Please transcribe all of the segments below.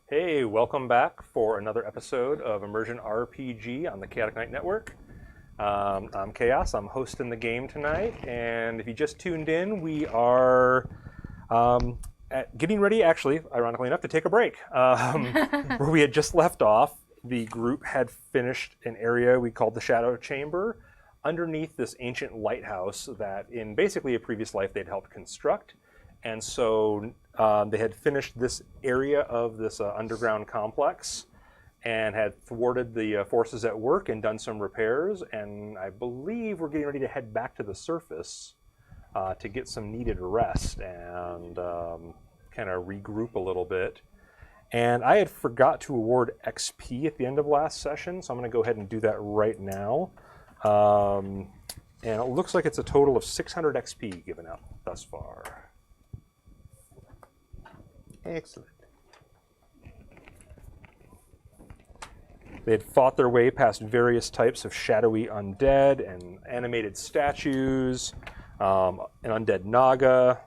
Hey, welcome back for another episode of Immersion RPG on the Chaotic Knight Network. I'm Chaos. I'm hosting the game tonight, and if you just tuned in, we are getting ready, actually, ironically enough, to take a break. Where we had just left off, the group had finished an area we called the Shadow Chamber underneath this ancient lighthouse that in basically a previous life they'd helped construct. And so they had finished this area of this underground complex and had thwarted the forces at work and done some repairs. And I believe we're getting ready to head back to the surface to get some needed rest and kind of regroup a little bit. And I had forgot to award XP at the end of last session, so I'm going to go ahead and do that right now. And it looks like it's a total of 600 XP given out thus far. Excellent. They had fought their way past various types of shadowy undead and animated statues, an undead naga,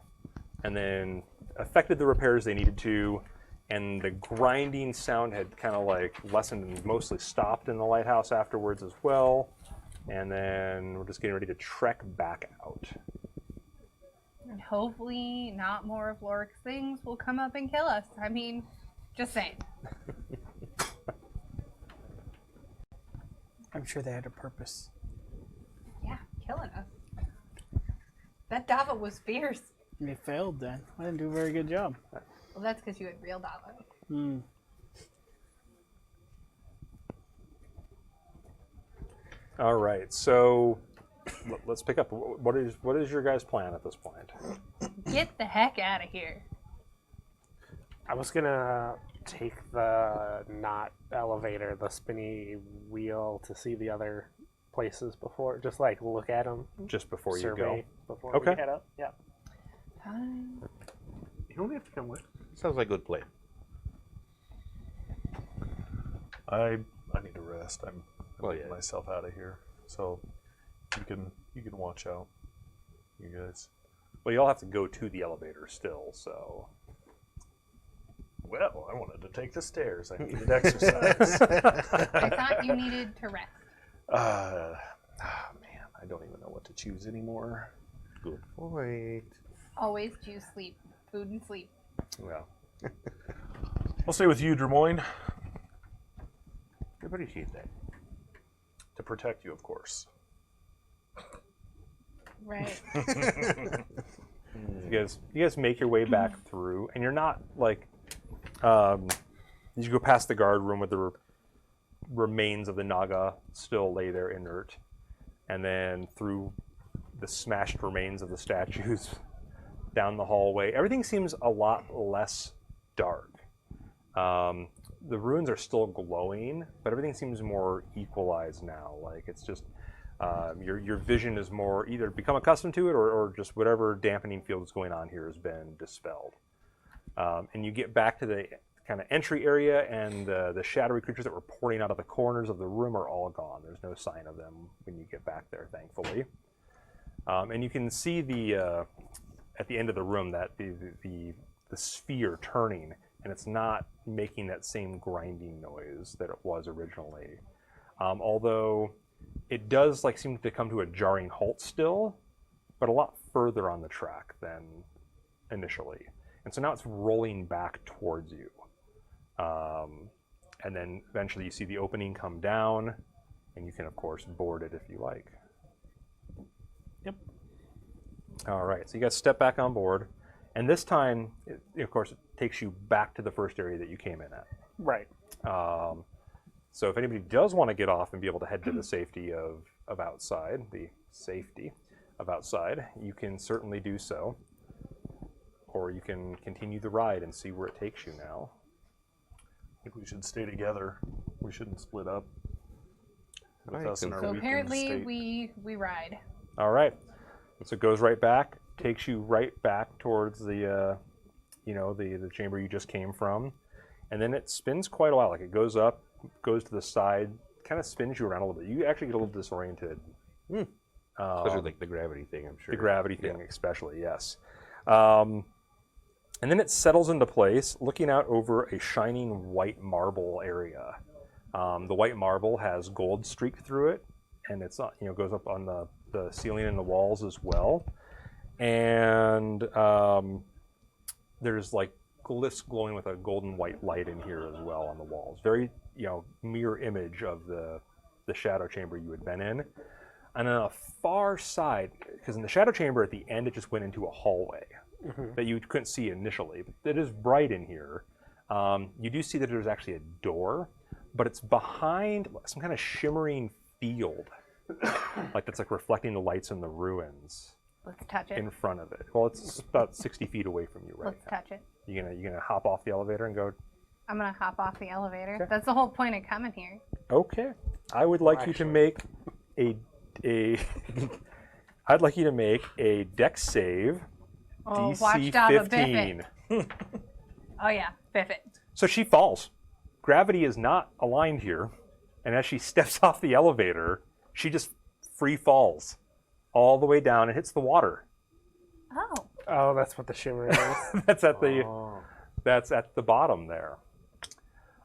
and then effected the repairs they needed to, and the grinding sound had kind of like lessened and mostly stopped in the lighthouse afterwards as well. And then we're just getting ready to trek back out. And hopefully not more of Lorik's things will come up and kill us. I mean, just saying. I'm sure they had a purpose. Yeah, killing us. That Dava was fierce. They failed then. I didn't do a very good job. Well, that's because you had real Dava. Hmm. All right, so let's pick up. What is your guys' plan at this point? Get the heck out of here. I was gonna take the not elevator, the spinny wheel to see the other places before, just like look at them. Just before you survey go. before Okay. we head up. Yeah. Fine. You don't have to come with. Sounds like a good plan. I need to rest. I'm Well, getting yeah. myself out of here. So you can watch out, you guys. Well, you all have to go to the elevator still, so. Well, I wanted to take the stairs. I needed exercise. I thought you needed to rest. Man, I don't even know what to choose anymore. Good point. Always choose sleep. Food and sleep. Well, I'll stay with you, Drimoyne, I appreciate that. to protect you, of course. Right. you guys make your way back through, and you're not like. You go past the guard room where the remains of the Naga still lay there inert, and then through the smashed remains of the statues down the hallway. Everything seems a lot less dark. The ruins are still glowing, but everything seems more equalized now. Like it's just your vision is more either become accustomed to it or just whatever dampening field is going on here has been dispelled. And you get back to the kind of entry area, and the shadowy creatures that were pouring out of the corners of the room are all gone. There's no sign of them when you get back there, thankfully. And you can see at the end of the room that the sphere turning, and it's not making that same grinding noise that it was originally. Although it does seem to come to a jarring halt still, but a lot further on the track than initially. And so now it's rolling back towards you. And then eventually you see the opening come down, and you can, of course, board it if you like. Yep. All right, so you guys step back on board. And this time, of course, it takes you back to the first area that you came in at. Right. So if anybody does want to get off and be able to head to the safety of outside, you can certainly do so. Or you can continue the ride and see where it takes you now. I think we should stay together. We shouldn't split up. With Right, us in our So weakened apparently state. we ride. All right. So it goes right back, takes you right back towards the chamber you just came from, and then it spins quite a while. Like it goes up, goes to the side, kind of spins you around a little bit. You actually get a little disoriented. Especially like the gravity thing, I'm sure. The gravity thing, especially, yes. And then it settles into place, looking out over a shining white marble area. The white marble has gold streaked through it, and it's goes up on the ceiling and the walls as well. And there's like glyphs glowing with a golden white light in here as well on the walls. Very mirror image of the shadow chamber you had been in. And on the far side, because in the shadow chamber at the end it just went into a hallway that you couldn't see initially. But it is bright in here. You do see that there's actually a door, but it's behind some kind of shimmering field, like that's like reflecting the lights in the ruins. Let's touch it. In front of it. Well, it's about 60 feet away from you right Let's now. touch it. You gonna hop off the elevator and go? I'm gonna hop off the elevator. Okay. That's the whole point of coming here. Okay. I would like you to make I'd like you to make a dex save. Oh, DC watch Dava 15. biff it. Oh yeah, biff it. So she falls. Gravity is not aligned here, and as she steps off the elevator, she just free falls all the way down and hits the water. Oh. Oh, that's what the shimmer is. That's at the bottom there.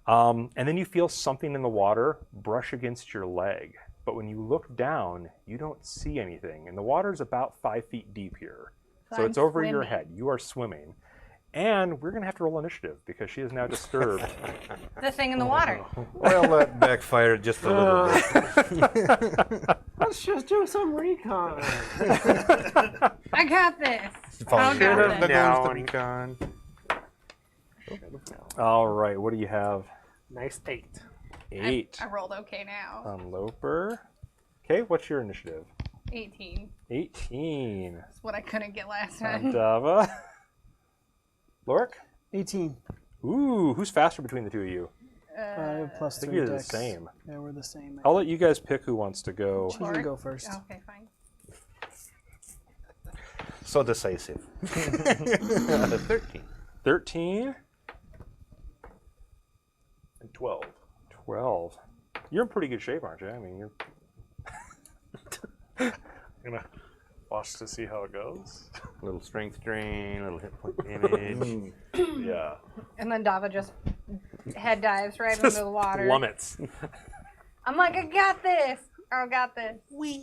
And then you feel something in the water brush against your leg. But when you look down, you don't see anything. And the water's about 5 feet deep here. So I'm it's over your swimming. head. You are swimming. And we're going to have to roll initiative because she is now disturbed. The thing in the water. Well, that backfired just a little bit. Let's just do some recon. I got this. Falling got short it. of the Down. goes to recon. All right, what do you have? Nice 8. 8 I rolled okay now. on Loper. Okay, what's your initiative? 18. 18 That's what I couldn't get last on time. Dava. Lorik? 18. Ooh, who's faster between the two of you? I have plus I think 3 you're the dex. same. Yeah, we're the same. I'll let you guys pick who wants to go. She can go first. Okay, fine. So decisive. 13. 13, 12. 12. You're in pretty good shape, aren't you? I mean, you're Gonna watch to see how it goes. Little strength drain, little hit point damage. Yeah. And then Dava just head dives right just into the water. plummets. I'm like, I got this. I got this.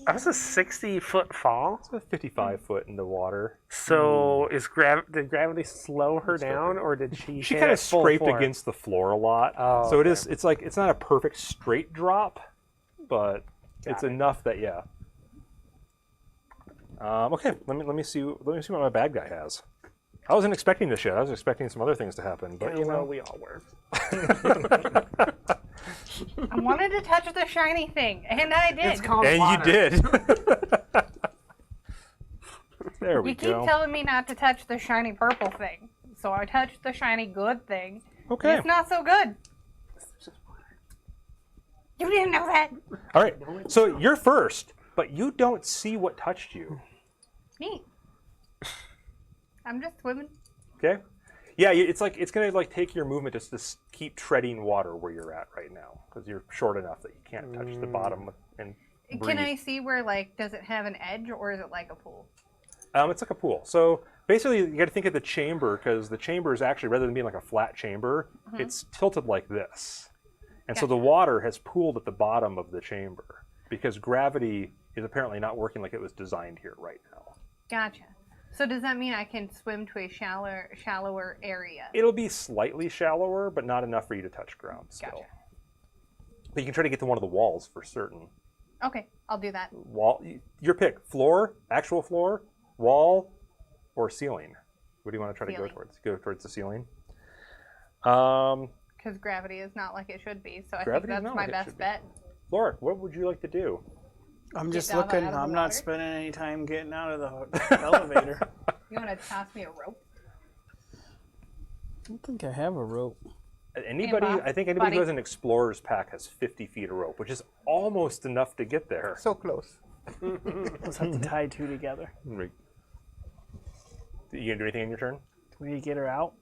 That was a 60-foot fall. It's about 55 foot in the water. So did gravity slow her down, or did she? She hit kind at of full scraped force? against the floor a lot. Oh, so okay. it's like, it's not a perfect straight drop, but it's enough that, yeah. Okay, let me see what my bad guy has. I wasn't expecting this yet. I was expecting some other things to happen, but Yeah, well, we all were. I wanted to touch the shiny thing, and I did. It's called and water. you did. There we You keep go. telling me not to touch the shiny purple thing, so I touched the shiny good thing. Okay. It's not so good. You didn't know that. All right. So you're first, but you don't see what touched you. Me. I'm just swimming. Okay. Yeah, it's like it's gonna like take your movement just to keep treading water where you're at right now because you're short enough that you can't touch the bottom and breathe. Can I see where, like, does it have an edge or is it like a pool? It's like a pool. So basically, you got to think of the chamber because the chamber is actually rather than being like a flat chamber, it's tilted like this, and so the water has pooled at the bottom of the chamber because gravity is apparently not working like it was designed here right now. Gotcha. So does that mean I can swim to a shallower area? It'll be slightly shallower, but not enough for you to touch ground still. Gotcha. But you can try to get to one of the walls for certain. Okay, I'll do that. Wall, your pick. Floor, actual floor, wall, or ceiling. What do you want to try to go Ceiling. towards? Go towards the ceiling. Because gravity is not like it should be, so I think Gravity is that's not my like it best should be. bet. Laura, what would you like to do? I'm just Dava looking. out of the I'm not water? spending any time getting out of the elevator. You want to toss me a rope? I don't think I have a rope. Anybody? Bob, I think anybody who buddy. has an explorer's pack has 50 feet of rope, which is almost enough to get there. So close. Let's have to tie 2 together. Right. You gonna do anything in your turn? Do we need to get her out?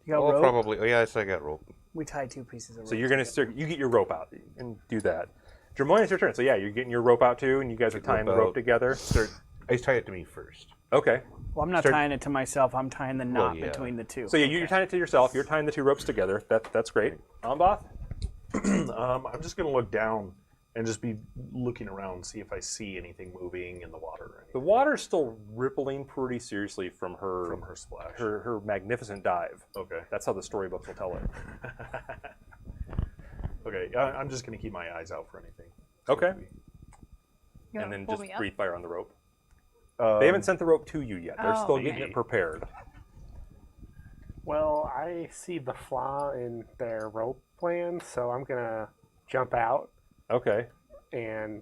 You got Oh, rope? probably. Oh, yes, I got rope. We tie 2 pieces of rope. So you're gonna you get your rope out and do that. Jermoine, it's your turn. So yeah, you're getting your rope out too, and you guys are tying the rope rope out. together. I tie it to me first. Okay. Well, I'm not Start- tying it to myself. I'm tying the knot yeah. between the two. So yeah, you're tying it to yourself. You're tying the two ropes together. That's great. Ambath? I'm just gonna look down and just be looking around, see if I see anything moving in the water or The anything water's still rippling pretty seriously from her from her splash. her magnificent dive. Okay. That's how the storybooks will tell it. Okay. I'm just gonna keep my eyes out for anything. Okay. You And wanna then pull just me up? breathe fire on the rope. Um, They haven't sent the rope to you yet. They're Oh, still okay. getting it prepared. Well, I see the flaw in their rope plan, so I'm gonna jump out Okay. and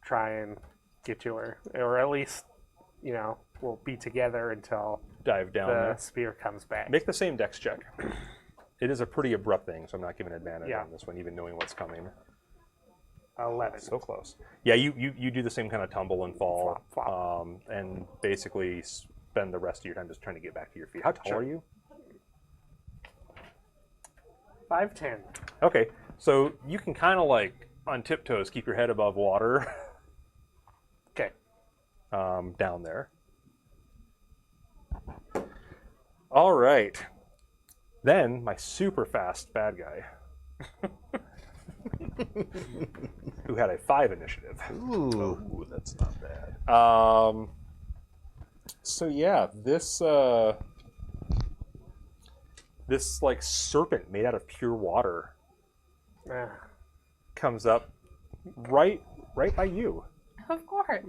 try and get to her, or at least, we'll be together until Dive down the there. spear comes back. Make the same dex check. It is a pretty abrupt thing, so I'm not giving advantage Yeah. on this one, even knowing what's coming. 11. So close. Yeah, you do the same kind of tumble and fall, Flop, flop. and basically spend the rest of your time just trying to get back to your feet. How tall Sure. are you? 5'10". Okay, so you can kind of like on tiptoes keep your head above water Okay. down there. All right. Then my super fast bad guy, who had a 5 initiative. Ooh, that's not bad. So yeah, this like serpent made out of pure water comes up right by you, Of course.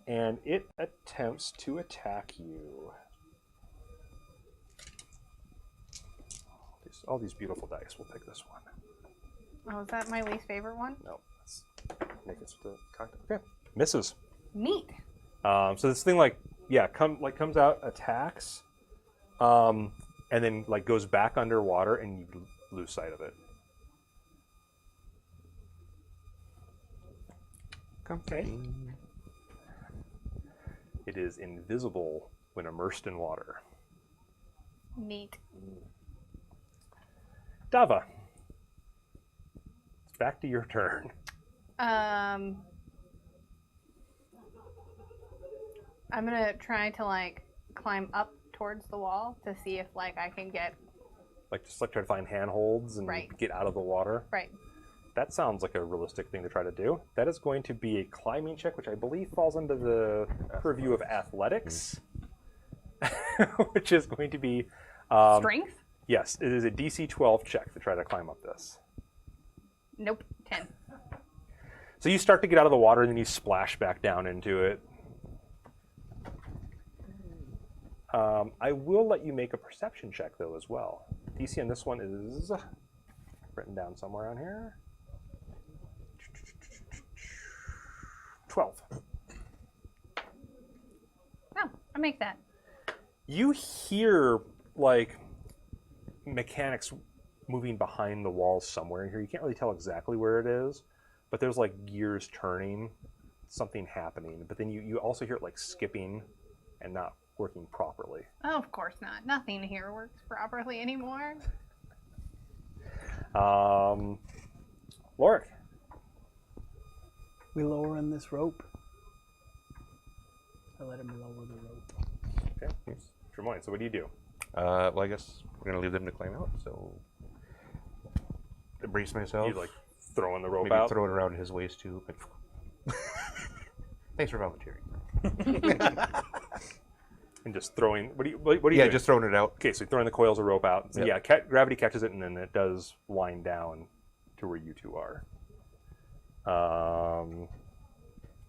and it attempts to attack you. All these beautiful dice. We'll pick this one. Oh, is that my least favorite one? No, let's make it the cocktail. Okay, misses. Neat. So this thing comes out, attacks, and then like goes back underwater, and you lose sight of it. Okay. It is invisible when immersed in water. Neat. Dava, it's back to your turn. I'm gonna try to like climb up towards the wall to see if like I can get Just try to find handholds and Right. get out of the water. right. That sounds like a realistic thing to try to do. That is going to be a climbing check, which I believe falls under the purview of athletics, which is going to be Strength? yes, it is a DC 12 check to try to climb up this. Nope. 10. So you start to get out of the water, and then you splash back down into it. I will let you make a perception check, though, as well. DC on this one is written down somewhere on here. 12. Oh, I make that. You hear, like, mechanics moving behind the walls somewhere in here. You can't really tell exactly where it is, but there's, like, gears turning, something happening. But then you also hear it, like, skipping and not working properly. Oh, of course not. Nothing here works properly anymore. Lorik. We lowering this rope. I let him lower the rope. Okay. Tremoyne, so what do you do? Well, I guess we're gonna leave them to climb out. So brace myself. You, like, throwing the rope maybe out? throw it around his waist too. But thanks for volunteering. And just throwing... What do you Yeah, doing? just throwing it out. Okay, so you're throwing the coils of rope out. So Yep. yeah, gravity catches it, and then it does wind down to where you two are.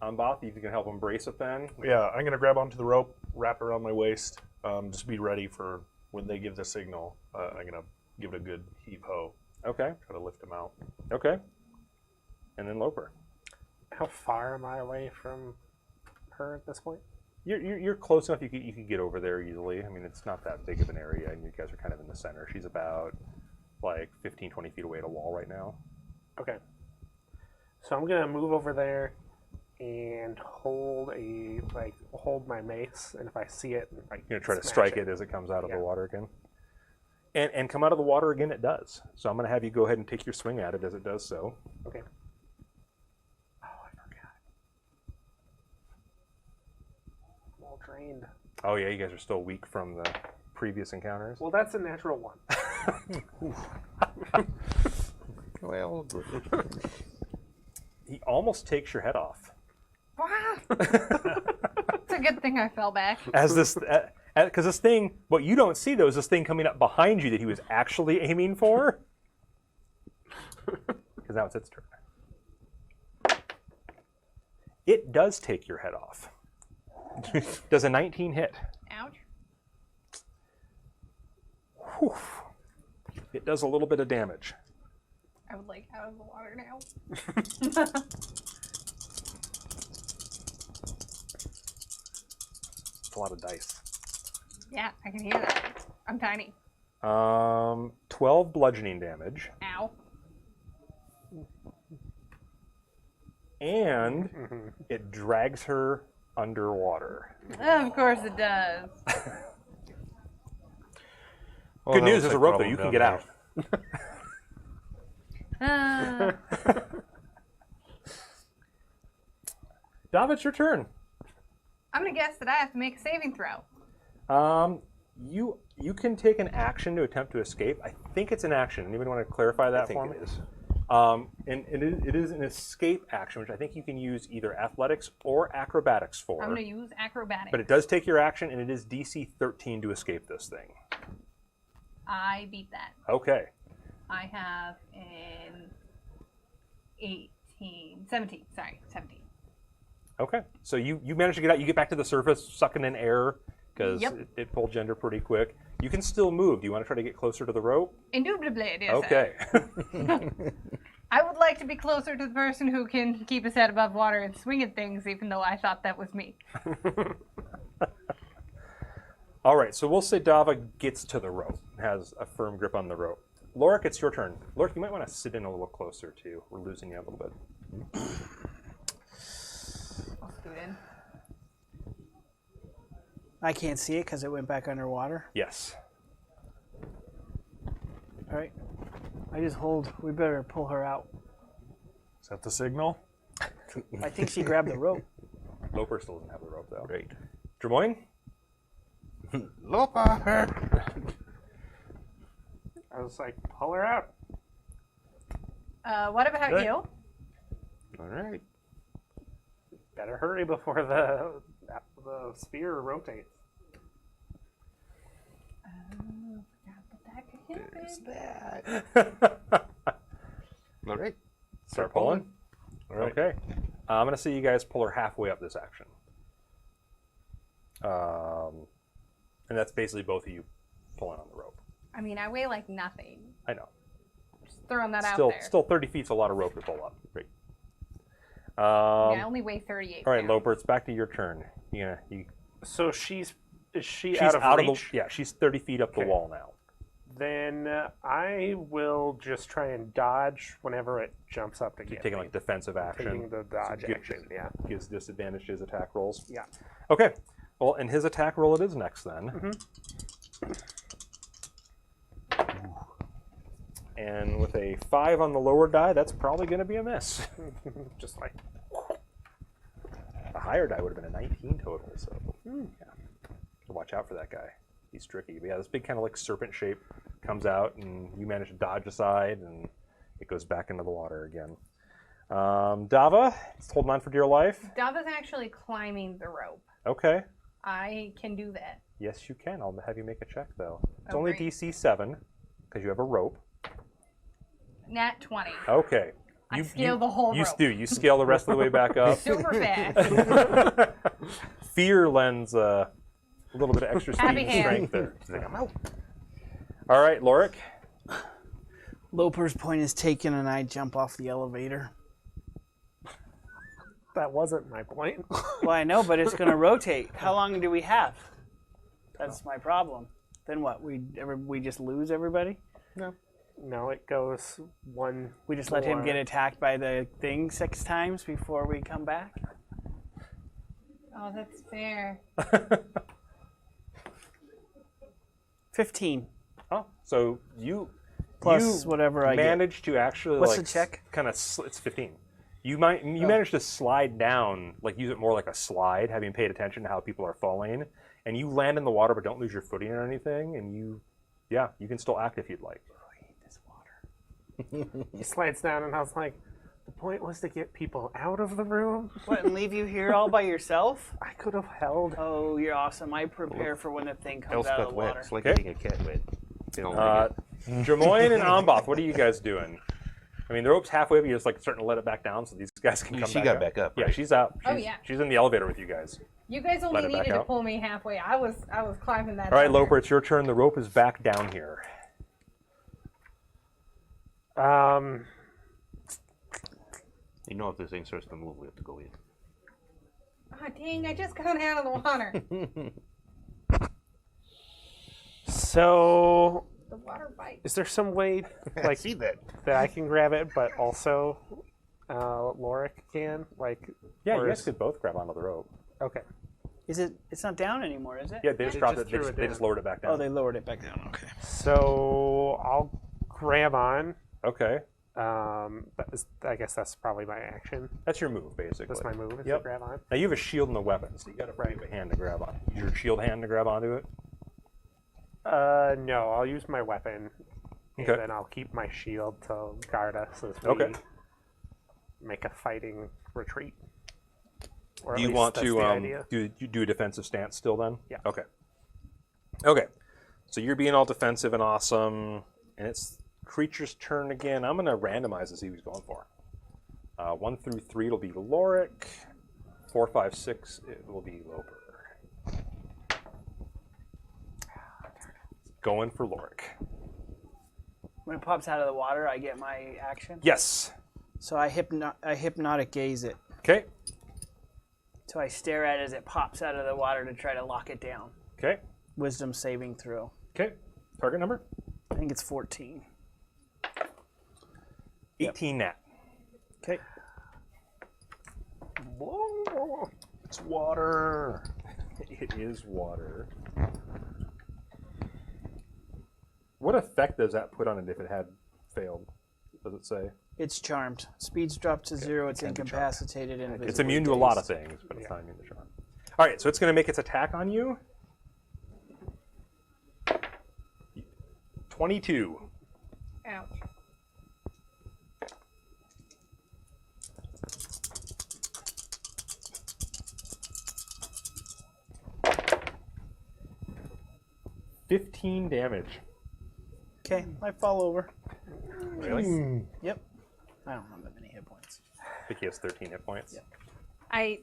Ambath, you can help him brace it then. Yeah, I'm gonna grab onto the rope, wrap it around my waist, just be ready for when they give the signal. I'm gonna give it a good heave ho, Okay, try to lift them out. okay. And then Loper. How far am I away from her at this point? You're close enough you can get over there easily. I mean, it's not that big of an area, and you guys are kind of in the center. She's about like 15, 20 feet away at a wall right now. Okay. So I'm gonna move over there and hold my mace, and if I see it, You're gonna try to smash strike it as it comes out of Yeah. the water again. And come out of the water again it does. So I'm gonna have you go ahead and take your swing at it as it does so. Okay. Oh, I forgot. trained. Oh yeah, you guys are still weak from the previous encounters. Well, that's a natural one. Well, He almost takes your head off. Wow. It's a good thing I fell back. As this, because this thing, what you don't see though is this thing coming up behind you that he was actually aiming for. Because now it's its turn. It does take your head off. Does a 19 hit? Ouch. Whew. It does a little bit of damage. I would like out of the water now. It's a lot of dice. Yeah, I can hear that. I'm tiny. 12 bludgeoning damage. Ow. And it drags her underwater. Of course it does. well, Good that news, looks there's a like rope though. problem You can down get there. out. David, it's your turn. I'm gonna guess that I have to make a saving throw. You can take an action to attempt to escape. I think it's an action. Anybody want to clarify that for me? It is. And it is an escape action, which I think you can use either athletics or acrobatics for. I'm gonna use acrobatics. But it does take your action, and it is DC 13 to escape this thing. I beat that. Okay. I have an 17. Sorry, 17. Okay. So you manage to get out. You get back to the surface, sucking in air, because Yep. it pulled gender pretty quick. You can still move. Do you want to try to get closer to the rope? Indubitably, dear Okay. sir. I would like to be closer to the person who can keep his head above water and swing at things, even though I thought that was me. All right. So we'll say Dava gets to the rope, has a firm grip on the rope. Lorik, it's your turn. Lorik, you might want to sit in a little closer, too. We're losing you a little bit. I'll scoot in. I can't see it because it went back underwater. Yes. All right. I just hold. We better pull her out. Is that the signal? I think she grabbed the rope. Loper still doesn't have the rope, though. Great. Drimoyne? Lopa! I was like, pull her out. What about Okay. you? All right. Better hurry before the sphere rotates. Forgot that could There's happen. that. All right. Start pulling? All right. Okay. I'm going to see you guys pull her halfway up this action. And that's basically both of you pulling on the rope. I mean, I weigh like nothing. I know. Just throwing that out Still, there. still 30 feet's a lot of rope to pull up. Great. Yeah, I only weigh 38 All right, pounds. Loper, it's back to your turn. So is she She's out of the reach? yeah. She's 30 feet up the Okay. wall now. Then I will just try and dodge whenever it jumps up to You're get taking me. like defensive action. Taking the dodge So action, yeah. Gives disadvantage to his attack rolls. Yeah. Okay. Well, and his attack roll it is next then. And with a 5 on the lower die, that's probably going to be a miss. Just like, The higher die would have been a 19 total, so yeah. Watch out for that guy. He's tricky. But yeah, this big kind of like serpent shape comes out, and you manage to dodge aside, and it goes back into the water again. Dava, it's holding on for dear life. Dava's actually climbing the rope. Okay. I can do that. Yes, you can. I'll have you make a check, though. It's Oh, only great. DC 7, because you have a rope. Nat 20. Okay. I scale the whole You rope. do. You scale the rest of the way back up. Super fast. Fear lends a little bit of extra speed Happy and hand. strength there. She's like, I'm out. All right, Lorik. Loper's point is taken, and I jump off the elevator. that wasn't my point. Well, I know, but it's going to rotate. How long do we have? That's my problem. Then what? We just lose everybody? No, it goes one. We just let him more. get attacked by the thing 6 times before we come back? Oh, that's fair. 15. Oh, so you Plus whatever I get. managed to actually What's like the check? kind of it's 15. You managed to slide down, like use it more like a slide, having paid attention to how people are falling, and you land in the water, but don't lose your footing or anything. And you can still act if you'd like. I hate this water. He slides down, and I was like, the point was to get people out of the room. What, and leave you here all by yourself? I could have held. Oh, you're awesome. I prepare for when the thing comes out of the wet. water. It's like Okay. getting a cat wet. They don't like it. Jermoyne and Amboth, what are you guys doing? I mean, the rope's halfway, but you're just like starting to let it back down so these guys can come She back got up. back up. Yeah, Right? she's out. Oh, yeah. She's in the elevator with you guys. You guys only Let it back needed to out. pull me halfway. I was climbing that. All right, down there. Loper, it's your turn. The rope is back down here. You know, if this thing starts to move, we have to go in. Oh, dang, I just got out of the water. So, The water bites. is there some way, I like, see that. that I can grab it, but also Lorik can? Like, Yeah, or you guys is- could both grab onto the rope. Okay. Is it? It's not down anymore, is it? Yeah, they just They dropped just it. threw it They just down. lowered it back down. Oh, they lowered it back down. Okay. So I'll grab on. Okay, I guess that's probably my action. that's your move, basically. That's my move. Is Yep. to grab on. Now you have a shield and a weapon, so you got to have a hand to grab on. Use your shield hand to grab onto it. No, I'll use my weapon, and Okay. then I'll keep my shield to guard us as we Okay. make a fighting retreat. Or at Do you least want that's to the idea. do a defensive stance still then? Yeah. Okay. Okay. So you're being all defensive and awesome, and it's creature's turn again. I'm going to randomize to see who he's going for. 1 through 3 it'll be Lorik. 4, 5, 6 it will be Loper. Going for Lorik. When it pops out of the water, I get my action. Yes. So I hypnotic gaze it. Okay. So I stare at it as it pops out of the water to try to lock it down. Okay. Wisdom saving throw. Okay. Target number? I think it's 14. 18 nat. Okay. Whoa, it's water. It is water. What effect does that put on it if it had failed? Does it say? It's charmed. Speed's dropped to 0. It's can be charmed. incapacitated and It's immune to a lot of things, but it's not immune to charm. All right, so it's going to make its attack on you. 22. Ouch. $15 damage. Okay, I fall over. Really? Yep. I don't have that many hit points. I think he has 13 hit points. I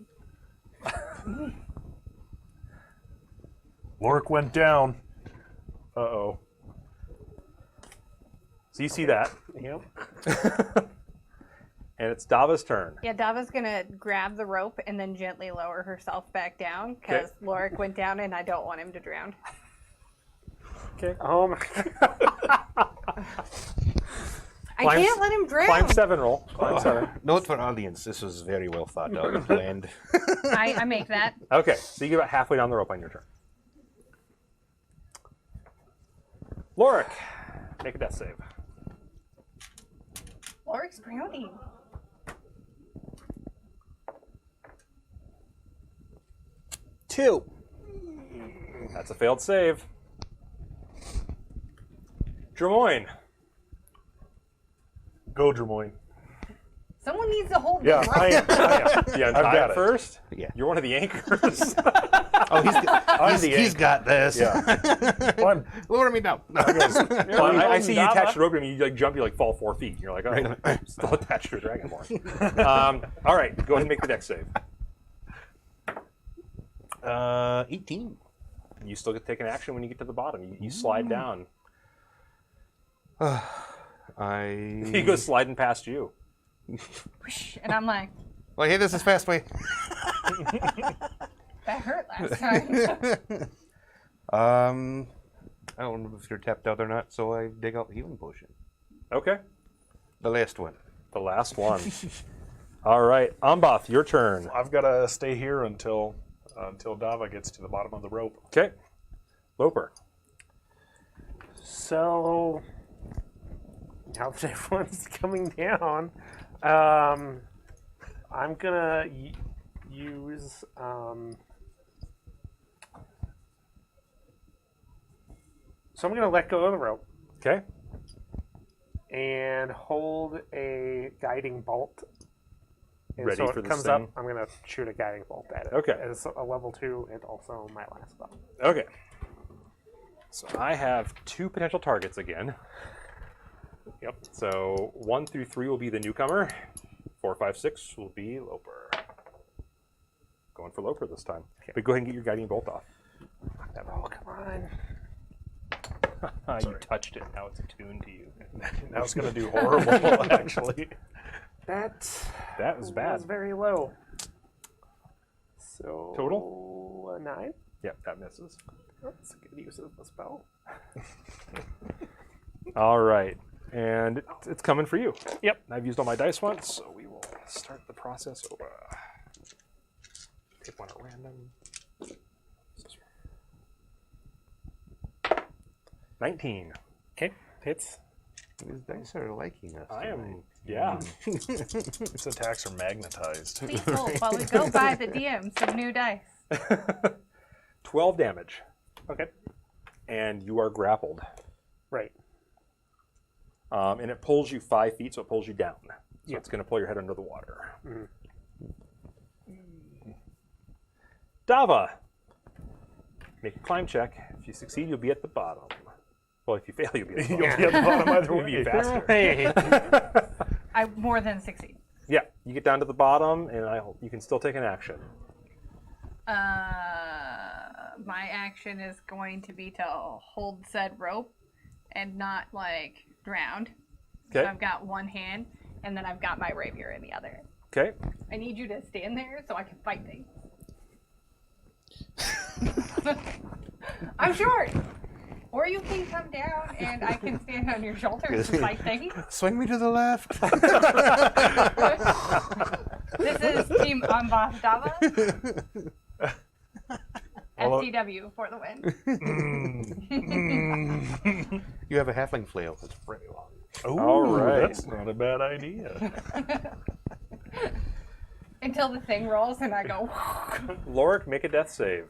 Lorik went down. Uh-oh. So you see that. Yep. And it's Dava's turn. Yeah, Dava's gonna grab the rope and then gently lower herself back down because Lorik went down and I don't want him to drown. Okay. Oh my. I can't let him drown. Climb 7 roll. Climb 7. Note for audience, this was very well thought out and planned. I make that. Okay, so you get about halfway down the rope on your turn. Lorik, make a death save. Lorik's drowning. Two. That's a failed save. Jermoyne. Go, Jermoyne. Someone needs to hold Yeah, the rope. I am. Yeah, I've got it. first. Yeah. You're one of the anchors. Oh, he's got this. Yeah. Well, I'm Lower me down. Well, I see you Dava. attach the rope to him, you like jump, you like fall 4 feet. And you're like, oh, I'm still attached to a dragonborn. All right, go ahead and make the dex save. 18. You still get to take an action when you get to the bottom. You slide down. He goes sliding past you. And I'm like, Well, hey, this is fast way. that hurt last time. I don't remember if you're tapped out or not, so I dig out the healing potion. Okay, The last one. the last one. All right, Amboth, your turn. I've got to stay here until Dava gets to the bottom of the rope. Okay, Loper. So now that everyone's coming down, I'm gonna use. So I'm gonna let go of the rope Okay. and hold a guiding bolt. And Ready so for it this comes thing? up, I'm gonna shoot a guiding bolt at it. Okay. It's a level 2 and also my last spell. Okay. So I have 2 potential targets again. Yep. So 1 through 3 will be the newcomer. 4, 5, 6 will be Loper. Going for Loper this time. Okay. But go ahead and get your guiding bolt off. Oh, come on. You touched it. Now it's attuned to you. Now it's going to do horrible, actually. That was bad. Was very low. So Total? 9. Yep, that misses. That's a good use of the spell. All right. And it's coming for you. Yep. I've used all my dice once, so we will start the process over. Take one at random. 19. Okay, hits. These dice are liking us. I am, tonight. yeah. Its attacks are magnetized. Please hold while we go buy the DM some new dice. 12 damage. Okay. And you are grappled. Right. And it pulls you 5 feet, so it pulls you down. So Yeah. it's going to pull your head under the water. Mhm. Dava. Make a climb check. If you succeed, you'll be at the bottom. Well, if you fail, you'll be at the You'll bottom. be at the bottom either You'll be way. faster. Hey. I more than succeed. Yeah, you get down to the bottom, and you can still take an action. My action is going to be to hold said rope and not like drowned. So Okay. I've got one hand, and then I've got my rapier in the other. Okay. I need you to stand there so I can fight things. I'm short. Or you can come down and I can stand on your shoulders and fight things. Swing me to the left. This is Team Amboss Dava. FTW for the win. You have a halfling flail that's very long. Ooh, All right. That's not a bad idea. Until the thing rolls and I go, Lorik, make a death save.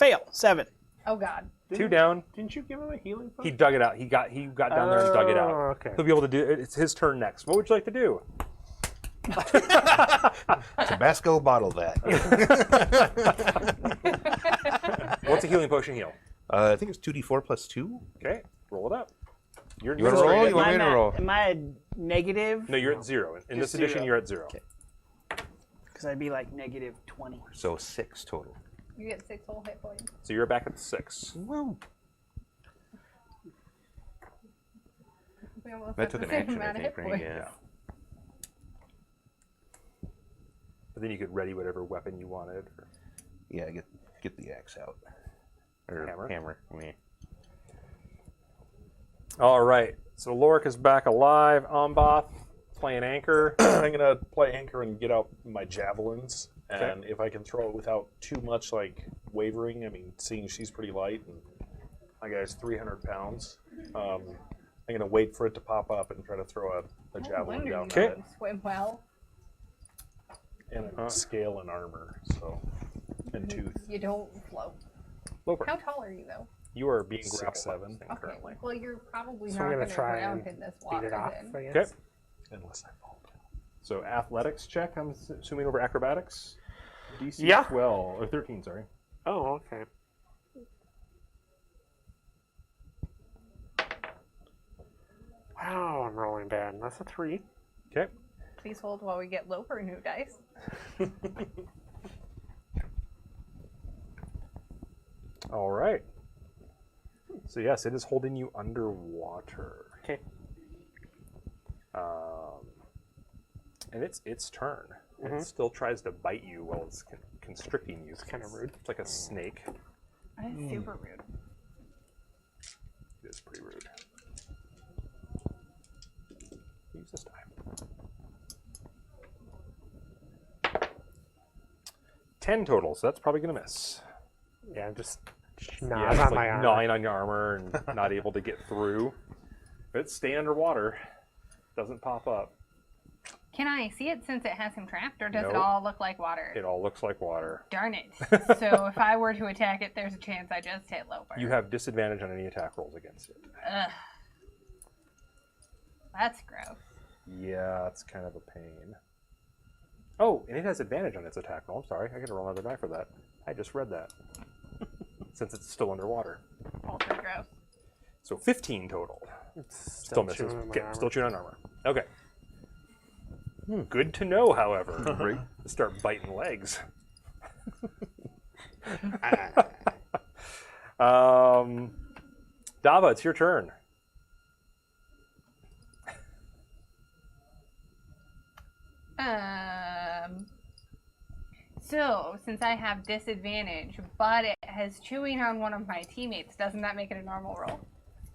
Fail. 7. oh god. 2 down. Didn't you give him a healing He potion? dug it out. He got down there and dug it out. Oh, okay. He'll be able to do it. It's his turn next. What would you like to do? Tabasco bottle that. What's a healing potion heal? I think it's 2d4 plus 2. Okay, roll it up. You're You want to roll? You want me Am to I roll? Am I at negative? No, you're at 0. In this Just edition, 0. you're at 0. Okay. Because I'd be like negative 20. So 6 total. You get 6 whole hit points. So you're back at 6. Woo. We almost That have took the an same action, I amount of think, hit right? points. Yeah. But then you could ready whatever weapon you wanted. Or... Yeah, get the axe out. Or Hammer? Meh. All right. So Lorik is back alive. Amboth playing anchor. I'm going to play anchor and get out my javelins. Okay. And if I can throw it without too much like wavering, I mean, seeing she's pretty light and my guy's 300 pounds, I'm going to wait for it to pop up and try to throw a No javelin wonder down you at Okay. it. can swim well. And a scale and armor, so, and tooth. You don't float. Loper, How tall are you though? you are being 6'7". grappled by this thing Okay. currently. Well, you're probably So not I'm going gonna to try drown and in this beat water it off, then. I Okay. guess. Unless I fall down. So athletics check, I'm assuming over acrobatics? DC Yeah. 12, or 13, sorry. Oh, okay. Wow, I'm rolling bad. That's a 3. Okay. Please hold while we get Loper new dice. All right. So yes, it is holding you underwater. Okay. And it's its turn. Mhm. It still tries to bite you while it's constricting you. It's kinda rude. It's like a snake. That is super rude. It is pretty rude. Use this time. 10 total, so that's probably gonna miss. Yeah, I'm just Yeah, nods it's on like my arm. 9 on your armor and not able to get through. But it's staying underwater. Doesn't pop up. Can I see it since it has him trapped, or does it Nope. all look like water? It all looks like water. Darn it. So if I were to attack it, there's a chance I just hit Loper. You have disadvantage on any attack rolls against it. Ugh. That's gross. Yeah, it's kind of a pain. Oh, and it has advantage on its attack roll. I'm sorry, I gotta roll another die for that. I just read that. Since it's still underwater. Ultra gross. So 15 total. It's Still misses. chewing on my Okay, armor. still chewing on armor. Okay. Good to know, however. Great. Start biting legs. Dava, it's your turn. So, since I have disadvantage, but it has chewing on one of my teammates, doesn't that make it a normal roll?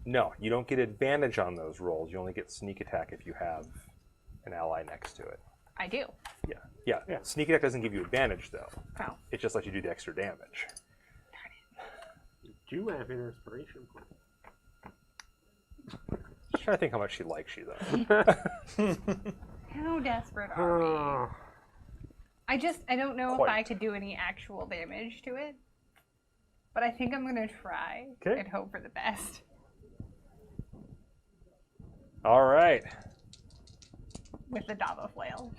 No, you don't get advantage on those rolls. You only get sneak attack if you have an ally next to it. I do. Yeah. Sneak attack doesn't give you advantage, though. Oh. It just lets you do the extra damage. Do you have an inspiration point? Just trying to think how much she likes you, though. How desperate are we? Oh, I don't know if Quite. I could do any actual damage to it. But I think I'm going to try Okay. and hope for the best. All right. With the Dava flail.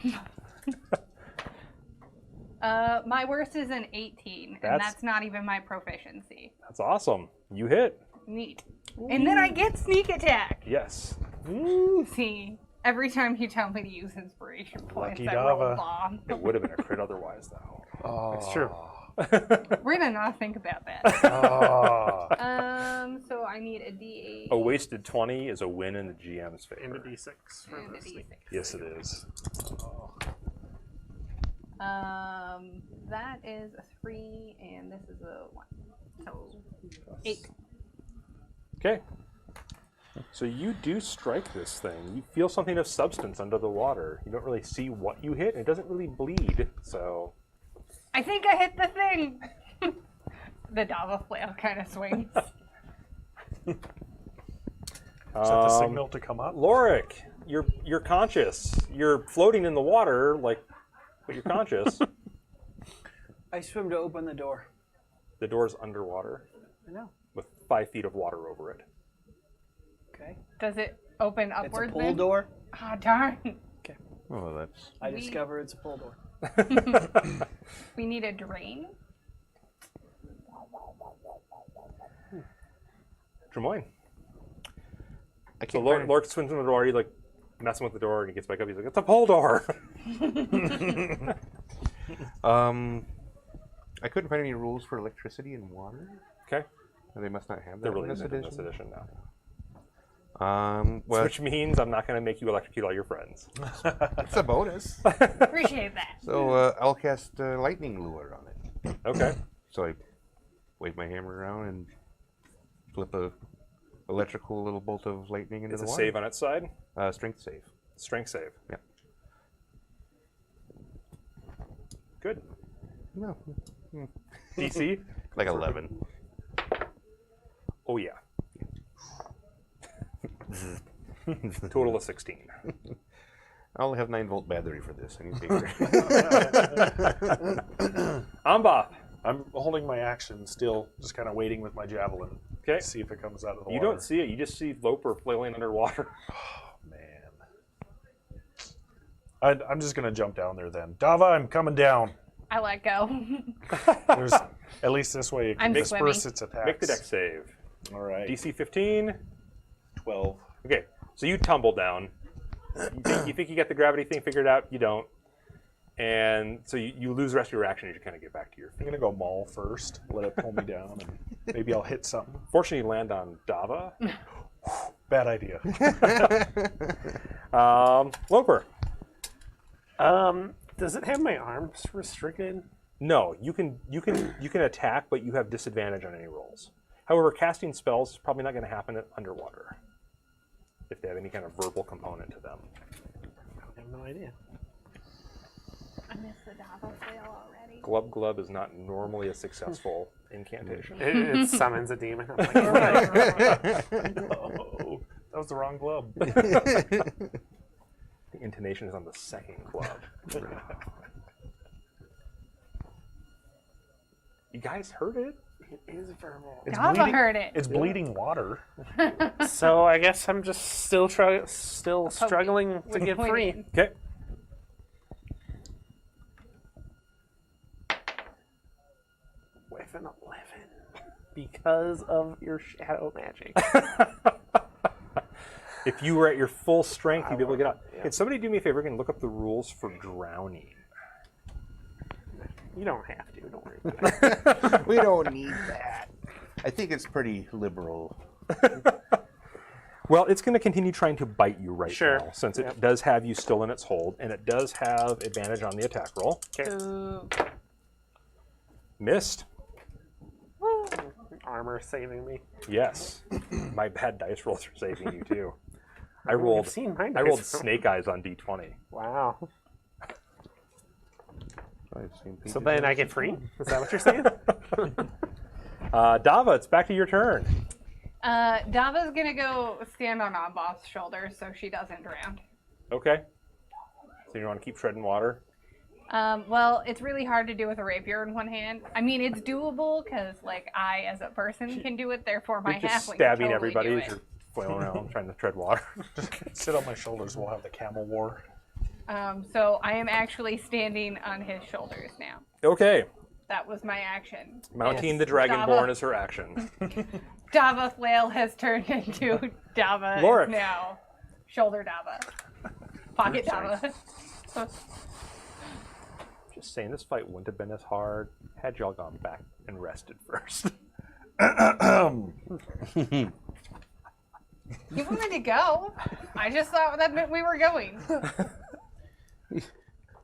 My worst is an 18, and That's- that's not even my proficiency. That's awesome. You hit. Neat. And then I get sneak attack. Yes. See, every time you tell me to use inspiration points, Lucky I roll a Dava. bomb. It would have been a crit otherwise, though. it's true. We're gonna not think about that. Oh. So I need a D8 A wasted 20 is a win in the GM's favor. And a D6 for and a the sneak. D6. Yes, it is. That is a 3, and this is a 1. So 8. Okay. So you do strike this thing. You feel something of substance under the water. You don't really see what you hit, and it doesn't really bleed, so... I think I hit the thing. The Dava flail kind of swings. Is that the signal to come up? Lorik, you're conscious. You're floating in the water, like, but you're conscious. I swim to open the door. The door's underwater I know. with 5 feet of water over it. Okay. Does it open It's a upwards pull then? door. Ah, darn. Oh, that's. I discover it's a pull door. We need a drain. Tremoyne. I So can't. Lorik swims in the door. He's like messing with the door, and he gets back up. He's like, "It's a pull door." I couldn't find any rules for electricity and water. Okay. They must not have that There really in this isn't in this edition. edition now. Well, Which means I'm not going to make you electrocute all your friends. it's a bonus. Appreciate that. So I'll cast lightning lure on it. Okay. So I wave my hammer around and flip a electrical little bolt of lightning into It's the a water. save on its side. Strength save. Strength save. Yeah. Good. No, DC? like 11. Oh, yeah. Total of 16. I'll have 9-volt battery for this. I need bigger. Ambath. I'm holding my action still, just kind of waiting with my javelin. Okay. See if it comes out of the You water. don't see it. You just see Loper flailing underwater. Man. I'm just going to jump down there then. Dava, I'm coming down. I let go. There's, at least this way it I'm can disperse swimming. its attacks. Make the dex save. All right. DC 15. 12. Okay. So you tumble down. You think you got the gravity thing figured out. You don't. And so you lose the rest of your action as you kind of get back to your I'm feet. going to go maul first, let it pull me down, and maybe I'll hit something. Fortunately, you land on Dava. Bad idea. Loper. Does it have my arms restricted? No, you can attack, but you have disadvantage on any rolls. However, casting spells is probably not going to happen underwater if they have any kind of verbal component to them. I have no idea. I missed the Dava flail already. Glub Glub is not normally a successful incantation. It summons a demon. I'm like, Oh, that was the wrong glove. The intonation is on the second club. You guys heard it? It is verbal. It's Dava bleeding. heard it. It's bleeding water. So I guess I'm just still struggling to get free. Pointing. Okay. With an 11. Because of your shadow magic. If you were at your full strength, you'd be able to get out. Yeah. Can somebody do me a favor and look up the rules for drowning? You don't have to. Don't worry about it. We don't need that. I think it's pretty liberal. Well, it's going to continue trying to bite you right Sure. now, since it Yep. does have you still in its hold, and it does have advantage on the attack roll. Ooh. Missed. Woo. Armor saving me. Yes. My bad dice rolls are saving you too. I You've rolled seen my I rolled dice. snake eyes on D20. Wow. I've seen So Peter then I Jackson. get free? Is that what you're saying? Dava, it's back to your turn. Dava's gonna go stand on Omboth's shoulder so she doesn't drown. Okay. So you want to keep treading water? Well, it's really hard to do with a rapier in one hand. I mean, it's doable because, like, I as a person can do it. Therefore, my You're just halfling stabbing can totally everybody do as it. you're flailing around trying to tread water. Sit on my shoulders. We'll have the camel war. So I am actually standing on his shoulders now. Okay. That was my action. Mounting the Dragonborn is her action. Dava Flail has turned into Dava Lorik. is now shoulder Dava. Pocket Dava. Just saying, this fight wouldn't have been as hard had y'all gone back and rested first. You wanted to go. I just thought that meant we were going. I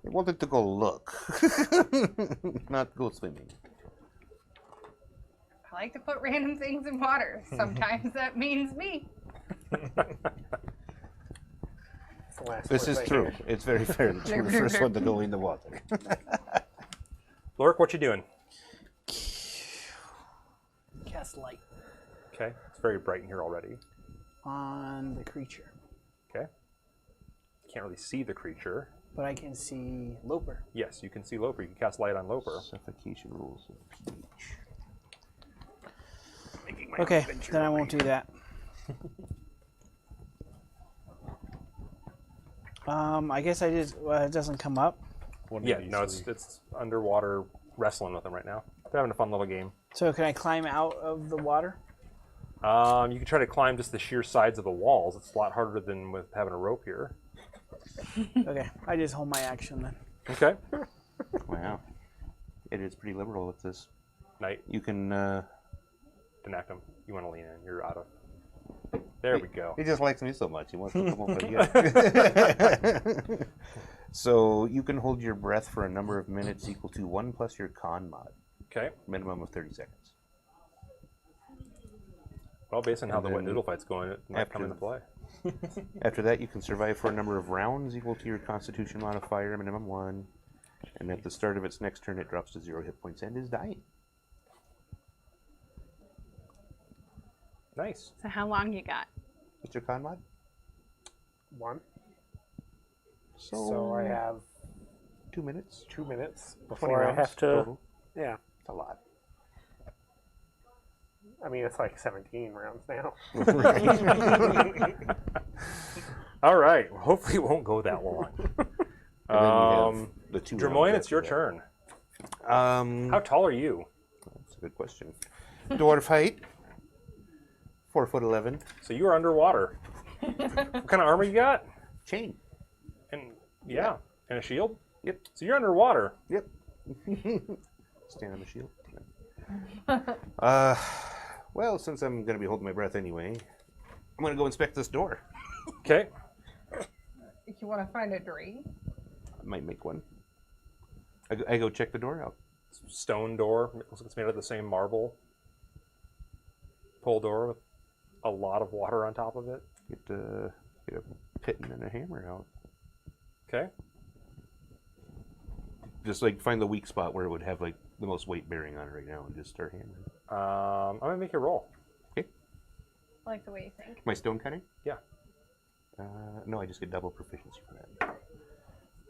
wanted to go look, not go swimming. I like to put random things in water. Sometimes that means me. It's the last This word is I true. hear. It's very fair that you're the first one to go in the water. Lorik, what you doing? Cast light Okay. It's very bright in here already. on the creature, Okay. Can't really see the creature. but I can see Loper. Yes, you can see Loper. You can cast light on Loper. Suffocation rules of peach. Okay, then I won't do that. I guess I just it doesn't come up. Yeah, no, it's underwater wrestling with them right now. They're having a fun little game. So can I climb out of the water? You can try to climb just the sheer sides of the walls. It's a lot harder than with having a rope here. Okay, I just hold my action then. Okay. Wow. It is pretty liberal with this. Knight, You can. enact him. You want to lean in. You're out of. There we go. He just likes me so much. He wants to come over here. So you can hold your breath for a number of minutes equal to 1 plus your con mod. Okay. Minimum of 30 seconds. Well, based on how And the wet then noodle fight's going, it might come after- into play. After that, you can survive for a number of rounds equal to your Constitution modifier, minimum 1. And at the start of its next turn, it drops to 0 hit points and is dying. Nice. So how long you got? What's your con mod? 1. So, So I have 2 minutes. 2 minutes 20 before I rounds have to. total. Yeah. It's a lot. I mean, it's like 17 rounds now. All right. Well, hopefully it won't go that long. And then you have the 2 Drimoyan, rounds it's your after turn. that. How tall are you? That's a good question. Dwarf height, 4'11". So you are underwater. What kind of armor you got? Chain. And yeah, and a shield. Yep. So you're underwater. Yep. Stand on the shield. Well, since I'm going to be holding my breath anyway, I'm going to go inspect this door. Okay. If you want to find a drain. I might make one. I go check the door out. Stone door. It looks like it's made out of the same marble. Pull door with a lot of water on top of it. Get a piton and a hammer out. Okay. Just like find the weak spot where it would have like the most weight bearing on it right now and just start hammering. I'm gonna make you roll. I like the way you think. My stone cutting? Yeah. No, I just get double proficiency for that.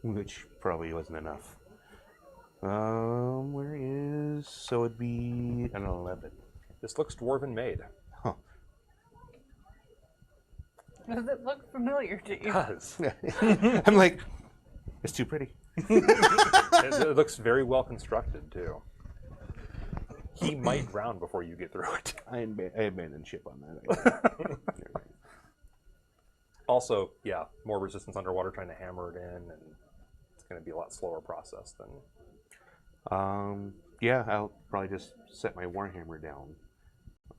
Which probably wasn't enough. Where is... So it'd be an 11. This looks dwarven made. Huh. Does it look familiar to It you? does. I'm like, it's too pretty. It looks very well constructed, too. He might drown before you get through it. I abandoned ship on that. Also, yeah, more resistance underwater trying to hammer it in, and it's going to be a lot slower process than... Yeah, I'll probably just set my warhammer down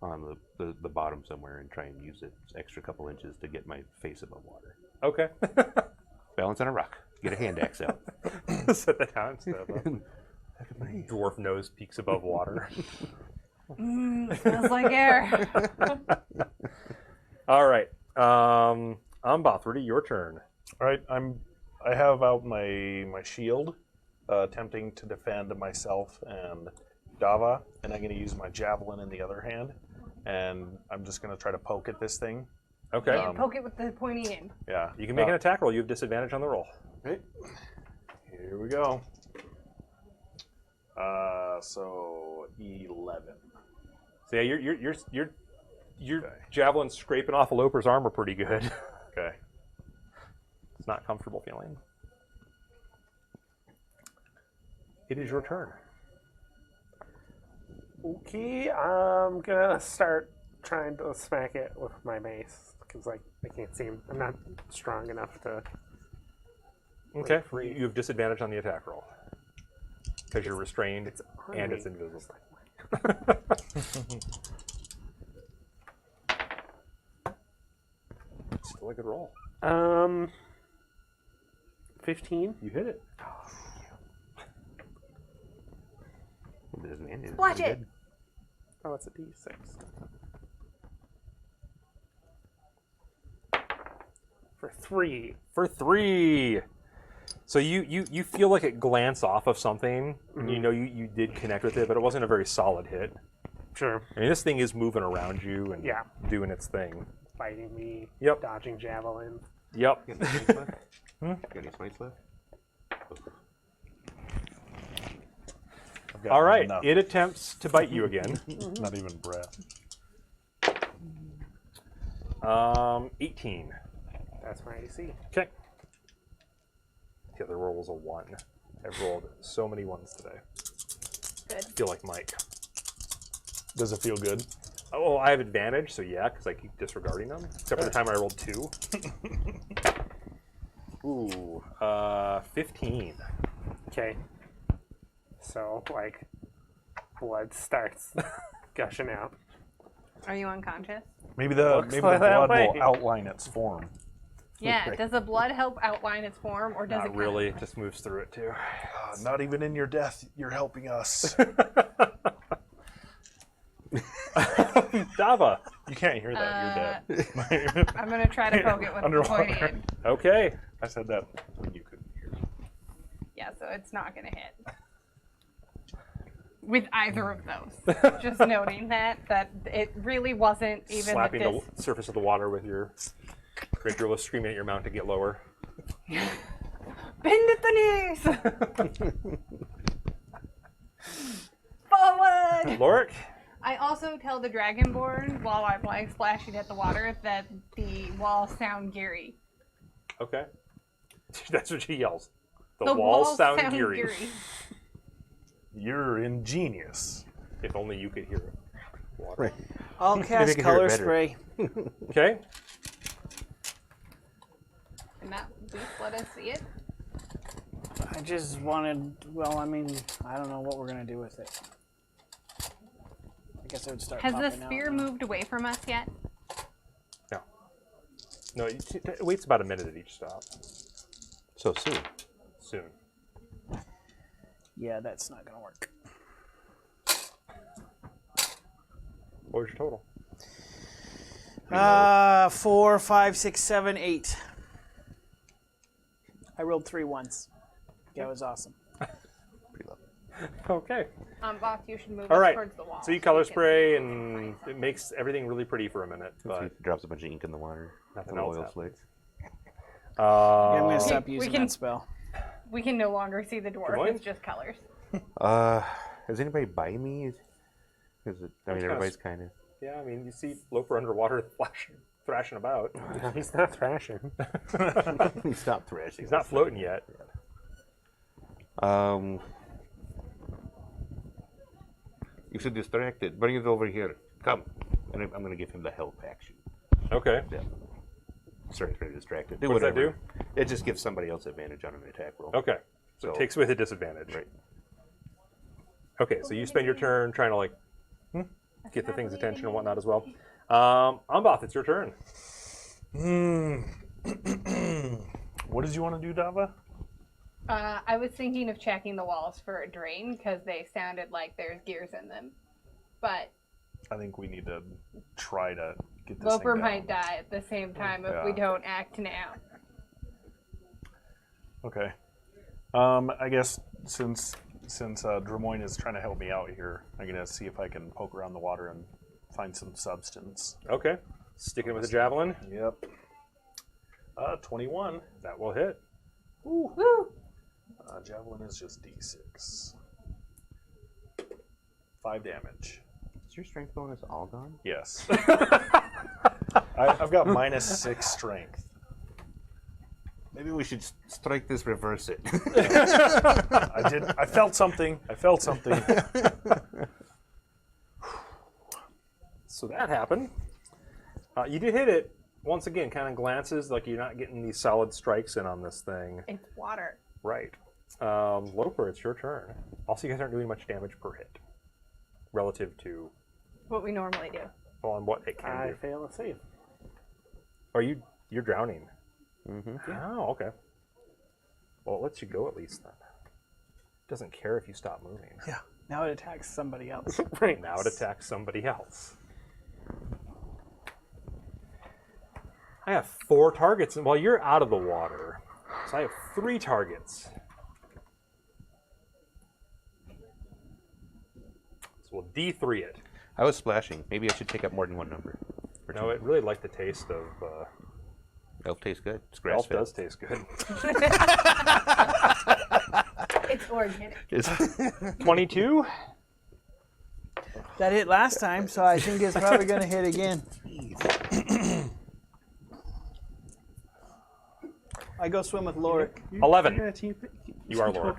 on the bottom somewhere and try and use it extra couple inches to get my face above water. Okay. Balance on a rock. Get a hand axe out. Set that down. So dwarf nose peaks above water. Smells like air. All right. Ambothridy, your turn. All right, I have out my shield, attempting to defend myself and Dava, and I'm going to use my javelin in the other hand, and I'm just going to try to poke at this thing. Okay. Yeah, poke it with the pointy end. Yeah, You can make an attack roll. You have disadvantage on the roll. Right. Here we go. So 11. So yeah, your javelin's scraping off a Loper's armor pretty good. Okay. It's not comfortable feeling. It is your turn. Okay, I'm gonna start trying to smack it with my mace because like I can't seem. I'm not strong enough to. Okay. free. You have disadvantage on the attack roll because you're restrained on and me. it's invisible. Still a good roll. 15. You hit it. Watch it. Oh, it's a D6. For 3. For 3. So you feel like it glanced off of something, and you know you did connect with it, but it wasn't a very solid hit. Sure. I mean, this thing is moving around you and Yeah. doing its thing. Fighting me. Yep. Dodging javelin. Yep. Got any smites left? Got any smites left? I've got All right. enough. It attempts to bite you again. Not even breath. 18. That's my AC. Okay. The other roll was a 1. I've rolled so many 1s today. Good. I feel like Mike. Does it feel good? Oh, I have advantage, so yeah, because I keep disregarding them. Except for the time I rolled 2. Ooh, 15. Okay. So, like, blood starts gushing out. Are you unconscious? Maybe the Looks like that blood way. will outline its form. Yeah. Does the blood help outline its form, or does it Not kinda- really, it just moves through it too. Not even in your death, you're helping us. Dava. You can't hear that. You're dead. I'm gonna try to poke it with the pointy Underwater. end. Okay. I said that when you couldn't hear. Yeah, so it's not gonna hit. With either of those. Just noting that it really wasn't even Slapping that this... the surface of the water with your Grandrilla, screaming at your mount to get lower. Bend at the knees! Forward! Lorik? I also tell the Dragonborn while I'm like splashing at the water that the walls sound geary. Okay. That's what she yells. The walls sound geary. You're ingenious. If only you could hear it. Water. Right. I'll Maybe cast I can hear it color better. spray. Okay. And that at least let us see it. I just wanted. Well, I mean, I don't know what we're gonna do with it. I guess it would start. Has the popping out spear now. moved away from us yet? No. No, it waits about a minute at each stop. So soon. Soon. Yeah, that's not gonna work. What was your total? 4, 5, 6, 7, 8. I rolled 3 once. Yeah, it was awesome. Pretty low. Okay. Both, you should move All us right. towards the wall. So you color we can- spray, and it makes everything really pretty for a minute, So but it drops a bunch of ink in the water. Nothing The else oil happens. slicks. Yeah, I'm gonna Uh, stop we using can- that spell. We can no longer see the dwarf. Jermaine? It's just colors. Is anybody by me? Is it, I mean, kinda everybody's kind of. yeah, I mean, you see Loper underwater thrashing about. He's not thrashing. He stopped thrashing. He's not floating yet. You should distract it. Bring it over here. Come. And I'm going to give him the help action. Okay. Yeah. Sorry, trying to distract it. Do What does that whatever. It just gives somebody else advantage on an attack roll. Okay. So it takes away the disadvantage. Right. Okay, so you spend your turn trying to, like, get the thing's attention and whatnot as well. Ambath, it's your turn. What did you want to do, Dava? I was thinking of checking the walls for a drain because they sounded like there's gears in them. But I think we need to try to get this Loper thing down. might die at the same time if we Yeah. don't act now. Okay. I guess since Drimoyne is trying to help me out here, I'm gonna see if I can poke around the water and find some substance. Okay. Sticking it with a javelin. Yep. 21. That will hit. Woo! Javelin is just D6. 5 damage. Is your strength bonus all gone? Yes. I've got -6 strength. Maybe we should strike this, reverse it. I did. I felt something. So that happened. You did hit it. Once again, kind of glances like you're not getting these solid strikes in on this thing. It's water. Right. Loper, it's your turn. Also, you guys aren't doing much damage per hit relative to What we normally do. on what it can I do. fail a save. Are you're drowning? Mm-hmm. Oh, okay. Well, it lets you go at least then. It doesn't care if you stop moving. Yeah. Now it attacks somebody else. Right now, it attacks somebody else. I have 4 targets, and while you're out of the water, so I have 3 targets. So we'll D3 it. I was splashing. Maybe I should take up more than one number. Or No, two. it really liked the taste of. Elf tastes good. It's Elf grass-fed. does taste good. It's organic. 22. That hit last time, so I think it's probably going to hit again. I go swim with Lorik. 11. You are Lord.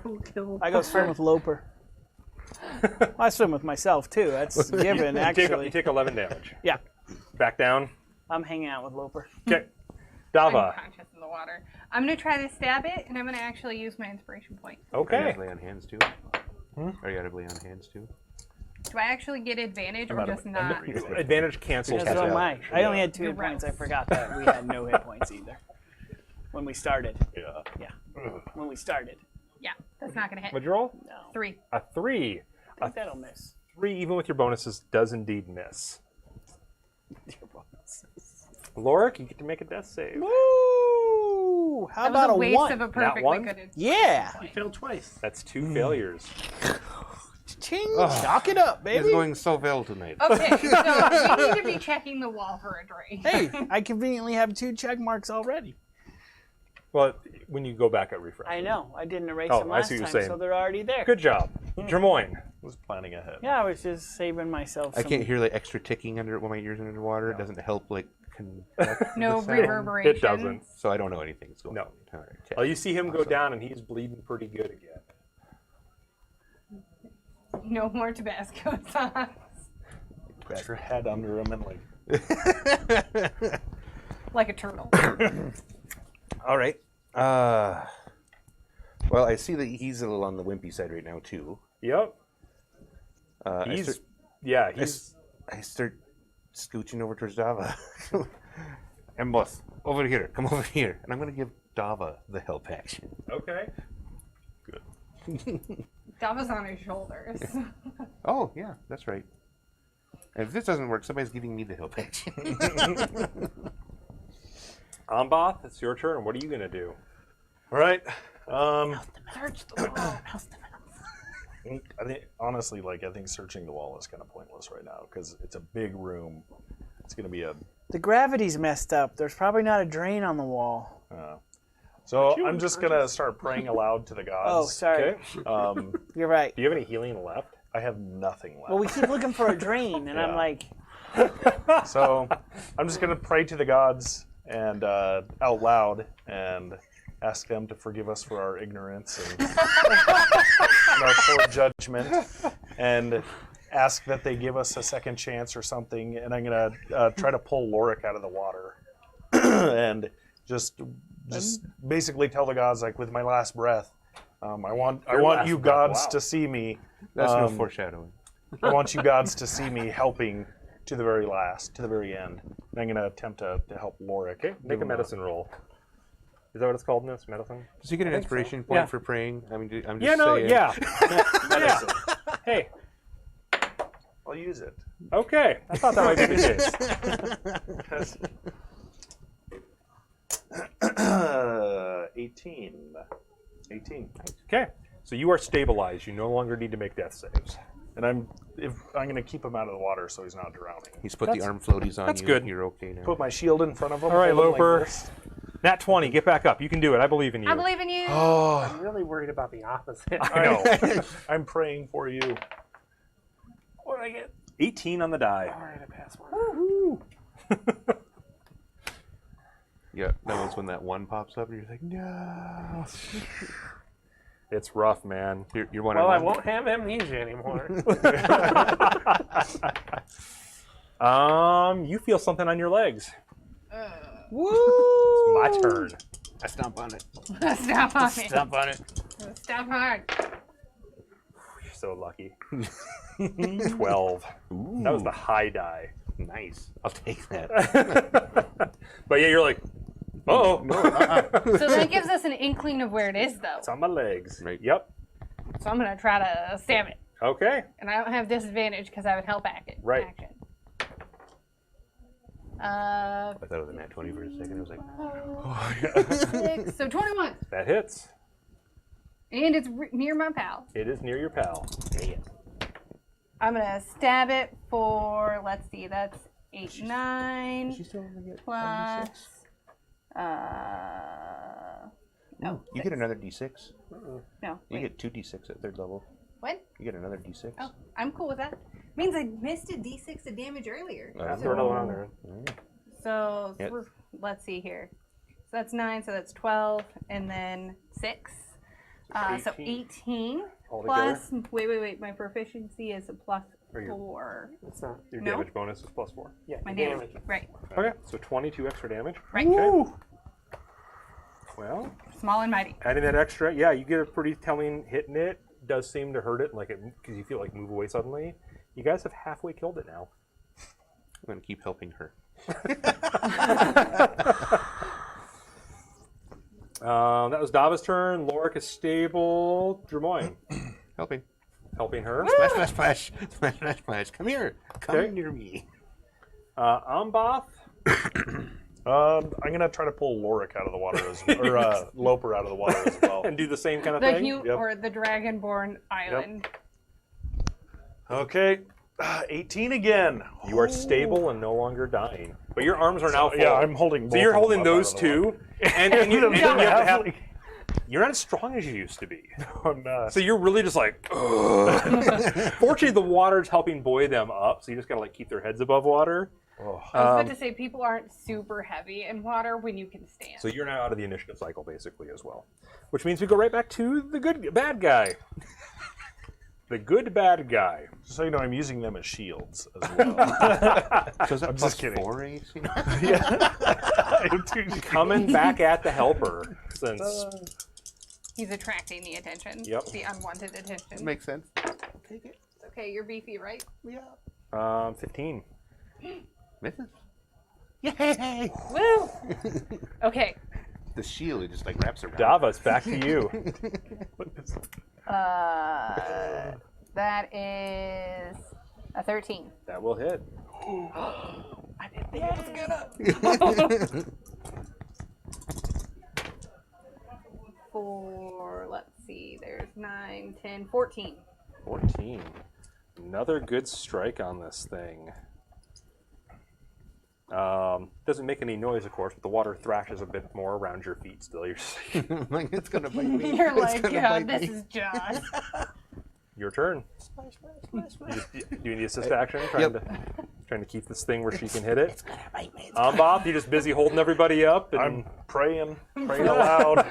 I go swim with Loper. I swim with myself too. That's given, You actually. take 11 damage. Yeah, Back down. I'm hanging out with Loper. Okay. Dava. Unconscious in the water. I'm going to try to stab it, and I'm going to actually use my inspiration point. Are you Okay. out of lay on hands too? Are you out of lay on hands too? Do I actually get advantage or out of- just not? Advantage cancels. That's what out. am I only had 2 You're hit points. I right. forgot that we had no hit points either. When we started. Yeah. Yeah. When we started. Yeah, that's not going to hit. What'd you roll? No. 3. A 3. I think that'll miss. 3, even with your bonuses, does indeed miss. Lorik, you get to make a death save. Woo! How That about was a a waste 1? of a perfectly one? good. Yeah! I failed twice. That's 2 failures. Ching! Chalk it up, It's baby! going so well tonight. Okay, so we need to be checking the wall for a drain. Hey, I conveniently have 2 check marks already. Well, when you go back at refresh. I know. I didn't erase Oh, them I last see what time, you're saying. so they're already there. Good job. Drimoyne. Was planning ahead. Yeah, I was just saving myself I some... can't hear like extra ticking under when my ears are underwater. It doesn't help like connect No the sound. reverberation. It doesn't. So I don't know anything's going No. on. All right, okay. Well, you see him go down, and he's bleeding pretty good again. No more Tabasco sauce. Put your head under him and like. Like a turtle. All right. Well, I see that he's a little on the wimpy side right now too. Yep. He's. He's. I start scooching over towards Dava. And boss, over here. Come over here. And I'm going to give Dava the help action. Okay. Dava's on his shoulders. Oh, yeah, that's right. And if this doesn't work, somebody's giving me the help action. Ambath, it's your turn. What are you going to do? All right. Search the wall. I think honestly, like I think searching the wall is kind of pointless right now because it's a big room. It's gonna be a. The gravity's messed up. There's probably not a drain on the wall. So I'm just gonna start praying aloud to the gods. Oh, sorry. Okay. You're right. Do you have any healing left? I have nothing left. Well, we keep looking for a drain, and I'm Yeah. like, So I'm just gonna pray to the gods and out loud and ask them to forgive us for our ignorance and, and our poor judgment, and ask that they give us a second chance or something. And I'm gonna try to pull Lorik out of the water and just basically tell the gods, like, with my last breath, I want last you breath, gods wow. to see me. That's no foreshadowing. I want you gods to see me helping to the very last, to the very end. And I'm going to attempt to help Lorik. Okay, make a medicine roll. Is that what it's called in this? Medicine? Does he get an inspiration point Yeah. for praying? I mean, I'm just Yeah, no, saying. yeah. Medicine. Hey, I'll use it. okay. I thought that might be the case. 18. Okay, so you are stabilized. You no longer need to make death saves. And I'm going to keep him out of the water so he's not drowning. He's put the arm floaties on that's you. good. You're okay now. Put my shield in front of him. All right, hold him like Loper. this. Nat 20, get back up. You can do it. I believe in you. I believe in you. I'm really worried about the opposite. I know. I'm praying for you. What did I get? 18 on the die. All right, I passed one. Yeah, that was when that one pops up and you're like, no. It's rough, man. You're one Well, on I one. won't have amnesia anymore. You feel something on your legs. woo! It's my turn. I stomp on it. Stop on it. Stomp on it. Stop hard. You're so lucky. 12. Ooh, That was the high die. nice. I'll take that. But yeah, you're like, oh, So that gives us an inkling of where it is, though. it's on my legs. Right. Yep. So I'm gonna try to stab it, Okay. and I don't have disadvantage because I would help action. Right. Action. I thought it was a nat 20 for a second. I was like, 6, so 21, That hits. and it's near my pal. It is near your pal. I'm gonna stab it for, let's see, that's 8, 9 still only get plus. No, you get another d6. No, You wait. get 2 d6 at 3rd level. What? You get another d6. Oh, I'm cool with that. Means I missed a d6 of damage earlier. Throw another one on there. So Yep. let's see here. So that's 9, so that's 12, and then 6. So 18 Altogether? plus. Wait. My proficiency is a plus Or your- 4. It's not. Your No. damage bonus is +4. Yeah, My damage. damage. Right. Okay, so 22 extra damage. Right. Okay. Well, Small and mighty. adding that extra, yeah, you get a pretty telling hitting it. Does seem to hurt it, like it, because you feel like move away suddenly. You guys have halfway killed it now. I'm going to keep helping her. That was Dava's turn. Lorik is stable. Drumoyne Helping. helping her. Splash, splash, splash. Splash, splash, splash. Come here. Come Okay. near me. Amboth. I'm going to try to pull Lorik out of the water or Loper out of the water as well. And do the same kind of The thing. Yep. or the Dragonborn Island. Okay, 18 again. You are stable and no longer dying. But your arms are now full. Yeah, I'm holding. So you're both of holding them up those out of the two, water. and you have to have, Like, you're not as strong as you used to be. I'm not. So you're really just like, ugh. Fortunately, the water's helping buoy them up, so you just gotta like keep their heads above water. I was about to say people aren't super heavy in water when you can stand. So you're now out of the initiative cycle, basically, as well. Which means we go right back to the bad guy. The good bad guy. Just so you know, I'm using them as shields as well. So is that I'm plus just kidding. 4 AC? Coming back at the helper, since He's attracting the attention. Yep. The unwanted attention. Makes sense. Take it. It's okay, you're beefy, right? Yeah. 15. Misses. Yay! Woo! Okay. The shield, it just like wraps around. Dava's back to you. That is a 13. That will hit. I didn't think it was gonna. For, let's see, there's 9, 10, 14. 14. Another good strike on this thing. Doesn't make any noise, of course, but the water thrashes a bit more around your feet still. You're just Like, it's gonna bite me. You're It's like, gonna God, bite this me." is Jaws. your turn. You just doing the assist action, trying to keep this thing where she can hit it. Bob, you're just busy holding everybody up. And I'm praying aloud.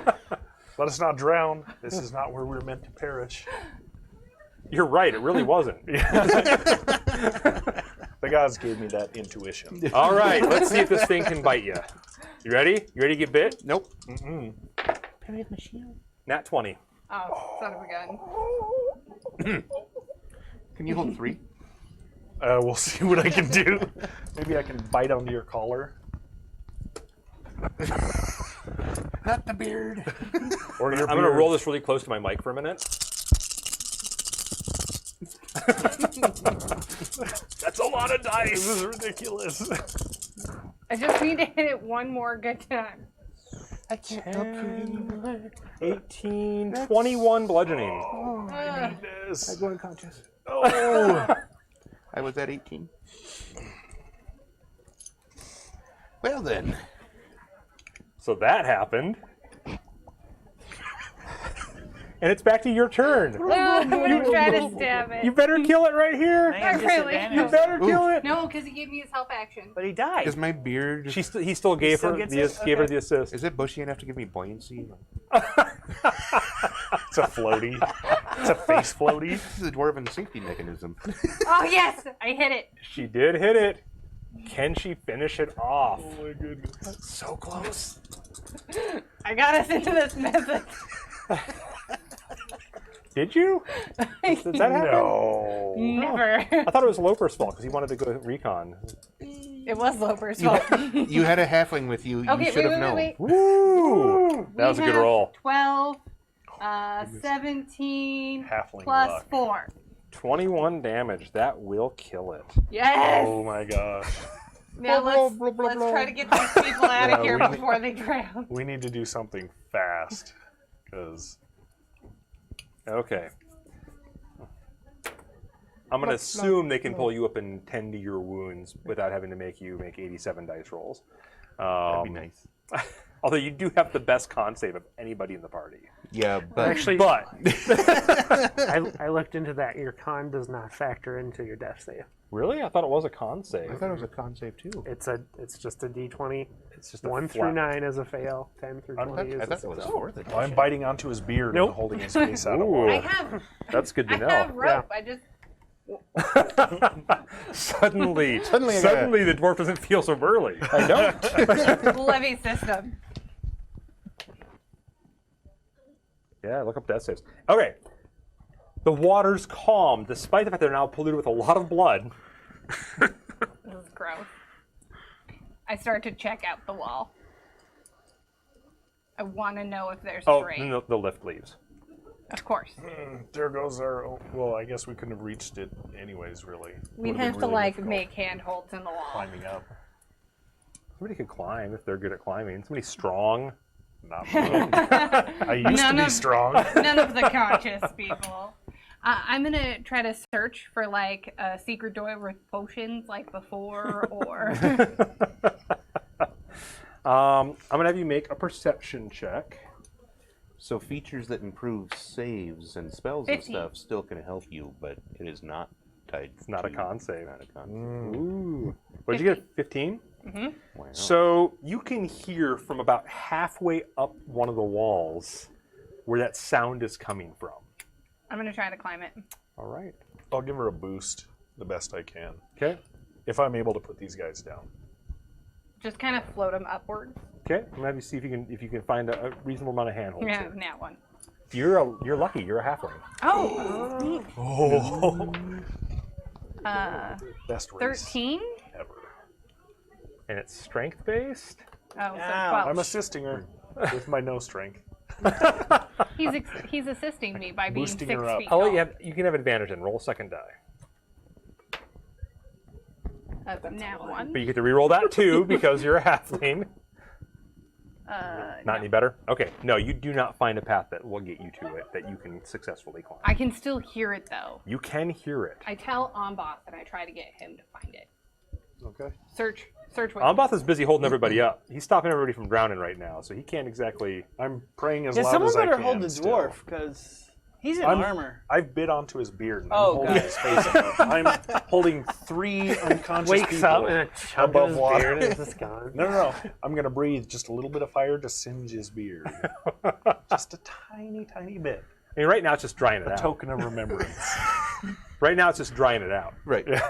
Let us not drown. This is not where we're meant to perish. you're right, it really wasn't. The gods gave me that intuition. All right, let's see if this thing can bite you. You ready? You ready to get bit? Nope. Nat 20. Oh, son of a gun. Can you hold 3? We'll see what I can do. Maybe I can bite onto your collar. Not the beard. Or your I'm going to beard. roll this really close to my mic for a minute. That's a lot of dice. This is ridiculous. I just need to hit it one more good time. 18, 21 bludgeoning. Ugh. Yes. go unconscious. Oh. I was at 18. Well then. So that happened. And it's back to your turn. I'm gonna try to stab it. You better kill it right here. I really You don't. better kill it. No, because he gave me his help action. But he died. Is my beard... He still gave still her gets the it? gave her Okay. the assist. Is it bushy enough to give me buoyancy? It's a floaty. It's a face floaty. This is a dwarven safety mechanism. Oh yes, I hit it. She did hit it. Can she finish it off? Oh my goodness. So close. I got us into this method. Did you? Did that happen? No. Never. I thought it was Loper's fault because he wanted to go recon. It was Loper's fault. You had a halfling with you. Okay, You should have known. wait. Woo! That was a We good have roll. 12, 17 Halfling plus luck. 4. 21 damage. That will kill it. Yes. Oh my gosh. Now let's try to get these people out of here we- before they drown. We need to do something fast. Because Okay. I'm going to assume they can pull you up and tend to your wounds without having to make you make 87 dice rolls. That'd be nice. Although you do have the best con save of anybody in the party. Yeah, but... Actually, But I looked into that. Your con does not factor into your death save. really, I thought it was a con save. I thought it was a con save too. It's just a d20. It's just a 1 through flat. 9 is a fail. 10 through 20 is I a thought it was success. 4 then. I'm biting onto his beard Nope. and holding his face out of Ooh. water. I have, That's good to I have know. rope. I just Suddenly, Suddenly I gotta- the dwarf doesn't feel so burly. I don't. levy system. Yeah, look up death saves. Okay. The water's calm, despite the fact they're now polluted with a lot of blood. This is gross. I start to check out the wall. I want to know if there's Oh, terrain. then the lift leaves. Of course. There goes our. Well, I guess we couldn't have reached it anyways, really. We'd Would've been have to really like difficult make handholds in the wall. climbing up. Somebody could climb if they're good at climbing. Somebody strong. Not me. I used to None be of- strong. None of the conscious people. I'm gonna try to search for like a secret door with potions like before, or I'm gonna have you make a perception check. So features that improve saves and spells 15. and stuff still can help you, but it is not tied. It's not a to- con save. Not a con. Ooh. What did you get? 15? Wow. So you can hear from about halfway up one of the walls where that sound is coming from. I'm gonna try to climb it. All right. I'll give her a boost the best I can. Okay. If I'm able to put these guys down. Just kind of float them upwards. Okay. I'm gonna have you see if you can find a reasonable amount of handholds. Yeah, here. that one. You're lucky. You're a halfling. Oh, Oh. Best race 13. ever. And it's strength based. Oh, so Ow. 12. I'm assisting her with my no strength. He's assisting me by being Boosting 6 her up. feet I'll let tall. you have. You can have advantage and roll a second die. That's that one. But you get to reroll that too because you're a halfling. Not No. any better? Okay. No, you do not find a path that will get you to it that you can successfully climb. I can still hear it though. You can hear it. I tell Amboss and I try to get him to find it. Okay. Search with. Ambath is busy holding everybody up. He's stopping everybody from drowning right now, so he can't exactly. I'm praying as Yeah, loud someone as I better can. hold the still. dwarf, because he's in I'm- armor. I've bit onto his beard. And Oh, I'm holding God. his face up. I'm holding 3 unconscious Wakes people up and a chunk above of his water. beard is just gone. No. I'm going to breathe just a little bit of fire to singe his beard. Just a tiny, tiny bit. I mean, right now it's just drying it A out. token of remembrance. Right now it's just drying it out. Right. Gets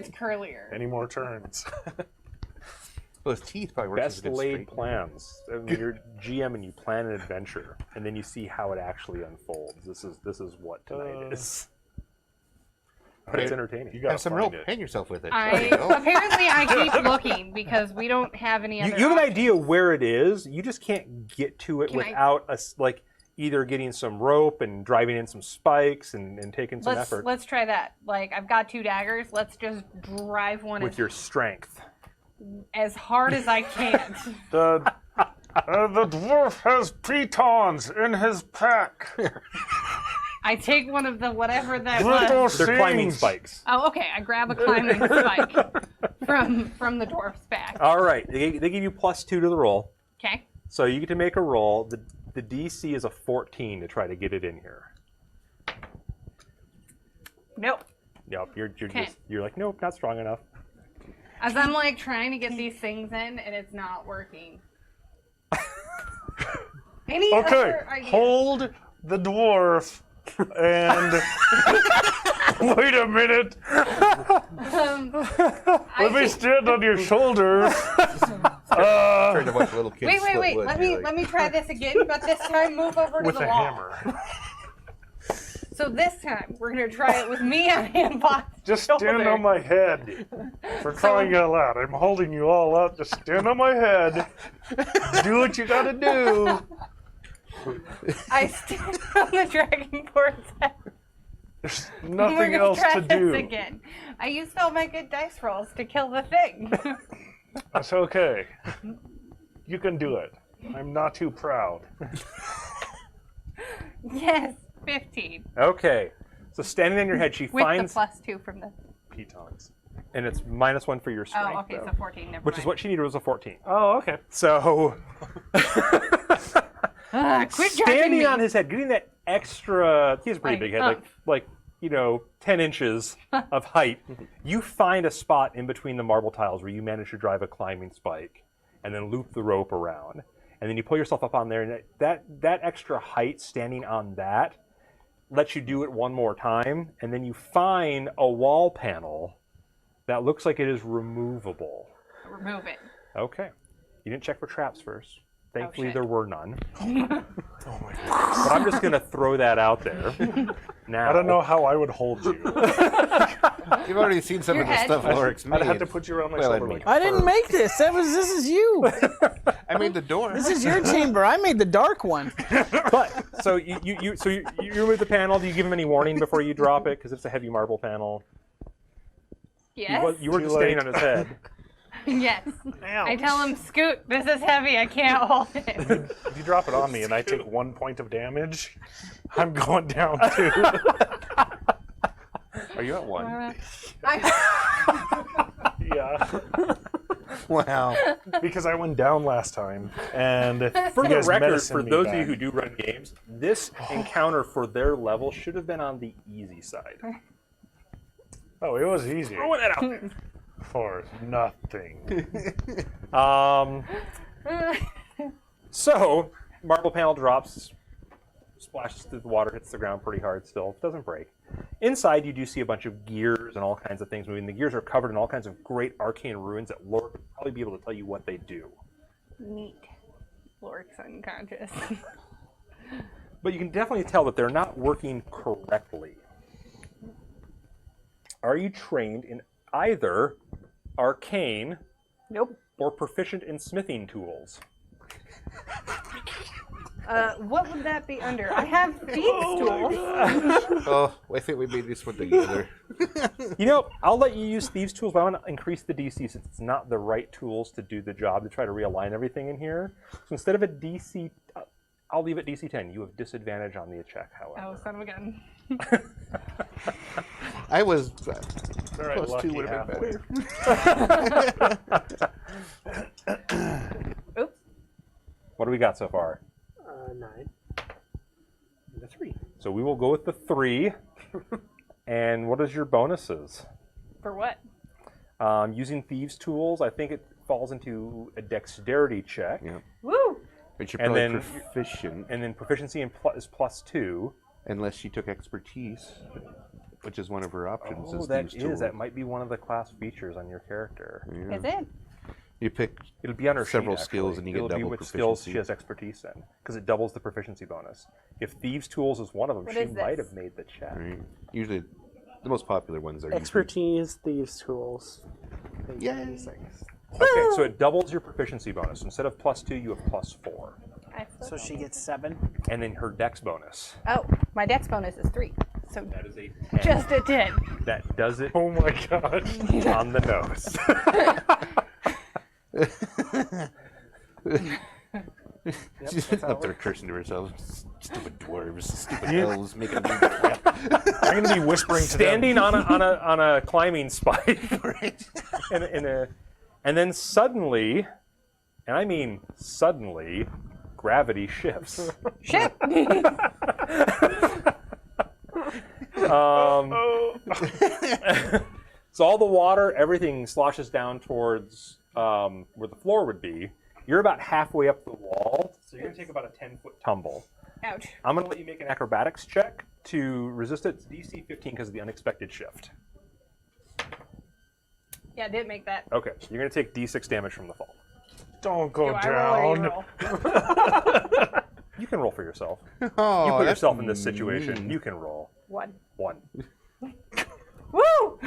curlier. Any more turns? Well, his teeth probably work as Best a good laid straight. plans. I mean, you're GM and you plan an adventure, and then you see how it actually unfolds. This is what tonight is. But it's entertaining. You got Have some rope. Hang yourself with it. There you go. Apparently I keep looking because we don't have any other. You have an options. idea where it is. You just can't get to it Can I- without like either getting some rope and driving in some spikes and taking some effort Let's try that. Like I've got 2 daggers. Let's just drive one with your strength. as hard as I can. The dwarf has pitons in his pack. I take one of the whatever that Little was. They're climbing Sings. spikes. Oh, okay. I grab a climbing spike from the dwarf's back. All right, they give you +2 to the roll, Okay. so you get to make a roll. The DC is a 14 to try to get it in here. Nope. Yep, you're Okay. just you're like nope, not strong enough. As I'm like trying to get these things in and it's not working. Any Okay, other ideas? hold the dwarf and wait a minute. Let me stand on your shoulders. Trying to watch little kids split Wait. wood, Let you're me like, try this again, but this time move over to With the a wall. hammer. So this time we're gonna try it with me on Handbot's Just stand shoulder. on my head. For crying out loud. I'm holding you all up. Just stand on my head. Do what you gotta do. I stand on the dragon board's head. There's We're nothing gonna else try to this do. again. I used all my good dice rolls to kill the thing. That's okay. You can do it. I'm not too proud. Yes, 15. Okay, so standing on your head, she With finds the +2 from the. Pitons. and it's -1 for your strength. Oh, okay, though, so 14. Never which is mind. what she needed was a 14. Oh, okay. So Quit judging standing me. on his head, getting that extra. He has a pretty Like, big head, like 10 inches of height. You find a spot in between the marble tiles where you manage to drive a climbing spike, and then loop the rope around, and then you pull yourself up on there, and that extra height standing on that lets you do it one more time, and then you find a wall panel that looks like it is removable. Remove it. Okay. You didn't check for traps first. Thankfully, shit. there were none. But I'm just going to throw that out there. Now, I don't know how I would hold you. You've already seen some Your of the head. stuff Lorik's made. I'd have to put you around my Well, I shoulder mean- like I didn't make this. This is you. I made the door. This is your chamber. I made the dark one. But so you remove the panel. Do you give him any warning before you drop it? Because it's a heavy marble panel. Yes. You were Too just standing late. on his head. Yes. I tell him, Scoot, this is heavy. I can't hold it. If you drop it on me and I take 1 point of damage, I'm going down too. Are you at 1? Yeah. Wow. Because I went down last time, and For you the guys record, medicined for me those back. of you who do run games, this encounter for their level should have been on the easy side. Oh, it was easy. Throwing that out there. For nothing. So, marble panel drops, splashes through the water, hits the ground pretty hard still. Doesn't break. Inside, you do see a bunch of gears and all kinds of things moving. The gears are covered in all kinds of great arcane ruins that Lord would probably be able to tell you what they do. Neat. Lorik's unconscious. But you can definitely tell that they're not working correctly. Are you trained in either arcane Nope. or proficient in smithing tools? What would that be under? I have thieves tools. Oh, I think we made this one together. You know, I'll let you use thieves tools, but I want to increase the DC since it's not the right tools to do the job to try to realign everything in here. So instead of a DC, I'll leave it DC 10. You have disadvantage on the check, however. Oh, son of a gun. I was All right, Plus 2 lucky would have halfway. been better. Oops. What do we got so far? 9. And a 3. So we will go with the 3. And what is your bonuses? For what? Using thieves' tools, I think it falls into a dexterity check. Yeah. Woo! But you're And probably then- proficient, And then proficiency is +2. unless she took expertise, which is one of her options. Oh, is that thieves' is. tools. That might be one of the class features on your character. Yeah. Is it? You pick It'll be on her several sheet, skills actually. and you get It'll be double with skills she proficiency. has expertise in, because it doubles the proficiency bonus. If thieves' tools is one of them, What she is might this? have made the check. Right. Usually, the most popular ones are usually- Expertise, thieves' tools. Yay. Okay, so it doubles your proficiency bonus. Instead of +2, you have +4. So she gets 7. And then her dex bonus. Oh, my dex bonus is 3. So That is a 10. just a 10. That does it Oh my god. on the nose. She's up there cursing to herself. Stupid dwarves, stupid elves, making me crap. I'm going to be whispering to them. Standing on a climbing spike. And then suddenly, and I mean suddenly, gravity shifts. Shit! So all the water, everything sloshes down towards where the floor would be. You're about halfway up the wall, so you're going to take about a 10-foot tumble. Ouch. I'm going to let you make an acrobatics check to resist it. It's DC 15 because of the unexpected shift. Yeah, I did make that. Okay, you're going to take D6 damage from the fall. Don't go Do I roll or you down. roll? You can roll for yourself. Oh, You put that's yourself in this situation. mean. You can roll. 1. 1. Woo!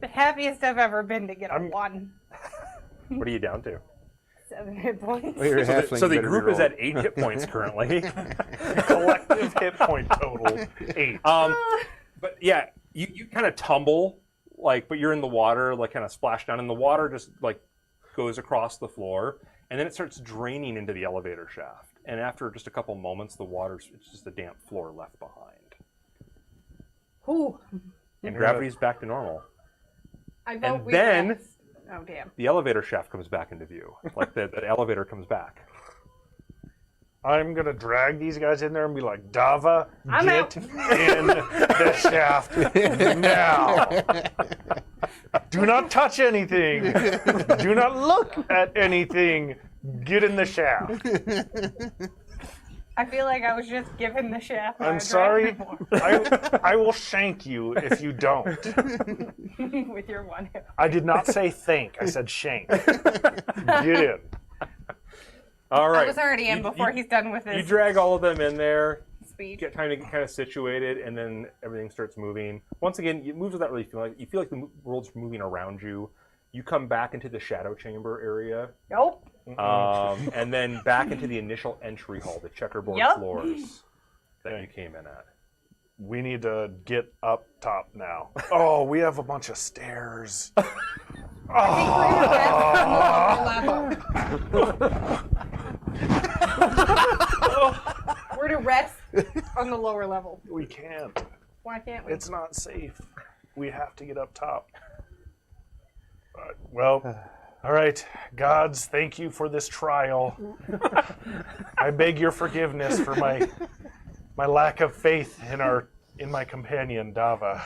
The happiest I've ever been to get a I'm- 1. What are you down to? 7 hit points. Well, you're a halfling, So the you better group is reroll. at 8 hit points currently. Collective hit point total 8. But yeah, you kind of tumble, but you're in the water, kind of splash down, and the water just goes across the floor, and then it starts draining into the elevator shaft. And after just a couple moments, it's just a damp floor left behind. Ooh. And gravity's back to normal. I vote And we then- rest. Oh, damn. The elevator shaft comes back into view. The elevator comes back. I'm going to drag these guys in there and be like, Dava, I'm get out." in the shaft now. Do not touch anything. Do not look at anything. Get in the shaft. I feel like I was just given the shaft. by I'm a sorry. dragon I will shank you if you don't. with your 1 hit. I did not say thank. I said shank. Get in. All right. I was already in before he's done with You his drag all of them in there. speech. Get time to get kind of situated, and then everything starts moving. Once again, it moves without really feeling like you feel like the world's moving around you. You come back into the shadow chamber area, Nope. and then back into the initial entry hall, the checkerboard Yup. floors that you came in at. We need to get up top now. Oh, we have a bunch of stairs. We're to rest on the lower level. We can't. Why can't we? It's not safe. We have to get up top. Well, all right, gods, thank you for this trial. I beg your forgiveness for my lack of faith in my companion Dava,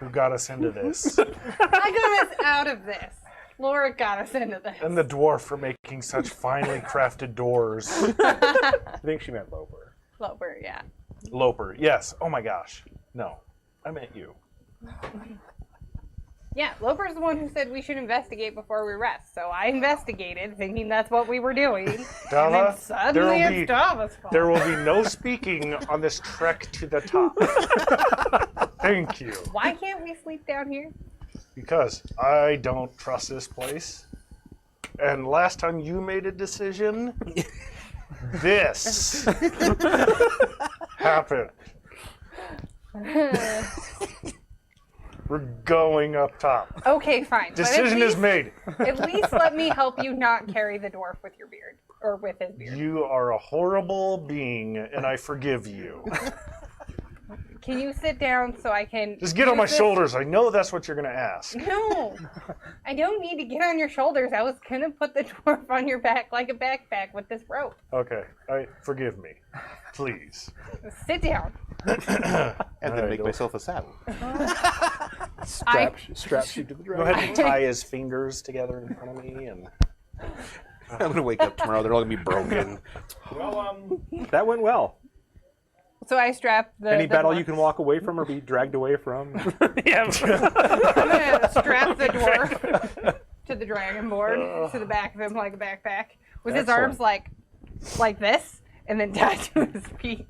who got us into this, I got us out of this. Laura got us into this. and the dwarf for making such finely crafted doors. I think she meant Loper. Lower, yeah. Loper, yes. Oh my gosh, no, I meant you. Yeah, Loper's the one who said we should investigate before we rest. So I investigated, thinking that's what we were doing. And then Dava, suddenly it's Dava's fault. there will be no speaking on this trek to the top. Thank you. Why can't we sleep down here? Because I don't trust this place. And last time you made a decision, this happened. We're going up top. Okay, fine. But Decision is made. At least let me help you not carry the dwarf with your beard. Or with his beard. You are a horrible being, and I forgive you. Can you sit down so I can... Just get on use my this? shoulders. I know that's what you're going to ask. No. I don't need to get on your shoulders. I was going to put the dwarf on your back like a backpack with this rope. Okay. Forgive me. Please. Sit down. And then Alright, make go. myself a saddle. Straps you to the Go dragon. ahead and tie his fingers together in front of me. And I'm going to wake up tomorrow. They're all going to be broken. well, That went well. So I strap the... Any the battle dwarf. you can walk away from or be dragged away from? Yeah. I'm going to strap the dwarf to the dragon board, to the back of him like a backpack, with his Excellent. arms like this, and then tied to his feet.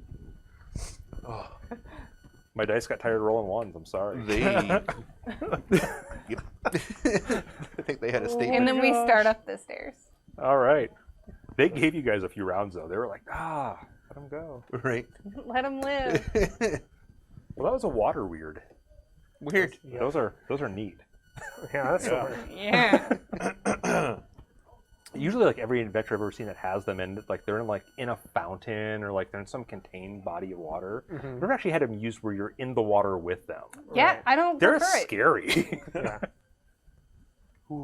My dice got tired of rolling ones. I'm sorry. They. I think they had a statement. And then we start up the stairs. All right. They gave you guys a few rounds though. They were like, let them go. Right. Let him live. Well, that was a water weird. Weird. Those are neat. Yeah, that's Yeah. what we're... Yeah. Usually, like every adventure I've ever seen that has them in, like they're in a fountain or like they're in some contained body of water. I've never actually had them used where you're in the water with them. Yeah, I don't They're prefer it. scary. Yeah.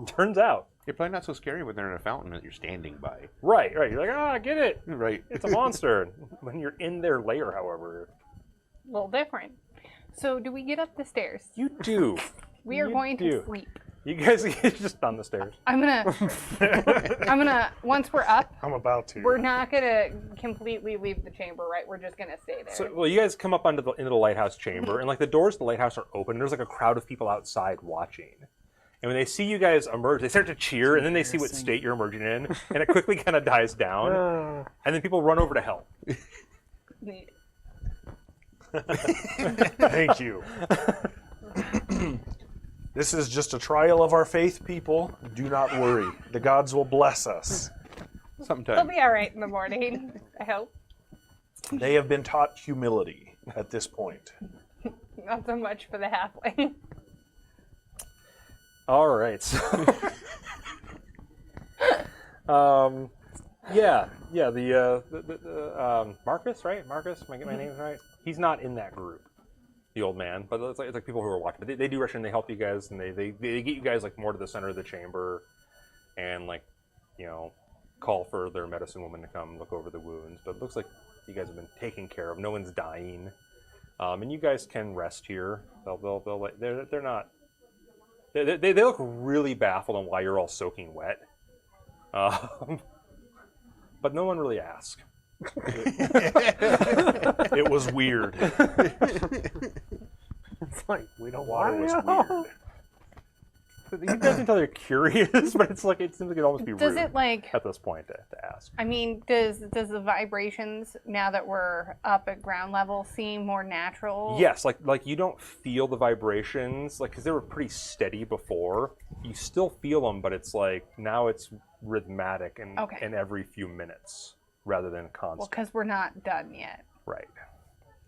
Turns out. You're probably not so scary when they're in a fountain that you're standing by. Right. You're like, get it. Right. It's a monster. When you're in their lair, however, A little different. So do we get up the stairs? you do. We are You going do. to sleep. You guys are just on the stairs. I'm gonna, once we're up, I'm about to. we're not gonna completely leave the chamber, right? We're just gonna stay there. So, well, you guys come up into the lighthouse chamber, and like the doors to the lighthouse are open. And there's like a crowd of people outside watching. And when they see you guys emerge, they start to cheer, and then they see what state you're emerging in, and it quickly kind of dies down. And then people run over to help. Thank you. This is just a trial of our faith, people. Do not worry. The gods will bless us. They'll Sometime. be all right in the morning, I hope. They have been taught humility at this point. Not so much for the halfling. All right. So, the Marcus, right? Marcus, am I getting my name right? He's not in that group, the old man. But it's like people who are watching. But they do rush in, they help you guys, and they get you guys like more to the center of the chamber, and like, call for their medicine woman to come look over the wounds. But it looks like you guys have been taken care of. No one's dying, and you guys can rest here. They're not. They look really baffled on why you're all soaking wet. But no one really asked. It was weird. It's like, we don't Water want was to. weird. You guys can tell they're curious, but it seems like it'd almost be Does rude it like? at this point to ask. I mean, does the vibrations now that we're up at ground level seem more natural? Yes, like you don't feel the vibrations, like because they were pretty steady before. You still feel them, but it's like now it's rhythmic and Okay. every few minutes rather than Well, constant. because we're not done yet. Right.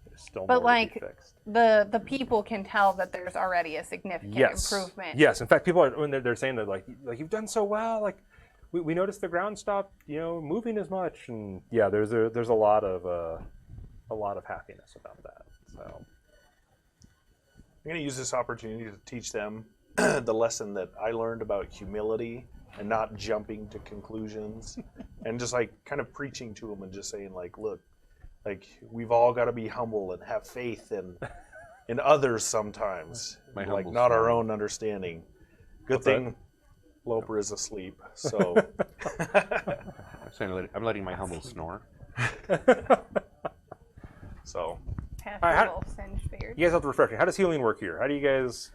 There's still But more to be like fixed. the people can tell that there's already a significant improvement. Yes, in fact, people are when they're saying that like you've done so well. Like we noticed the ground stopped, moving as much, and yeah, there's a lot of happiness about that. So I'm going to use this opportunity to teach them the lesson that I learned about humility and not jumping to conclusions, and just like kind of preaching to them and just saying like, look, like we've all got to be humble and have faith in others sometimes, My like humble not our snore. own understanding. Good What's that? thing Loper is asleep, so I'm letting my humble snore. so Half All right, a little singed beard. you guys have to refresh me. How does healing work here? How do you guys?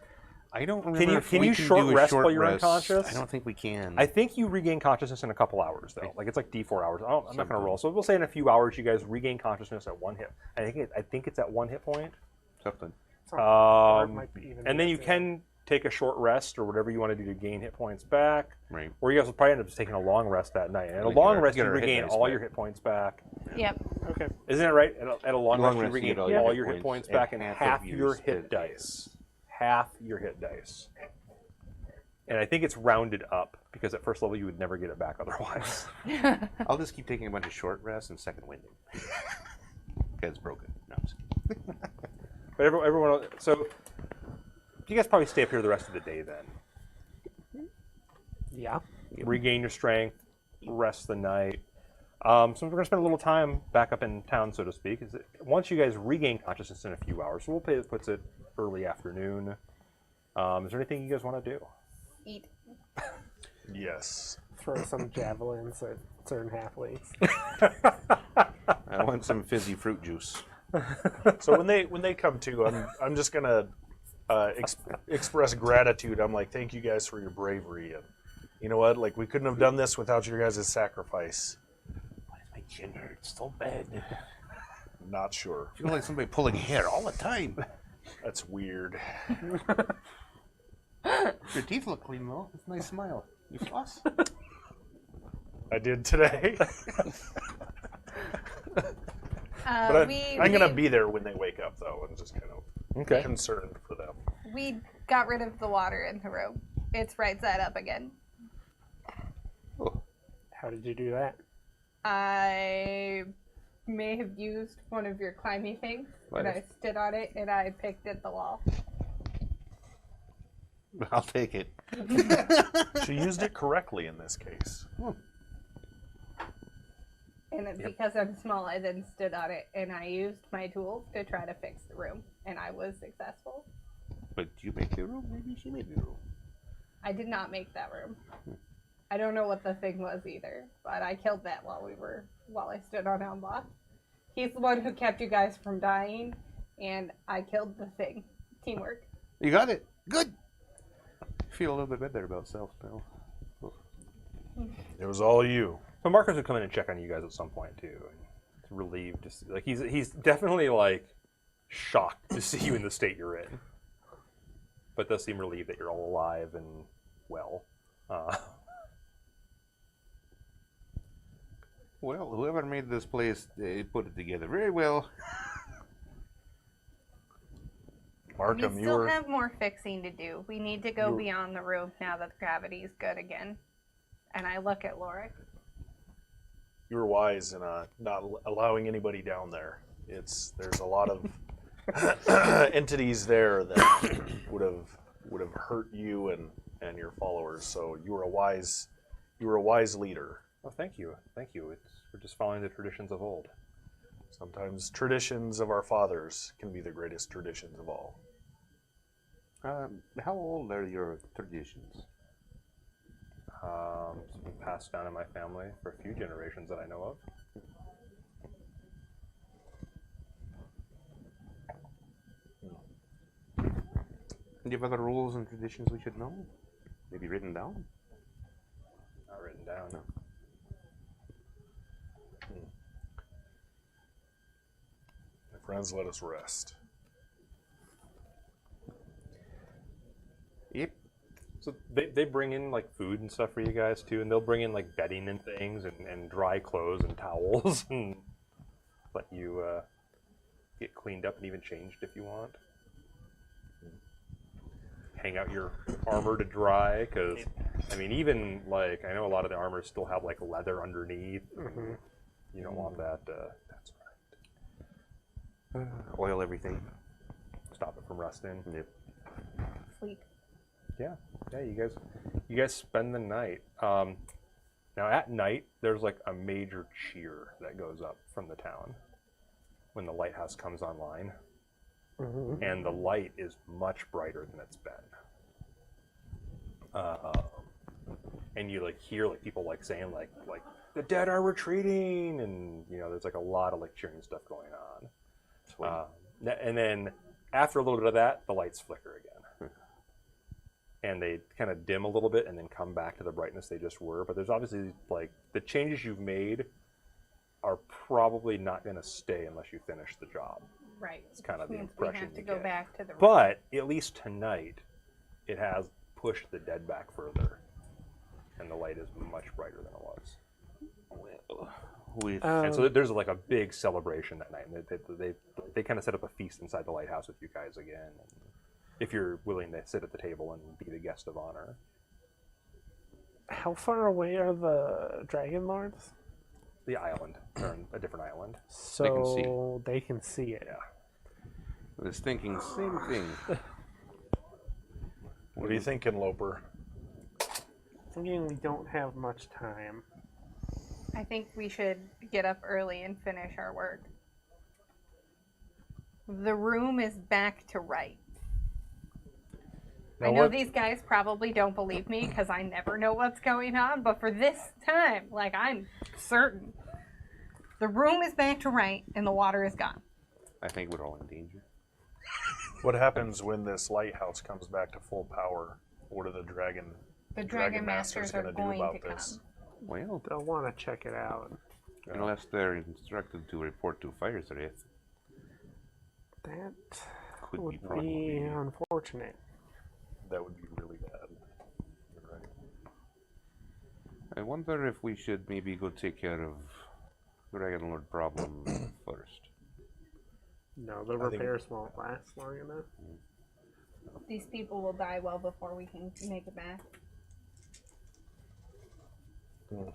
I don't remember. Can you- if can we you do short a rest short while you're rest. unconscious? I don't think we can. I think you regain consciousness in a couple hours though. Like it's like D4 hours. I'm not going to Something. roll. So we'll say in a few hours you guys regain consciousness at 1 hit. I think it's at 1 hit point. Something. Or it might be even And then be you at the- can take a short rest or whatever you want to do to gain hit points back. Right. Or you guys will probably end up just taking a long rest that night. And at a We long get our- rest, get you our hit regain dice all back. your hit points back. Yep. Okay. Isn't it right? At a long rest, you rest, you regain get all all your your hit points points back and and half half of your yours hit hit dice. Half your hit dice. And I think it's rounded up because at first level you would never get it back otherwise. I'll just keep taking a bunch of short rests and second winding. Okay, it's broken. No, I'm just kidding. But everyone, so you guys probably stay up here the rest of the day then. Yeah. Regain your strength, rest the night. So we're gonna spend a little time back up in town, so to speak. Once you guys regain consciousness in a few hours, so we'll pay puts it early afternoon. Is there anything you guys want to do? Eat. Yes. Throw some javelins at certain halflings. I want some fizzy fruit juice. So when they come to, I'm just gonna express gratitude. I'm like, thank you guys for your bravery, and you know what? Like, we couldn't have done this without your guys' sacrifice. Why does my chin hurt so bad? Not sure. I feel like somebody pulling hair all the time. That's weird. Your teeth look clean though. It's a nice smile. You floss? I did today. But I'm gonna be there when they wake up, though, and just kind of concerned for them. We got rid of the water in the room. It's right side up again. How did you do that? I may have used one of your climbing things, and I stood on it and I picked at the wall. I'll take it. She used it correctly in this case. And then because I'm small, I then stood on it and I used my tools to try to fix the room, and I was successful. But you make the room? Maybe she made the room. I did not make that room. I don't know what the thing was either, but I killed that while I stood on Elmbach. He's the one who kept you guys from dying, and I killed the thing. Teamwork. You got it. Good. I feel a little bit better about self now. It was all you. So Marcus would come in and check on you guys at some point too, and relieved. Like he's definitely like shocked to see you in the state you're in, but does seem relieved that you're all alive and well. Well, whoever made this place, they put it together very well. Markham, We you still were have more fixing to do. We need to go beyond the room now that the gravity's good again. And I look at Lorik. you were wise in not allowing anybody down there. There's a lot of entities there that would have hurt you and your followers. So you were a wise leader. Well, thank you. We're just following the traditions of old. Sometimes traditions of our fathers can be the greatest traditions of all. How old are your traditions? It's been passed down in my family for a few generations that I know of. Do you have other rules and traditions we should know? Maybe written down? Not written down. No. My friends, let us rest. Yep. So they bring in like food and stuff for you guys too, and they'll bring in like bedding and things and dry clothes and towels and let you get cleaned up and even changed if you want. Hang out your armor to dry, because I mean, even like I know a lot of the armors still have like leather underneath. Mm-hmm. You don't want that. That's right. Oil everything. Stop it from rusting. Yep. Sleep. Yeah, you guys spend the night. Now at night, there's like a major cheer that goes up from the town when the lighthouse comes online, and the light is much brighter than it's been. And you like hear like people like saying like the dead are retreating, and you know there's like a lot of like cheering stuff going on. And then after a little bit of that, the lights flicker again. And they kind of dim a little bit and then come back to the brightness they just were. But there's obviously, like, the changes you've made are probably not going to stay unless you finish the job. Right. It's kind of the Means impression we have to you go get. back to the room. But at least tonight, it has pushed the dead back further. And the light is much brighter than it was. Well, And so there's like a big celebration that night. And they kind of set up a feast inside the lighthouse with you guys again. If you're willing to sit at the table and be the guest of honor. How far away are the Dragon Lords? The island. They're on a different island. So they can see it. Yeah. I was thinking same thing. What are you thinking, Loper? Thinking we don't have much time. I think we should get up early and finish our work. The room is back to right. Now I know what- these guys probably don't believe me because I never know what's going on, but for this time, like, I'm certain. The room is back to right and the water is gone. I think we're all in danger. What happens when this lighthouse comes back to full power? What are the dragon Masters are gonna going do about to this? come. Well, They'll want to check it out. unless they're instructed to report to Fire's Wrath, That could be would be problematic. unfortunate. That would be really bad. You're right. I wonder if we should maybe go take care of Dragon Lord problem first. No, the I think- repairs won't last long enough. These people will die well before we can make it back. Hmm.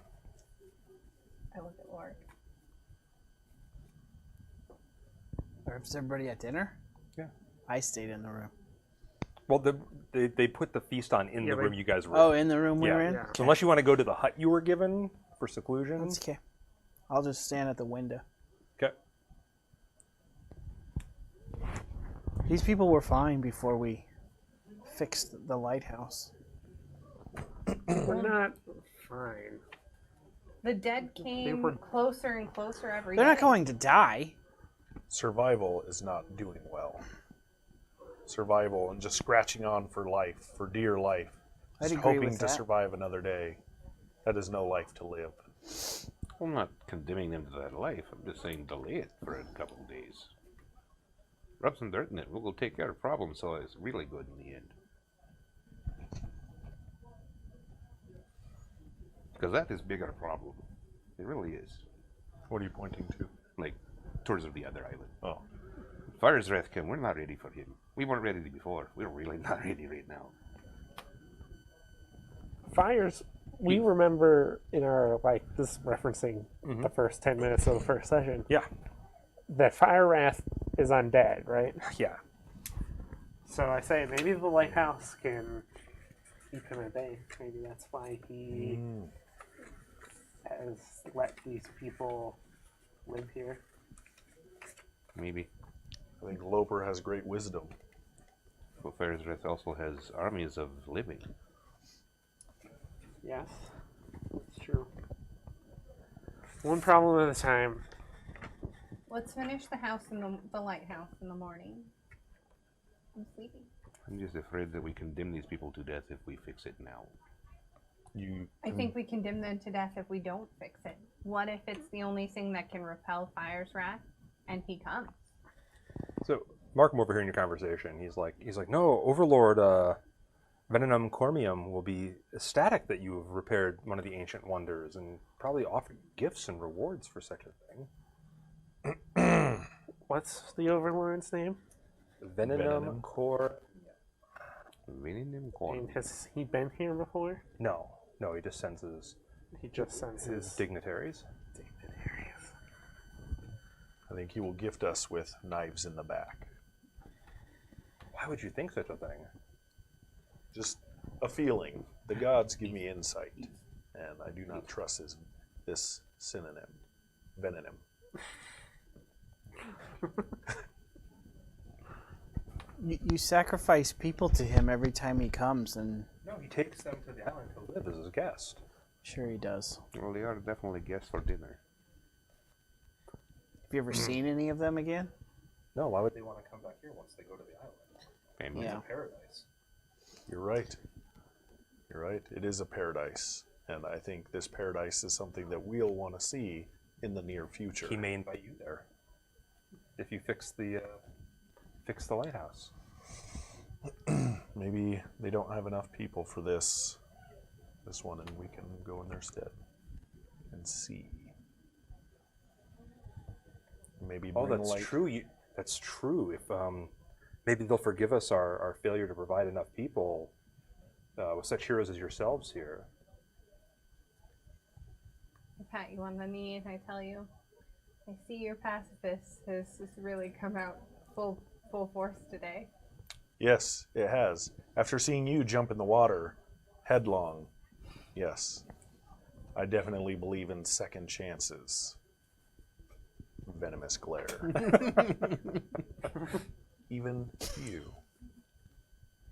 I look at Lord. Is everybody at dinner? Yeah. I stayed in the room. Well, they put the feast on in Yeah, the but- room you guys were Oh, in. in the room we Yeah. were in? Yeah. So unless you want to go to the hut you were given for seclusion. That's okay. I'll just stand at the window. Okay. These people were fine before we fixed the lighthouse. We're not fine. The dead came were- closer and closer every They're day. not going to die. Survival is not doing well. Survival and just scratching on for life, for dear life. I'd Just agree hoping with to that. survive another day. That is no life to live. I'm not condemning them to that life. I'm just saying delay it for a couple of days. Rub some dirt in it. We'll go take care of problems so it's really good in the end. Because that is bigger problem. It really is. What are you pointing to? Like, towards the other island. Oh. Fire's Wrath came. We're not ready for him. We weren't ready before. We're really not ready right now. Fires, we remember in our, like, this is referencing the first 10 minutes of the first session, Yeah. that Fire Wrath is undead, right? Yeah. So I say maybe the lighthouse can keep him at bay. Maybe that's why he has let these people live here. Maybe. I think Loper has great wisdom. But Fire's Wrath also has armies of living. Yes, it's true. One problem at a time. Let's finish the house in the lighthouse in the morning. I'm sleepy. I'm just afraid that we condemn these people to death if we fix it now. I think we condemn them to death if we don't fix it. What if it's the only thing that can repel Fire's wrath, and he comes? So Markham overhearing your conversation, he's like, no, Overlord Venenum Cormium will be ecstatic that you have repaired one of the ancient wonders and probably offer gifts and rewards for such a thing. What's the Overlord's name? Venenum Core. Venom And has he been here before? No, he just sends his He just sends his dignitaries. dignitaries. I think he will gift us with knives in the back. Why would you think such a thing? Just a feeling. The gods give me insight, and I do not trust this synonym. Venom. You sacrifice people to him every time he comes, and No, he takes them to the island to live as his guest. sure he does. Well, they are definitely guests for dinner. Have you ever seen any of them again? No, why would they want to come back here once they go to the island? Family. Yeah. Paradise. You're right. You're right. It is a paradise, and I think this paradise is something that we'll want to see in the near future. He may invite you there if you fix the lighthouse. Maybe they don't have enough people for this one, and we can go in their stead and see. Maybe Oh, bring that's light. true. That's true. If maybe they'll forgive us our failure to provide enough people with such heroes as yourselves here. I pat you on the knee and I tell you, I see your pacifist has really come out full force today. Yes, it has. After seeing you jump in the water, headlong, yes. I definitely believe in second chances. Venomous glare. Even you.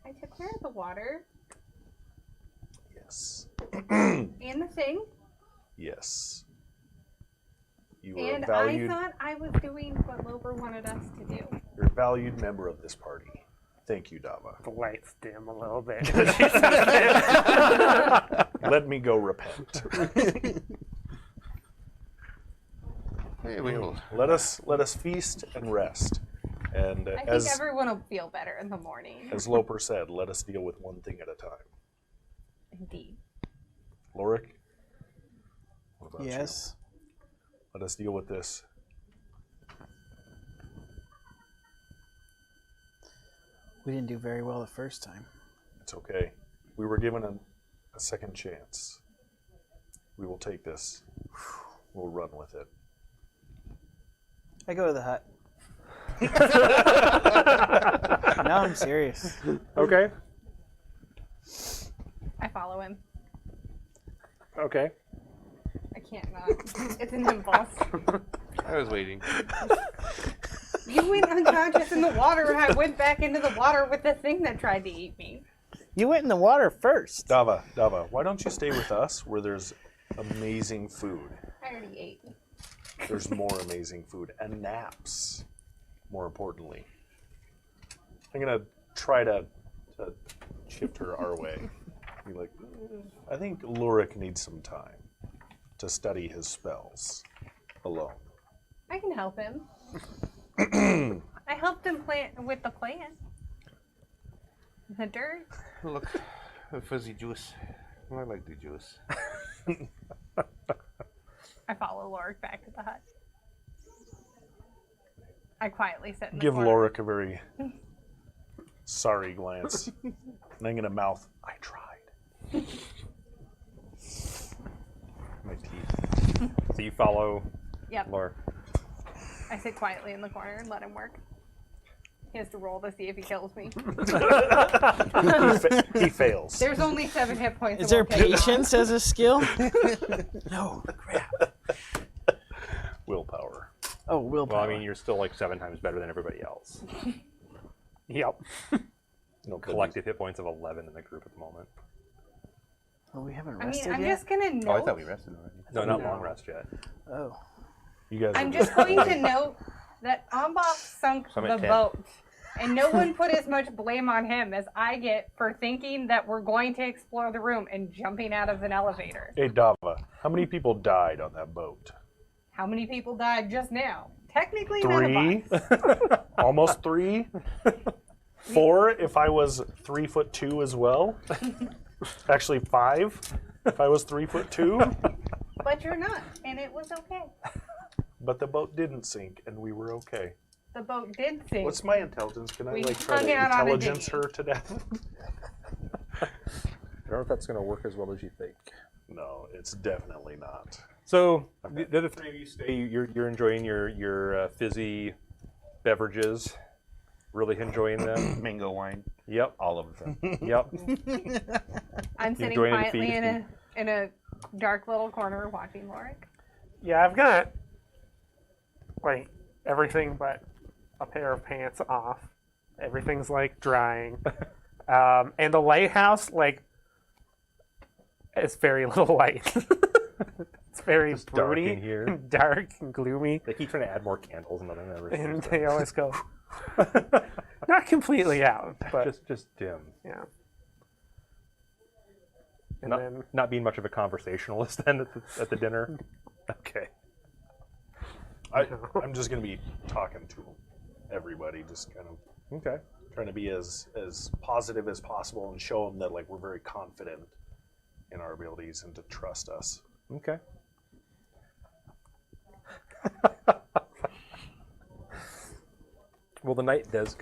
I took care of the water Yes. and the thing, Yes. You are and a valued, I thought I was doing what Lober wanted us to do. you're a valued member of this party. Thank you, Dava. The lights dim a little bit. Let me go repent. Hey, we'll Let us feast and rest. And I think as everyone will feel better in the morning. as Loper said, let us deal with one thing at a time. Indeed. Lorik, what about you? Yes. Let us deal with this. We didn't do very well the first time. It's okay. We were given a second chance. We will take this. We'll run with it. I go to the hut. No, I'm serious. Okay. I follow him. Okay. I can't not. It's an impulse. I was waiting. You went unconscious in the water, and I went back into the water with the thing that tried to eat me. You went in the water first. Dava, why don't you stay with us where there's amazing food? I already ate. There's more amazing food and naps, more importantly. I'm going to try to shift her our way. Be like, I think Lorik needs some time to study his spells alone. I can help him. I helped him with the plant. The dirt. Look, a fuzzy juice. I like the juice. I follow Lorik back to the hut. I quietly sit in the Give corner. Lorik a very sorry glance. And I'm going to mouth, I tried. My teeth. So you follow Yep. Lore. I sit quietly in the corner and let him work. He has to roll to see if he kills me. He fails. There's only 7 hit points. Is it there won't take long. patience as a skill? No, crap. Willpower. Oh, willpower. Well, I mean, you're still like 7 times better than everybody else. Yep. No, Collective hit points of 11 in the group at the moment. Oh, we haven't I mean, rested I'm yet? just gonna Oh, I note. thought we rested already. No, not long rest yet. Oh. You guys I'm are just going to note that Ambach sunk So I'm the at 10. boat, and no one put as much blame on him as I get for thinking that we're going to explore the room and jumping out of an elevator. Hey, Dava, how many people died on that boat? How many people died just now? Technically, none 3? of us. Almost 3? 4 if I was 3'2" as well. Actually 5 if I was 3'2". But you're not, and it was okay. But the boat didn't sink, and we were okay. The boat did sink. What's my intelligence? Can I We like try hung to out on a intelligence dinghy. her to death? I don't know if that's going to work as well as you think. No, it's definitely not. So the other 3 of you stay. You're enjoying your fizzy beverages. Really enjoying them. Mango wine. Yep. All of them. Yep. I'm sitting enjoying the quietly feast in a dark little corner watching Lorik. Yeah, I've got like everything but a pair of pants off. Everything's like drying. And the lighthouse, like, it's very little light. It's very It's dark broody, in here. dark and gloomy. They keep trying to add more candles and nothing ever. And seems to- they always go not completely out, but just dim. yeah. And then Not being much of a conversationalist then at the dinner. Okay. I'm just gonna be talking to everybody, just kind of Okay. trying to be as positive as possible and show them that like we're very confident in our abilities and to trust us. Okay. Well, the night does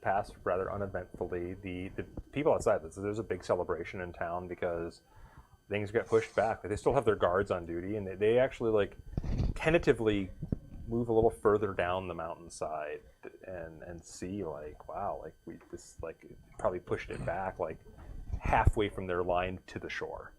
pass rather uneventfully. The people outside, there's a big celebration in town because things get pushed back. They still have their guards on duty, and they actually like tentatively move a little further down the mountainside and see like, wow, like it probably pushed it back like halfway from their line to the shore.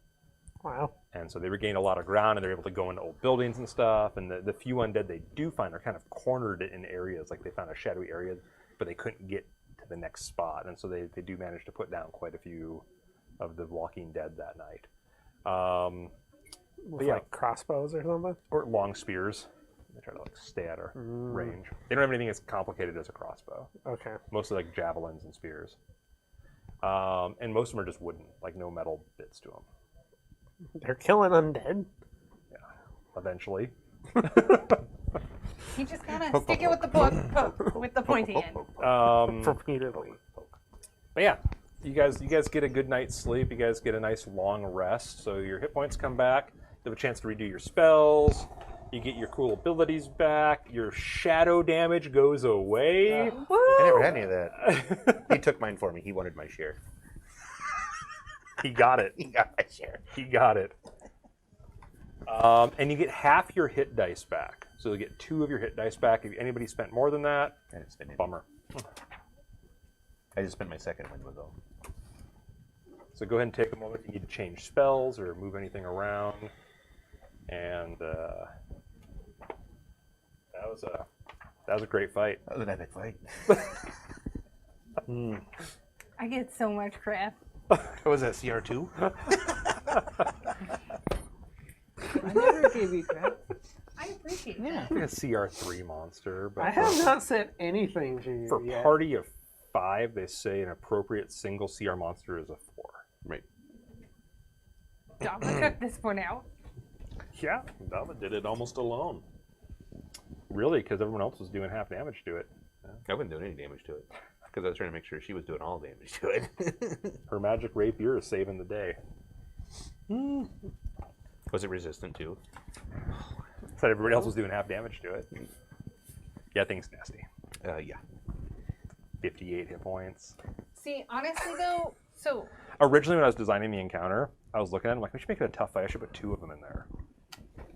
Wow. And so they regained a lot of ground, and they're able to go into old buildings and stuff. And the few undead they do find are kind of cornered in areas, like they found a shadowy area, but they couldn't get to the next spot. And so they do manage to put down quite a few of the Walking Dead that night. With yeah. like crossbows or something? Or long spears. They try to like stay at a range. They don't have anything as complicated as a crossbow. Okay. Mostly like javelins and spears. And most of them are just wooden, like no metal bits to them. They're killing undead. Yeah, eventually. You just gotta stick it with the with the pointy end. Repeatedly. But yeah, you guys get a good night's sleep. You guys get a nice long rest. So your hit points come back. You have a chance to redo your spells. You get your cool abilities back. Your shadow damage goes away. I never had any of that. He took mine for me. He wanted my share. He got it. He got my share. He got it. And you get half your hit dice back. So you'll get 2 of your hit dice back. If anybody spent more than that, I didn't spend any. bummer. I just spent my second one though. So go ahead and take a moment if you need to change spells or move anything around. And that was a great fight. That was an epic fight. I get so much crap. What was that, CR2? I never gave you crap. I appreciate that. It's like a CR3 monster, but I have not said anything to you for yet. party of 5, they say an appropriate single CR monster is a 4. Right. Dama took this one out. Yeah, Dava did it almost alone. Really, because everyone else was doing half damage to it. I wasn't doing any damage to it because I was trying to make sure she was doing all damage to it. Her magic rapier is saving the day. Was it resistant too? Said everybody else was doing half damage to it. Yeah, thing's nasty. Yeah. 58 hit points. See, honestly though, so Originally, when I was designing the encounter, I was looking at it, I'm like, we should make it a tough fight. I should put 2 of them in there.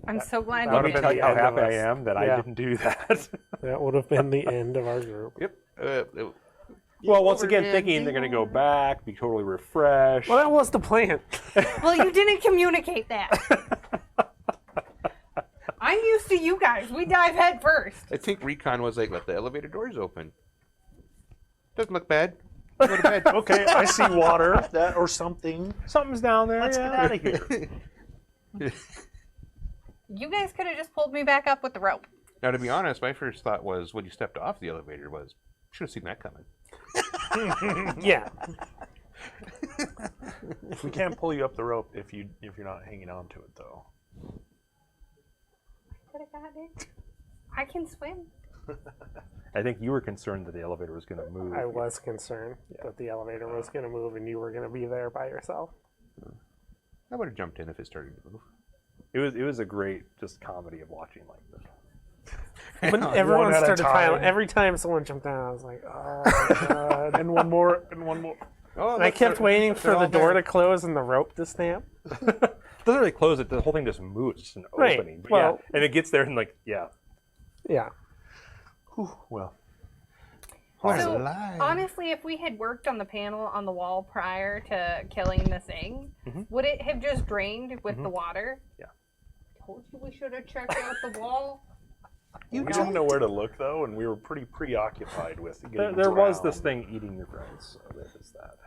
I'm so glad that you Let me would've did. tell you how the end of happy I us. am that I Yeah. didn't do that. That would have been the end of our group. Yep. Well, once again, thinking they're going to go back, be totally refreshed. Well, that was the plan. Well, you didn't communicate that. I'm used to you guys. We dive head first. I think recon was like, let the elevator doors open. Doesn't look bad. Go to bed. Okay, I see water, that or something. Something's down there. Let's yeah. get out of here. You guys could have just pulled me back up with the rope. Now, to be honest, my first thought was when you stepped off the elevator was, should have seen that coming. Yeah. We can't pull you up the rope if you're not hanging on to it, though. Could have gotten it. I can swim. I think you were concerned that the elevator was going to move. I was concerned that the elevator was going to move and you were going to be there by yourself. I would have jumped in if it started to move. It was a great just comedy of watching like this. When everyone One at a started time. piling, every time someone jumped down, I was like, oh my god. And one more. Oh, And I kept waiting for the door to close and the rope to snap. It doesn't really close it. The whole thing just moves. It's just an Right. opening. But Well- yeah, and it gets there and like, yeah. Yeah. Well, So, alive. honestly, if we had worked on the panel on the wall prior to killing the thing, would it have just drained with the water? Yeah. I told you we should have checked out the wall. we didn't know where to look, though, and we were pretty preoccupied with getting There was drowned. this thing eating your friends. So there is that.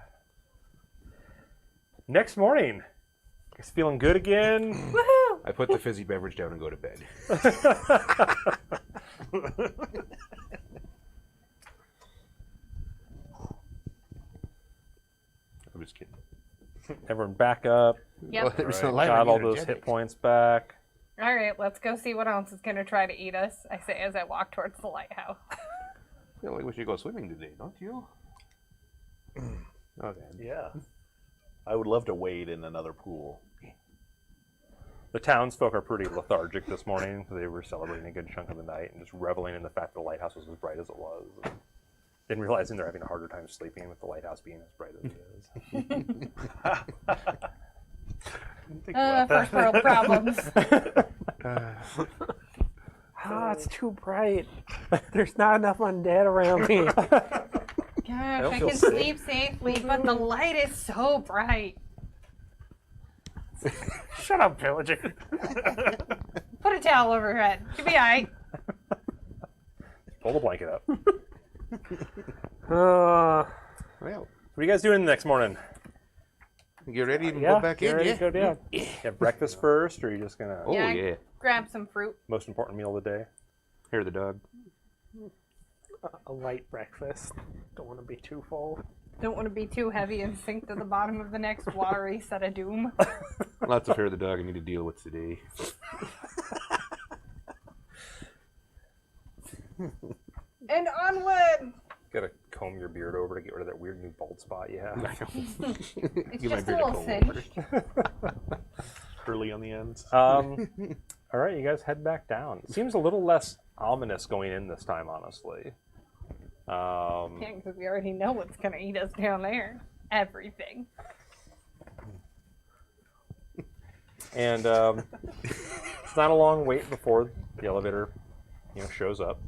Next morning, guys feeling good again? Woohoo! I put the fizzy beverage down and go to bed. I'm just kidding. Everyone back up. Yep. Well, there's no light Got on all those hit energetics. points back. All right, let's go see what else is going to try to eat us, I say as I walk towards the lighthouse. I feel like we should go swimming today, don't you? Okay. Yeah. I would love to wade in another pool. The townsfolk are pretty lethargic this morning. They were celebrating a good chunk of the night and just reveling in the fact that the lighthouse was as bright as it was. And realizing they're having a harder time sleeping with the lighthouse being as bright as it is. First world problems. It's too bright. There's not enough undead around me. Gosh, I feel can safe. sleep safely, but the light is so bright. Shut up, villager. Put a towel over her head. She'll be alright. Pull the blanket up. Well, What are you guys doing the next morning? you ready to Yeah, go back get in? ready Yeah. to go down. You have breakfast first, or are you just gonna Oh Yeah. yeah. Grab some fruit. most important meal of the day? Hear the dog. A light breakfast. Don't want to be too full. Don't want to be too heavy and sink to the bottom of the next watery set of doom. Lots of hair the dog I need to deal with today. And onward! Gotta comb your beard over to get rid of that weird new bald spot you have. It's Give my just a beard a little comb cinch. over. Curly on the ends. All right, you guys head back down. It seems a little less ominous going in this time, honestly. Yeah, because we already know what's going to eat us down there. Everything. And it's not a long wait before the elevator, shows up.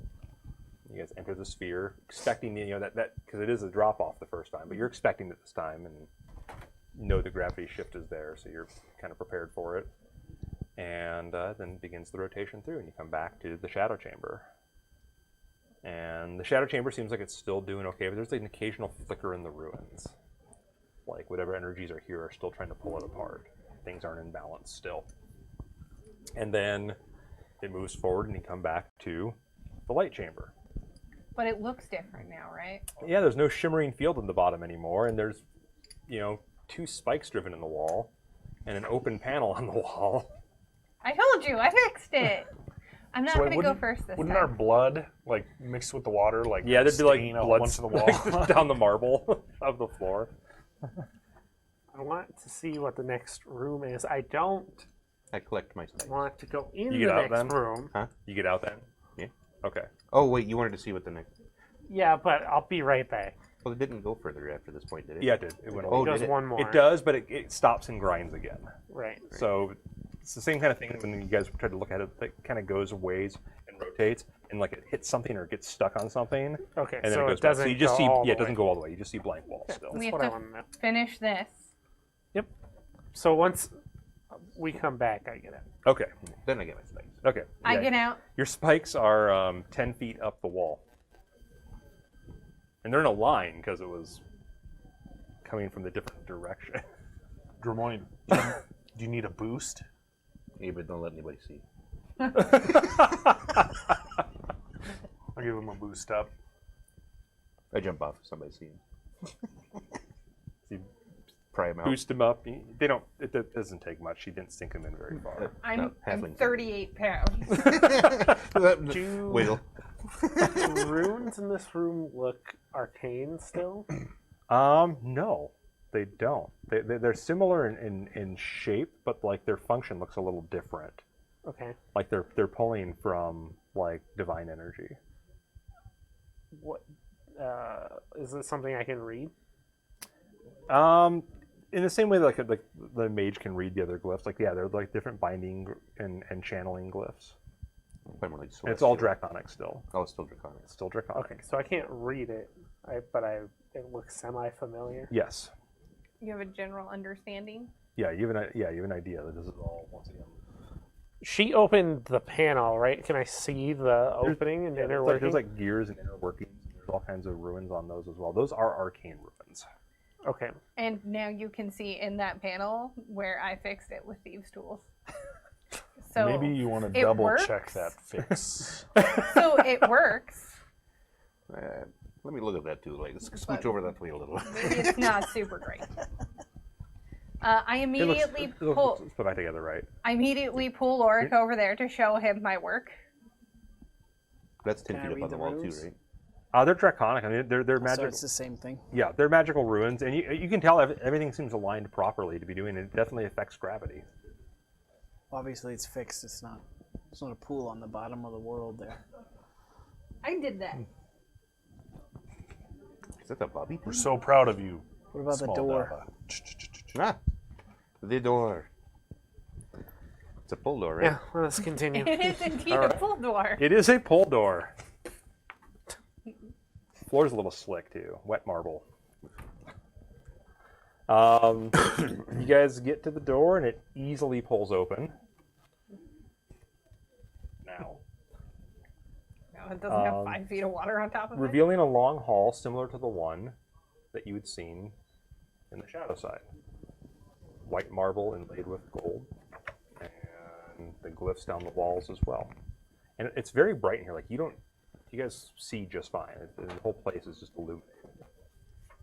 You guys enter the sphere, expecting that because it is a drop off the first time, but you're expecting it this time, and know the gravity shift is there, so you're kind of prepared for it. And then begins the rotation through, and you come back to the shadow chamber. And the shadow chamber seems like it's still doing okay, but there's an occasional flicker in the ruins. Like whatever energies are here are still trying to pull it apart. Things aren't in balance still. And then it moves forward, and you come back to the light chamber. But it looks different now, right? Yeah, there's no shimmering field in the bottom anymore, and there's, 2 spikes driven in the wall, and an open panel on the wall. I told you, I fixed it. I'm not going to go first this Wouldn't our time. blood mixed with the water Yeah, there'd be like stain out blood once to the wall? down the marble of the floor. I want to see what the next room is. I don't I collect my stuff. want to go in You the get out next then? room. You get out then? Yeah. Okay. Oh wait, you wanted to see what the next? Yeah, but I'll be right back. Well, it didn't go further after this point, did it? Yeah, it did. It went Oh, It goes did it? one more. It does, but it stops and grinds again. Right. So it's the same kind of thing when you guys try to look at it. It kind of goes ways and rotates, and like it hits something or gets stuck on something, Okay, and then so it goes it back. doesn't So you just go see, all the it doesn't way. go all the way. You just see blank walls still. We That's have what I to want to know. finish this. Yep. So once we come back, I get it. Okay. Then I get my spikes. Okay. I Yeah. get out. Your spikes are 10 feet up the wall. And they're in a line because it was coming from the different direction. Dromoy, do you need a boost? Yeah, but don't let anybody see. I'll give him a boost up. I jump off if somebody sees. You Pry him out. boost them up. They don't. It doesn't take much. She didn't sink them in very far. I'm halflings. 38 pounds. Wiggle. Do runes in this room look arcane still? No, they don't. They're similar in shape, but like their function looks a little different. Okay. Like they're pulling from like divine energy. What is this something I can read? In the same way that like the mage can read the other glyphs, like they're like different binding and channeling glyphs. Probably more like And it's all celestial. draconic still. Oh, it's still draconic. It's still draconic. Okay, so I can't read it, but it looks semi-familiar. Yes. You have a general understanding? Yeah, you have an idea that this is all once again. She opened the panel, right? Can I see the opening and Yeah, inner there's working? like gears and inner workings. And there's all kinds of ruins on those as well. Those are arcane ruins. Okay. And now you can see in that panel where I fixed it with thieves' tools. So Maybe you want to it double works. check that fix. So it works. Let me look at that too. Like, scooch But- over that way a little. Maybe it's not super great. I immediately pull. Let's put back together, right? I immediately pull Oric over there to show him my work. That's 10 Can I feet up read on the the wall runes? too, right? They're draconic. I mean, they're So magical. it's the same thing. Yeah, they're magical ruins, and you can tell everything seems aligned properly to be doing. It definitely affects gravity. Obviously, it's fixed. It's not a pool on the bottom of the world there. I did that. Is that the Bobby? We're so proud of you. What about small the door? Dava. Ah, the door. It's a pull door, right? Yeah, let's continue. It is indeed All a right. pull door. It is a pull door. Floor's a little slick too, wet marble. You guys get to the door and it easily pulls open. Now, No, it doesn't have 5 feet of water on top of it. revealing a long hall similar to the one that you had seen in the shadow side. White marble inlaid with gold, and the glyphs down the walls as well. And it's very bright in here. Like you guys see just fine. The whole place is just illuminated.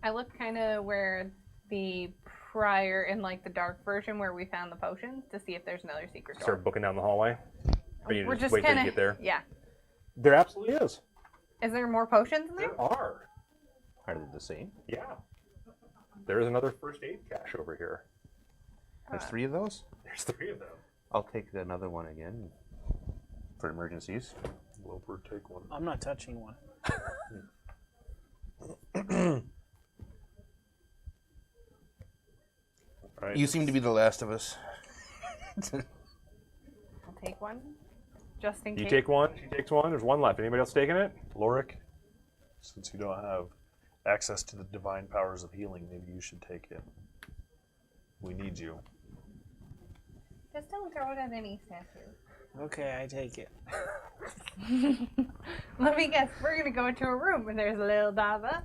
I look kind of where the prior in like the dark version where we found the potions to see if there's another secret door. Start booking down the hallway. Or you We're just just wait till kind you of get there. Yeah. There absolutely is. Is there more potions in there? There are. Are they the same? Yeah. There is another first aid cache over here. There's 3 of those? There's 3 of them. I'll take another one again for emergencies. Loper, take one. I'm not touching one. All right. You seem to be the last of us. I'll take one. Just in You case. take one. She takes one. There's one left. Anybody else taking it? Lorik, since you don't have access to the divine powers of healing, maybe you should take it. We need you. Just don't throw it at any statue. Okay, I take it. Let me guess. We're gonna go into a room and there's a little Dava.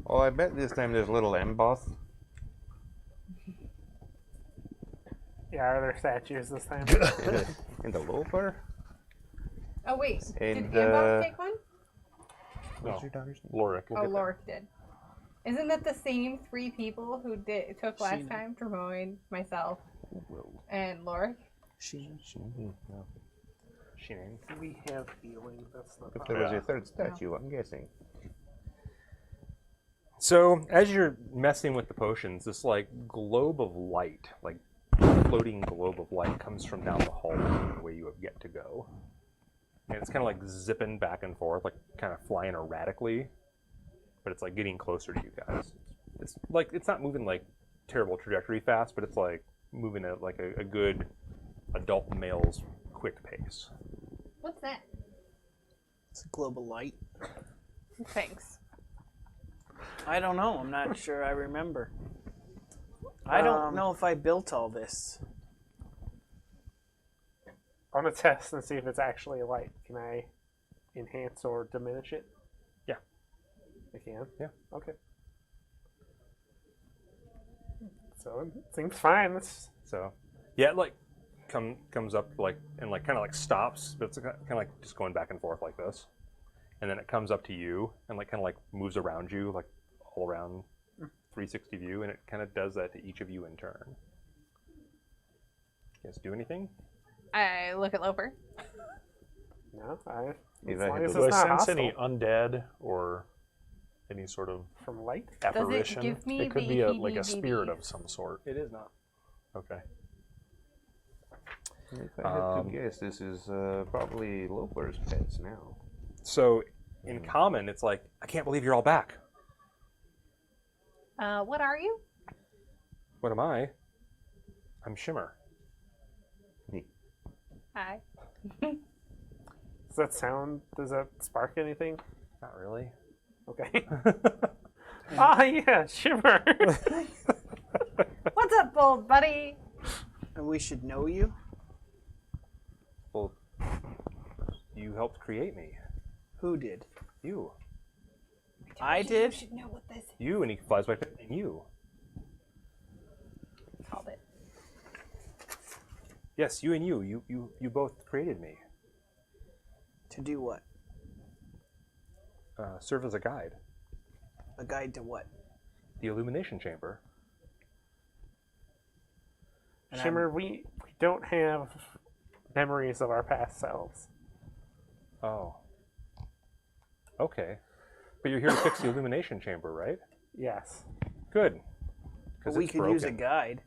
Oh, I bet this time there's a little emboss. Yeah, are there statues this time? In the loafer? Oh wait, And, did Amboss take one? No. What's your daughter's name? Lorik. Oh, Lorik did. Isn't that the same 3 people who took last Sheena. time? Dromoin, myself, Whoa. and Lorik. No. Sheening. We have healing. That's the If there was a third statue, I'm guessing. So as you're messing with the potions, this like globe of light, like floating globe of light, comes from down the hallway the way you have yet to go. And it's kind of like zipping back and forth, like kind of flying erratically, but it's like getting closer to you guys. It's like it's not moving like terrible trajectory fast, but it's like moving at like a good adult male's quick pace. What's that? It's a global light. Thanks. I don't know. I'm not sure I remember. I don't know if I built all this. I'm gonna test and see if it's actually a light. Can I enhance or diminish it? Yeah. I can? Yeah. Okay. So it seems fine. Let's So, yeah, it like comes up like and like kind of like stops, but it's kind of like just going back and forth like this, and then it comes up to you and like kind of like moves around you like all around 360 view, and it kind of does that to each of you in turn. You guys do anything? I look at Loper. no, as Either I long hit as the- Do I it's not sense hostile. any undead or any sort of From light? apparition? give me it could the be like a heebie-jeebies? spirit of some sort. It is not. Okay. If I had to guess, this is probably Loper's pets now. So, in common, it's like I can't believe you're all back. What are you? What am I? I'm Shimmer. Hi. Does that sound? Does that spark anything? Not really. Okay. Ah, yeah, Shimmer. What's up, old buddy? And we should know you? Well, you helped create me. Who did? You. I You did? should know what this is. You, and he flies by and you. Called it. Yes, you and you. You both created me. To do what? Serve as a guide. A guide to what? The Illumination Chamber. And Shimmer, we don't have memories of our past selves. Oh. Okay. But you're here to fix the Illumination Chamber, right? Yes. Good. But Because we it's could broken. use a guide.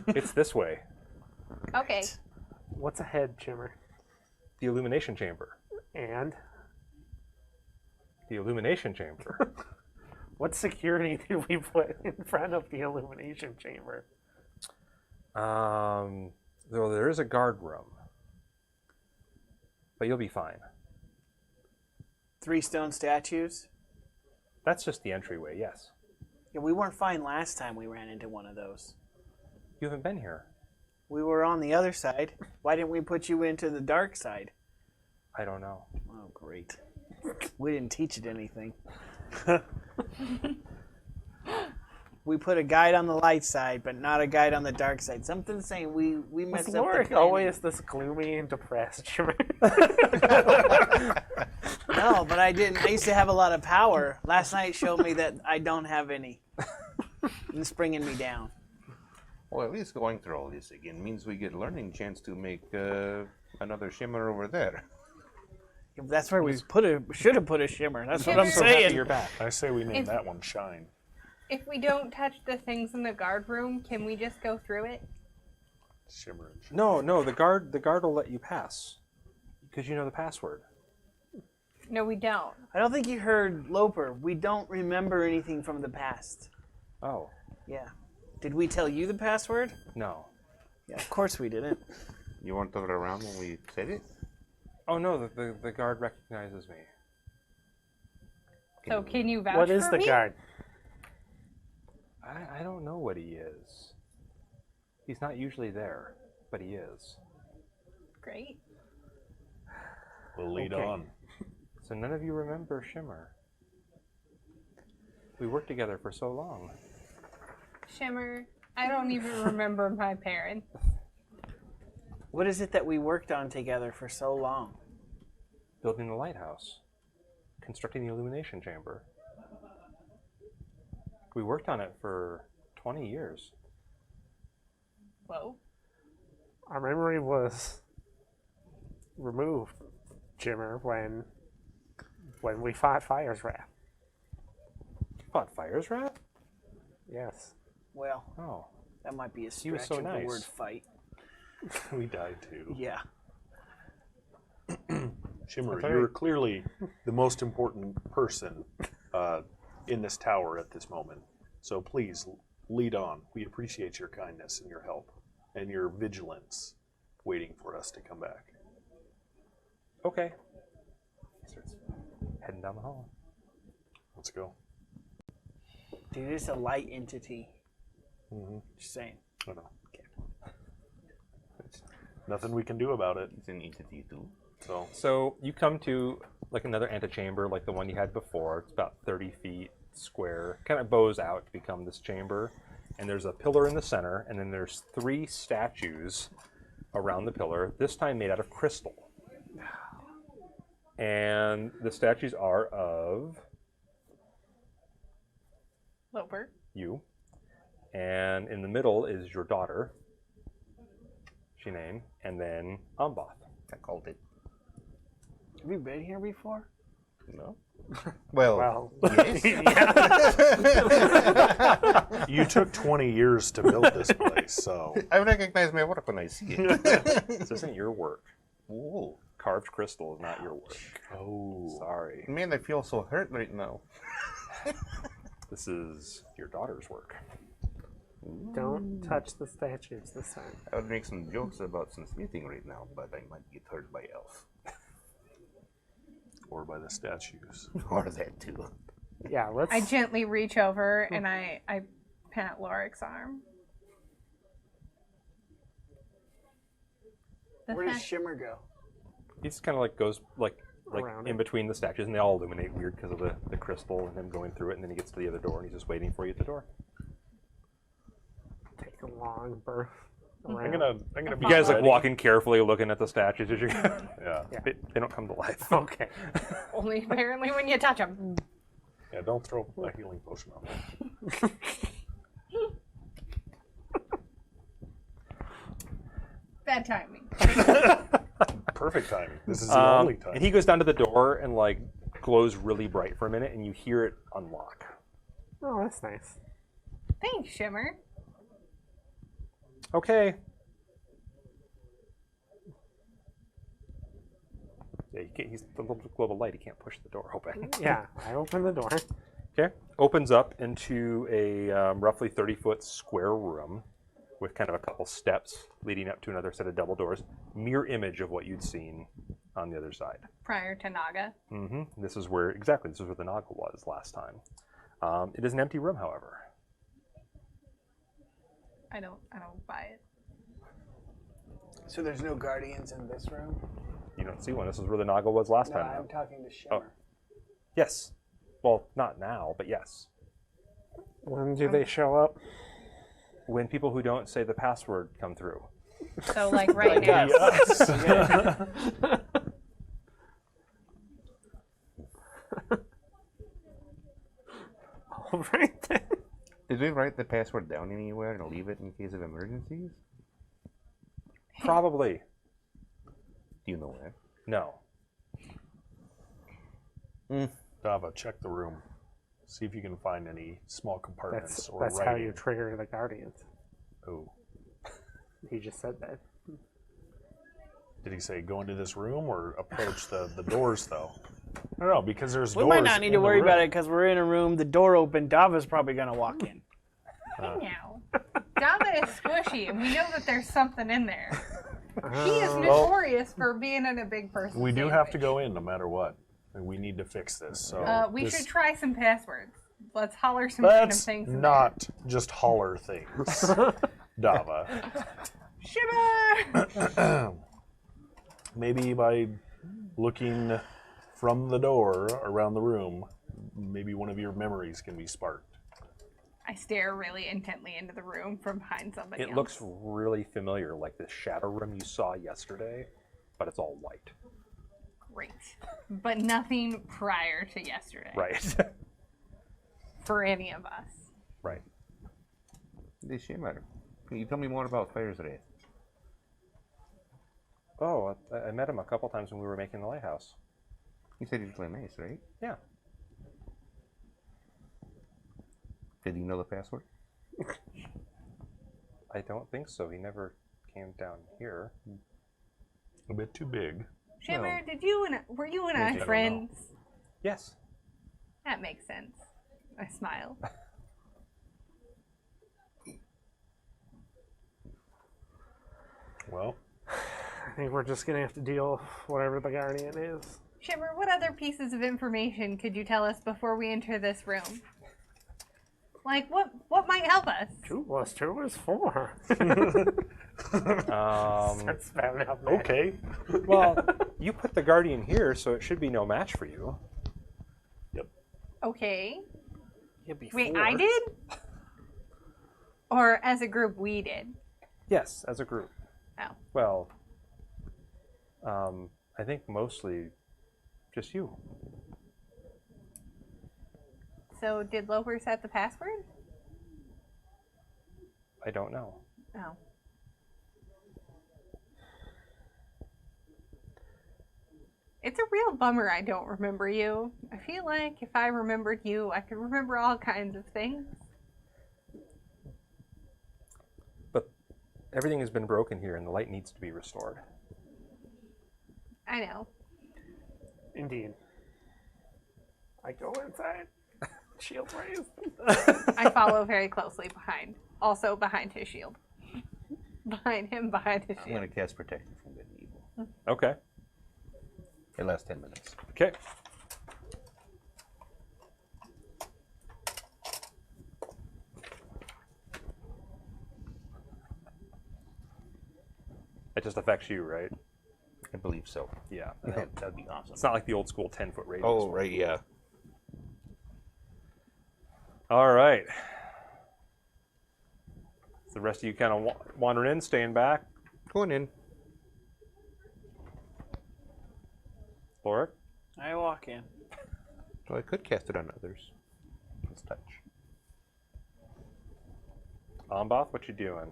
It's this way. Okay. What's ahead, Shimmer? The Illumination Chamber. And The Illumination Chamber. what security did we put in front of the Illumination Chamber? Though there is a guard room, but you'll be fine. 3 stone statues. That's just the entryway. Yes. Yeah, we weren't fine last time we ran into one of those. You haven't been here. We were on the other side. Why didn't we put you into the dark side? I don't know. Oh, great. We didn't teach it anything. We put a guide on the light side, but not a guide on the dark side. Something saying we Was messed up. Lorik the always this gloomy and depressed? Shimmer? No, but I didn't. I used to have a lot of power. Last night showed me that I don't have any. And it's bringing me down. Well, at least going through all this again means we get a learning chance to make another shimmer over there. That's where we should have put a shimmer. That's what I'm Shimmer. saying. You're back. I say we name If- that one Shine. If we don't touch the things in the guard room, can we just go through it? Shimmer and Shine. No. The guard will let you pass because you know the password. No, we don't. I don't think you heard Loper. We don't remember anything from the past. Oh, Yeah. Did we tell you the password? no. Yeah, of course we didn't. You weren't around when we said it? Oh no, the guard recognizes me. So can you vouch What is for the me? guard? I don't know what he is. He's not usually there, but he is. Great. We'll lead Okay. on. So none of you remember Shimmer. We worked together for so long. Shimmer, I don't even remember my parents. What is it that we worked on together for so long? Building the lighthouse. Constructing the Illumination chamber. We worked on it for 20 years. Whoa. Our memory was removed, Jimmer, when we fought Fire's Wrath. Fought Fire's Wrath? Yes. Well, Oh. that might be a He was stretch so of the nice. word fight. We died too. Yeah. Shimmer, That's all you're right. clearly the most important person in this tower at this moment. So please lead on. We appreciate your kindness and your help and your vigilance waiting for us to come back. Okay. He starts heading down the hall. Let's go. Dude, it's a light entity. Mm-hmm. Just saying. I know. Nothing we can do about it. It's an entity too. So you come to like another antechamber like the one you had before. It's about 30 feet square. Kind of bows out to become this chamber. And there's a pillar in the center, and then there's 3 statues around the pillar, this time made out of crystal. And the statues are of Loper. you. And in the middle is your daughter, Shinaine, and then Amboth. I called it. Have you been here before? No? Well, Well, You took 20 years to build this place, so I recognize my work when I see it. This isn't your work. Whoa. Carved crystal is not your work. oh, Sorry. Man, I feel so hurt right now. This is your daughter's work. don't touch the statues this time. I would make some jokes about some smithing right now, but I might get hurt by elf. or by the statues. Or that too. Yeah, let's. I gently reach over and I pat Lorik's arm. The Where does fact- Shimmer go? He just kind of like goes like Around in it. between the statues, and they all illuminate weird because of the crystal and him going through it. And then he gets to the other door, and he's just waiting for you at the door. take a long berth. I'm around. gonna be You guys like ready. walking carefully, looking at the statues as you go. Yeah. Yeah. They don't come to life. Okay. Only apparently when you touch them. Yeah, don't throw a healing potion on me. Bad timing. Perfect timing. This is the only time. And he goes down to the door and like glows really bright for a minute, and you hear it unlock. Oh, that's nice. Thanks, Shimmer. Okay. Yeah, he's the little globe of light. He can't push the door open. Yeah, I open the door. Okay. Opens up into a roughly 30-foot square room with kind of a couple steps leading up to another set of double doors. Mirror image of what you'd seen on the other side. Prior to Naga. This is where the Naga was last time. It is an empty room, however. I don't buy it. So there's no guardians in this room? You don't see one. This is where the Naga was last No, time. I'm talking to Shimmer. Yes. Well, not now, but yes. When do they show up? When people who don't say the password come through. So like right now. All right then. Did we write the password down anywhere and leave it in case of emergencies? Probably. Do you know where? No. Dava, check the room. See if you can find any small compartments or That's how writing. you trigger the guardians. Oh. He just said that. Did he say go into this room or approach the doors, though? I don't know, because there's We doors might not need in to the worry room. about it because we're in a room, the door open, Dava's probably going to walk in. Now. Dava is squishy, and we know that there's something in there. He is notorious for being in a big person. We do have to sandwich. go in no matter what. And we need to fix this. So We this- should try some passwords. Let's holler some random Let's things. in not just holler things. Dava. there. Shiver! Maybe by looking from the door around the room, maybe one of your memories can be sparked. I stare really intently into the room from behind somebody It else. looks really familiar, like the shadow room you saw yesterday, but it's all white. great. But nothing prior to yesterday. Right. For any of us. Right. The Shimmer. Can you tell me more about Fire's Wraith? Oh, I met him a couple times when we were making the lighthouse. You said he was really nice, right? Yeah. Did he know the password? I don't think so. He never came down here. A bit too big. Shimmer, Well, were you and I I don't know. friends? Yes. That makes sense. I smile. Well, I think we're just gonna have to deal with whatever the guardian is. Shimmer, what other pieces of information could you tell us before we enter this room? Like, what might help us? 2 + 2 is 4. Starts spouting out magic. okay. Well, you put the guardian here, so it should be no match for you. Okay. Yeah, before. Wait, I did? Or as a group, we did? Yes, as a group. Oh. Well, I think mostly just you. So did Loper set the password? I don't know. Oh. It's a real bummer I don't remember you. I feel like if I remembered you, I could remember all kinds of things. But everything has been broken here, and the light needs to be restored. I know. Indeed. I go inside. Shield raised. I follow very closely behind. Also behind his shield. Behind him, behind his I'm shield. going to cast Protection from Good and Evil. Okay. It lasts 10 minutes. Okay. It just affects you, right? I believe so. Yeah. That'd be awesome. It's not like the old school 10-foot radius. Oh, one. right, yeah. All right. So the rest of you kind of wandering in, staying back. Going in. Lorik? I walk in. So I could cast it on others. Let's touch. Amboth, what you doing?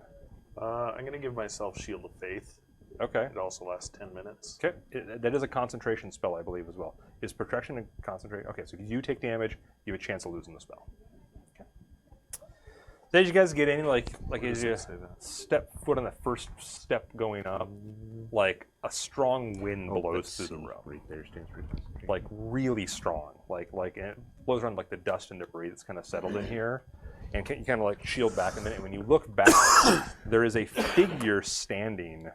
I'm going to give myself Shield of Faith. Okay. It also lasts 10 minutes. Okay. That is a concentration spell, I believe, as well. Is protection and concentration? Okay, so if you take damage, you have a chance of losing the spell. Okay. So as you guys get in, like as you Say that. step foot on the first step going up, like a strong wind blows Let's through the see. room. Right there stands for concentration. Like really strong, like and it blows around like the dust and debris that's kind of settled in here. and you kind of like shield back a minute. And when you look back, there is a figure standing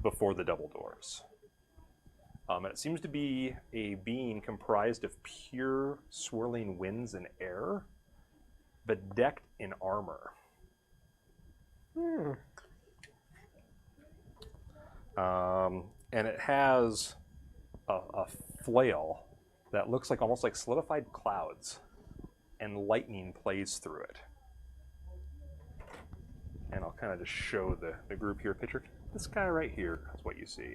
before the double doors. And it seems to be a being comprised of pure swirling winds and air, bedecked in armor. And it has a flail that looks like almost like solidified clouds, and lightning plays through it. And I'll kind of just show the group here a picture. This guy right here is what you see.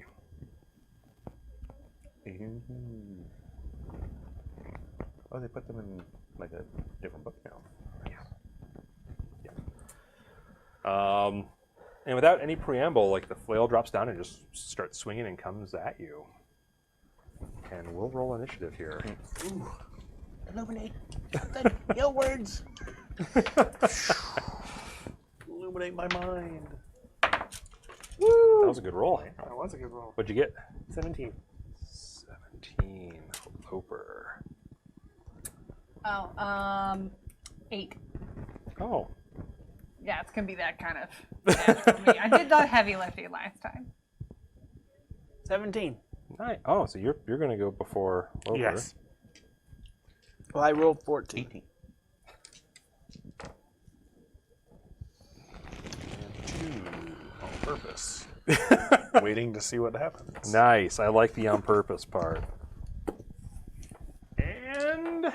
Oh, they put them in like a different book now. And without any preamble, like the flail drops down and just starts swinging and comes at you. And we'll roll initiative here. Ooh. Illuminate your words. Illuminate my mind. Woo! That was a good roll. That was a good roll. What'd you get? 17. 17. Loper. Oh, 8. Oh. Yeah, it's gonna be that kind of bad for me. I did the heavy lifting last time. 17. Nice. Oh, so you're gonna go before Loper. Yes. Well, I rolled 14. 18. On purpose. Waiting to see what happens. Nice. I like the on purpose part. And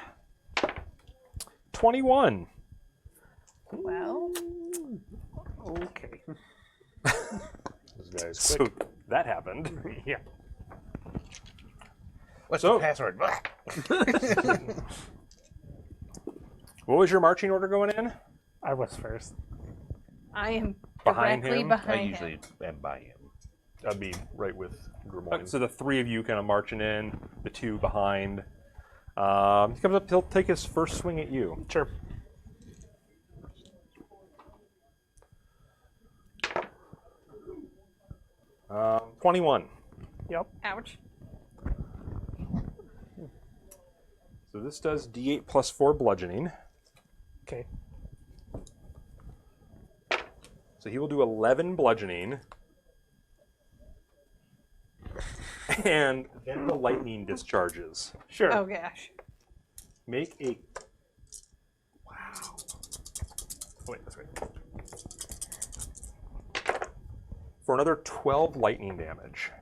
21. Well, Okay. This guy's So quick. that happened. Yeah. What's So- the password? What was your marching order going in? I was first. I am Behind directly him? I behind usually him. am by him. I'd be right with Grimoire. So the three of you kind of marching in, the two behind. He comes up, he'll take his first swing at you. Sure. Um, 21. Yep. Ouch. So this does D8 plus 4 bludgeoning. Okay. So he will do 11 bludgeoning. And then the lightning discharges. Sure. Oh gosh. Make a... Wow. Oh, wait, that's right. For another 12 lightning damage.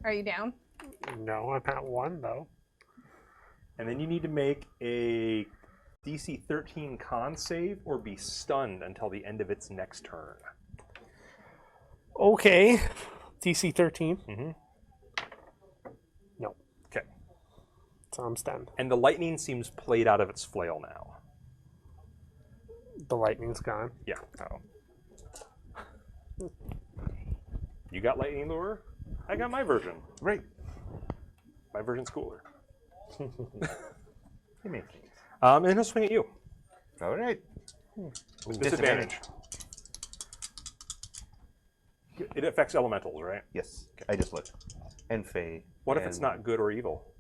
Are you down? No, I'm at 1 though. And then you need to make a DC 13 con save or be stunned until the end of its next turn. Okay. DC 13. Mm-hmm. No. Okay. So I'm stunned. And the lightning seems played out of its flail now. The lightning's gone. Yeah. Oh. You got lightning lure? I got my version. Right. My version's cooler. Give me. And he'll swing at you. All right. With disadvantage. It affects elementals, right? Yes. I just looked. And Faye. What if it's and- not good or evil?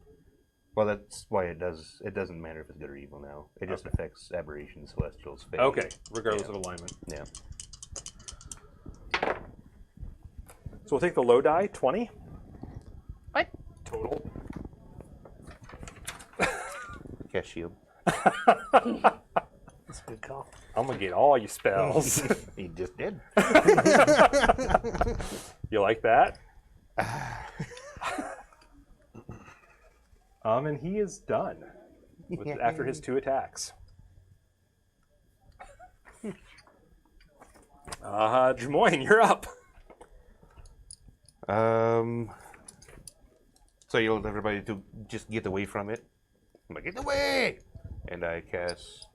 Well, that's why it does. It doesn't matter if it's good or evil now. It just affects aberrations, celestials, Faye. Okay, regardless Yeah. of alignment. Yeah. So we'll take the low die, 20 What? total. Cast shield. That's a good call. I'm gonna get all your spells. He just did. You like that? And he is done after his 2 attacks. Jamoyne, you're up. So you want everybody to just get away from it. I'm like, get away! And I cast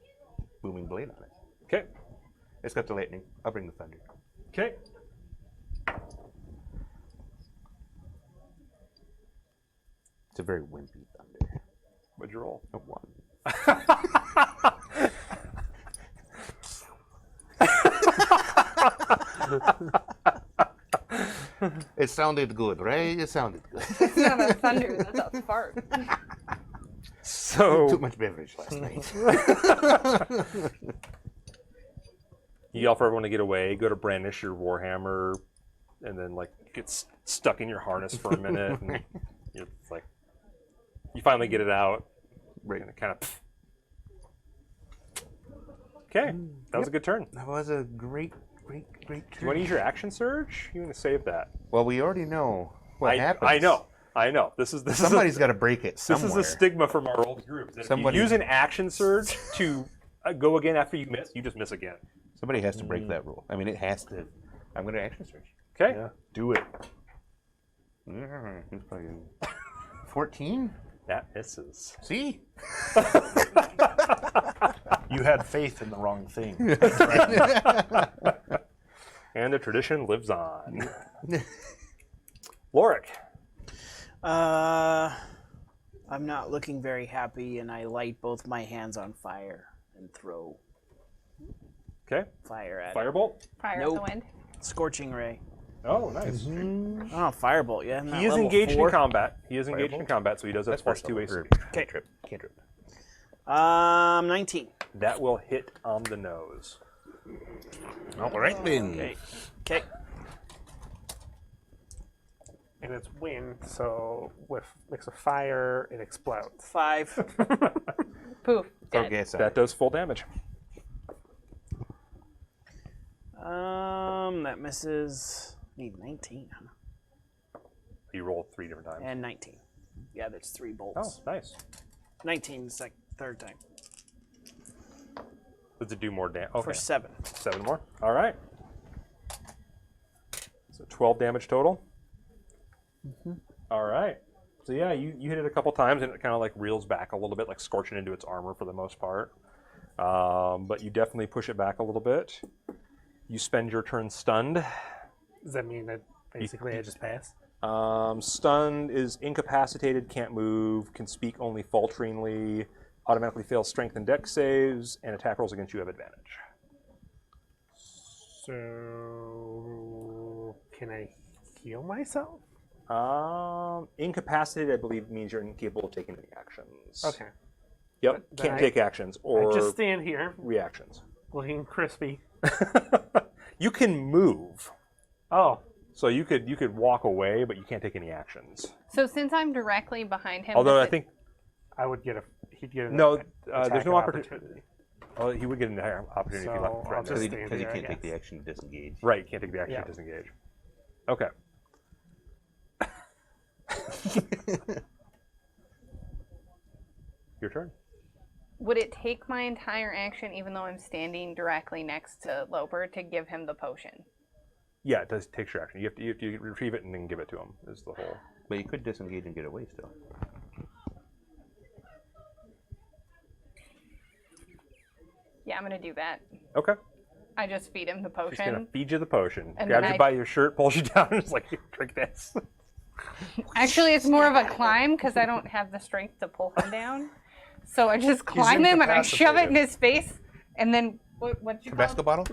Booming Blade on it. Okay. It's got the lightning. I'll bring the thunder. Okay. It's a very wimpy thunder. What'd you roll? A 1. It sounded good, right? It sounded good. It's not a thunder, that's a fart. So Too much beverage last night. you yell for everyone to get away. Go to brandish your warhammer, and then like get stuck in your harness for a minute. And it's like you finally get it out. Right. And it kind of. Okay, that was a good turn. That was a great Do you turn. want to use your action surge? You want to save that? Well, we already know what happens. I know. This is Somebody's got to break it This somewhere. is a stigma from our old group. That Somebody- If you use an action surge to go again after you miss, you just miss again. Somebody has to break that rule. I mean, it has to. I'm going to action search. Okay. Yeah, do it. Who's playing? 14? That misses. See? You had faith in the wrong thing. And the tradition lives on. Lorik. I'm not looking very happy, and I light both my hands on fire and throw Okay. fire at it. Firebolt. Fire Nope. at the wind. Scorching ray. Oh, nice. Oh, firebolt. Yeah. He is engaged in combat. He is engaged in combat, so he does have plus 2 AC. Cantrip. 19. That will hit on the nose. All right, then. Okay. Okay. And it's wind, so with mix of fire, it explodes. 5. Poof. Throw Dead. gas on That it. does full damage. That misses. Need 19, huh? You roll 3 different times. And 19. Yeah, that's 3 Oh, bolts. nice. 19 is like third time. Does it do more damage? For Okay. 7. 7 more. All right. So 12 damage total. All right. So yeah, you hit it a couple times and it kind of like reels back a little bit, like scorching into its armor for the most part. But you definitely push it back a little bit. You spend your turn stunned. Does that mean that basically I just pass? Stunned is incapacitated, can't move, can speak only falteringly, automatically fails strength and dex saves, and attack rolls against you have advantage. So can I heal myself? Incapacitated, I believe, means you're incapable of taking any actions. Okay. Yep, then can't I- take actions or I just stand here reactions. looking crispy. You can move, Oh, so you could walk away, but you can't take any actions. So since I'm directly behind him, Although does I it- think he'd get an no, attack there's no of opportunity. Oh, he would get an opportunity if he So left I'll threatened. just Because stand you here, I can't take the guess. action to disengage. Right, you can't take the action Yeah. to disengage. Okay. Your turn. would it take my entire action, even though I'm standing directly next to Loper, to give him the potion? Yeah, it does take your action. You have to retrieve it and then give it to him. Is the whole. But you could disengage and get away still. Yeah, I'm gonna do that. Okay. I just feed him the She's gonna potion. feed you the potion. And Grabs then you I- by your shirt, pulls you down, and is like, "Here, drink this." Actually, it's more of a climb because I don't have the strength to pull him down. So I just climb him and I shove it in his face, and then what'd you call Tabasco bottle?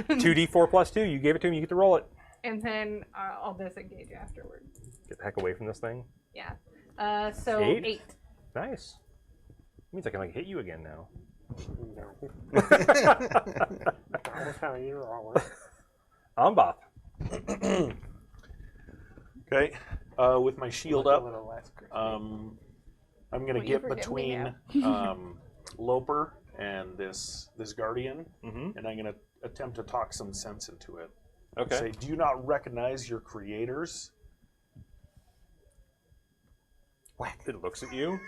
2d4 plus 2. You gave it to him. You get to roll it. And then I'll disengage afterward. Get the heck away from this thing. Yeah. So Eight? 8. Nice. Means I can like hit you again now. No. That's how you roll it. Ambath. Okay. With my shield Look a up, little less crispy. I'm gonna Will you get forgive me between Loper and this guardian, Mm-hmm. and I'm gonna attempt to talk some sense into it. Okay. Say, do you not recognize your creators? Whack. It looks at you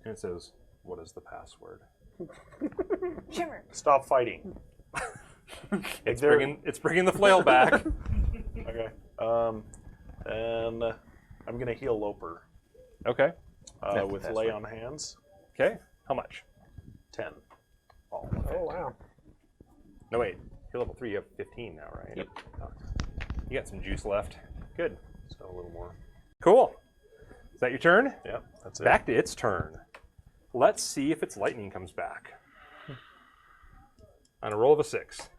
and it says, "What is the password?" Shimmer. Stop fighting. It's bringing the flail back. Okay. And I'm gonna heal Loper Okay. with lay on hands. Okay. How much? 10. Oh wow. No, wait. You're level 3. You have 15 now, right? Yep. Oh. You got some juice left. Good. So a little more. Cool. Is that your turn? Yep, that's it. Back to its turn. Let's see if its lightning comes back. On a roll of a 6.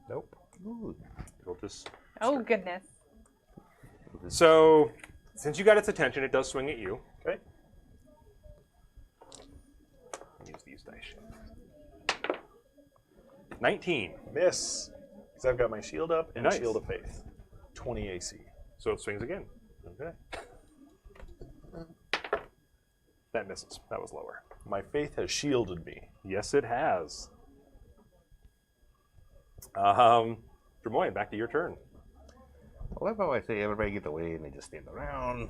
Nope. Ooh. It'll just Oh, goodness. So, since you got its attention, it does swing at you. Okay. Use these dice. 19. Miss. Because I've got my shield up and Nice. shield of faith. 20 AC. So it swings again. Okay. That misses. That was lower. My faith has shielded me. Yes, it has. Drimoy, back to your turn. What about I say everybody get away and they just stand around?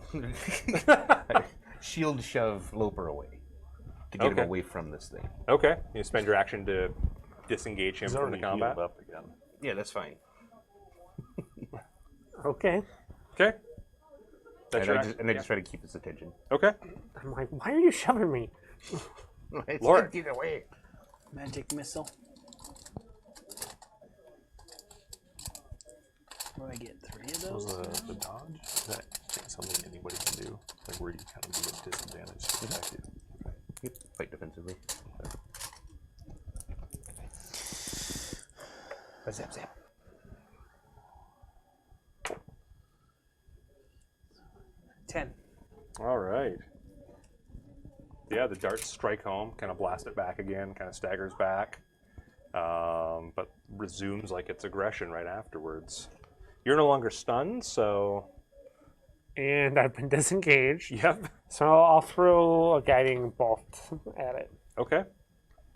Shield shove Loper away to get Okay. him away from this thing. Okay. You spend your action to disengage him He's from already the combat. healed up again. Yeah, that's fine. Okay. Okay. That's your And I action. just try to keep his attention. Okay. I'm like, why are you shoving me? I Lord. said get away. Magic missile. What do I get? 3 of So those? the dodge, is that something anybody can do? Like where you kind of do a disadvantage to attack you? Yep, fight defensively. Zap, zap. Ten. All right. Yeah, the darts strike home, kind of blast it back again, kind of staggers back, but resumes like its aggression right afterwards. You're no longer stunned, so And I've been disengaged. yep. So I'll throw a guiding bolt at it. Okay.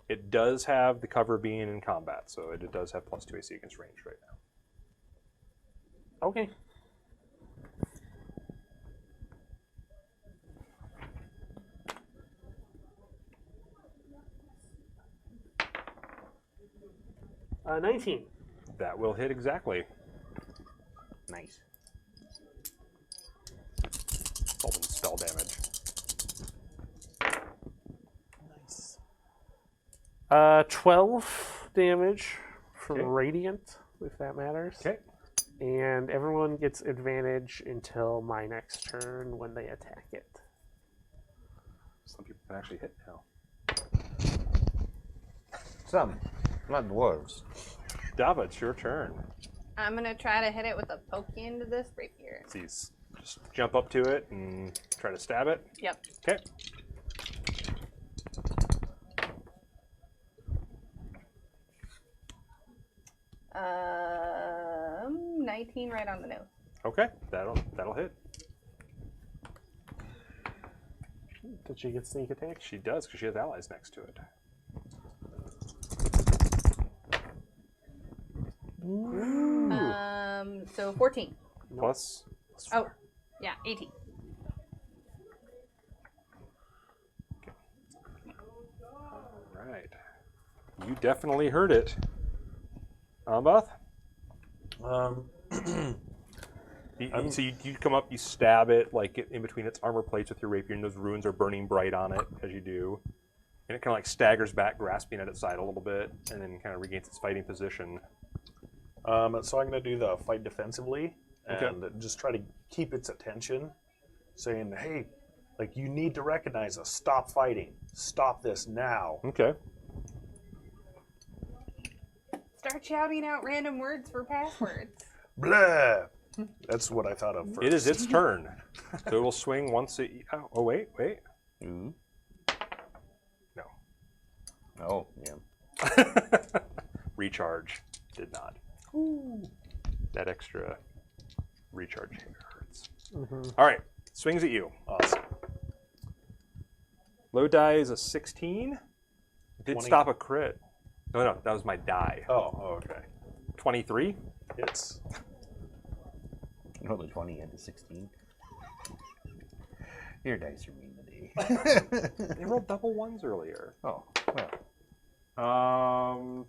It does have the cover being in combat, so it does have +2 AC against range right now. Okay. Uh, 19. That will hit exactly. Nice. It's all been spell damage. Nice. 12 damage from Okay. Radiant, if that matters. Okay. And everyone gets advantage until my next turn when they attack it. Some people can actually hit now. Some, not dwarves. Dava, it's your turn. I'm gonna try to hit it with a poke into this rapier. So you just jump up to it and try to stab it. Yep. Okay. 19 right on the nose. Okay. That'll hit. Did she get sneak attack? She does because she has allies next to it. So 14. Plus. Oh, yeah, 18. All right. You definitely heard it. Ambath? So you come up, you stab it like in between its armor plates with your rapier, and those runes are burning bright on it as you do. And it kind of like staggers back, grasping at its side a little bit, and then kind of regains its fighting position. So I'm going to do the fight defensively Okay. and just try to keep its attention, saying, hey, like, you need to recognize us. Stop fighting. Stop this now. Okay. Start shouting out random words for passwords. Blah. That's what I thought of first. It is its turn. So it will swing once it... Oh, wait. Mm-hmm. No. Oh, yeah. Recharge. Did not. That extra recharge hurts. All right. Swings at you. Awesome. Low die is a 16. Did 20. stop a crit. No, that was my die. Oh, okay. 23. It's Roll a 20 into 16. Your dice are mean today. They rolled double ones earlier. Oh, well.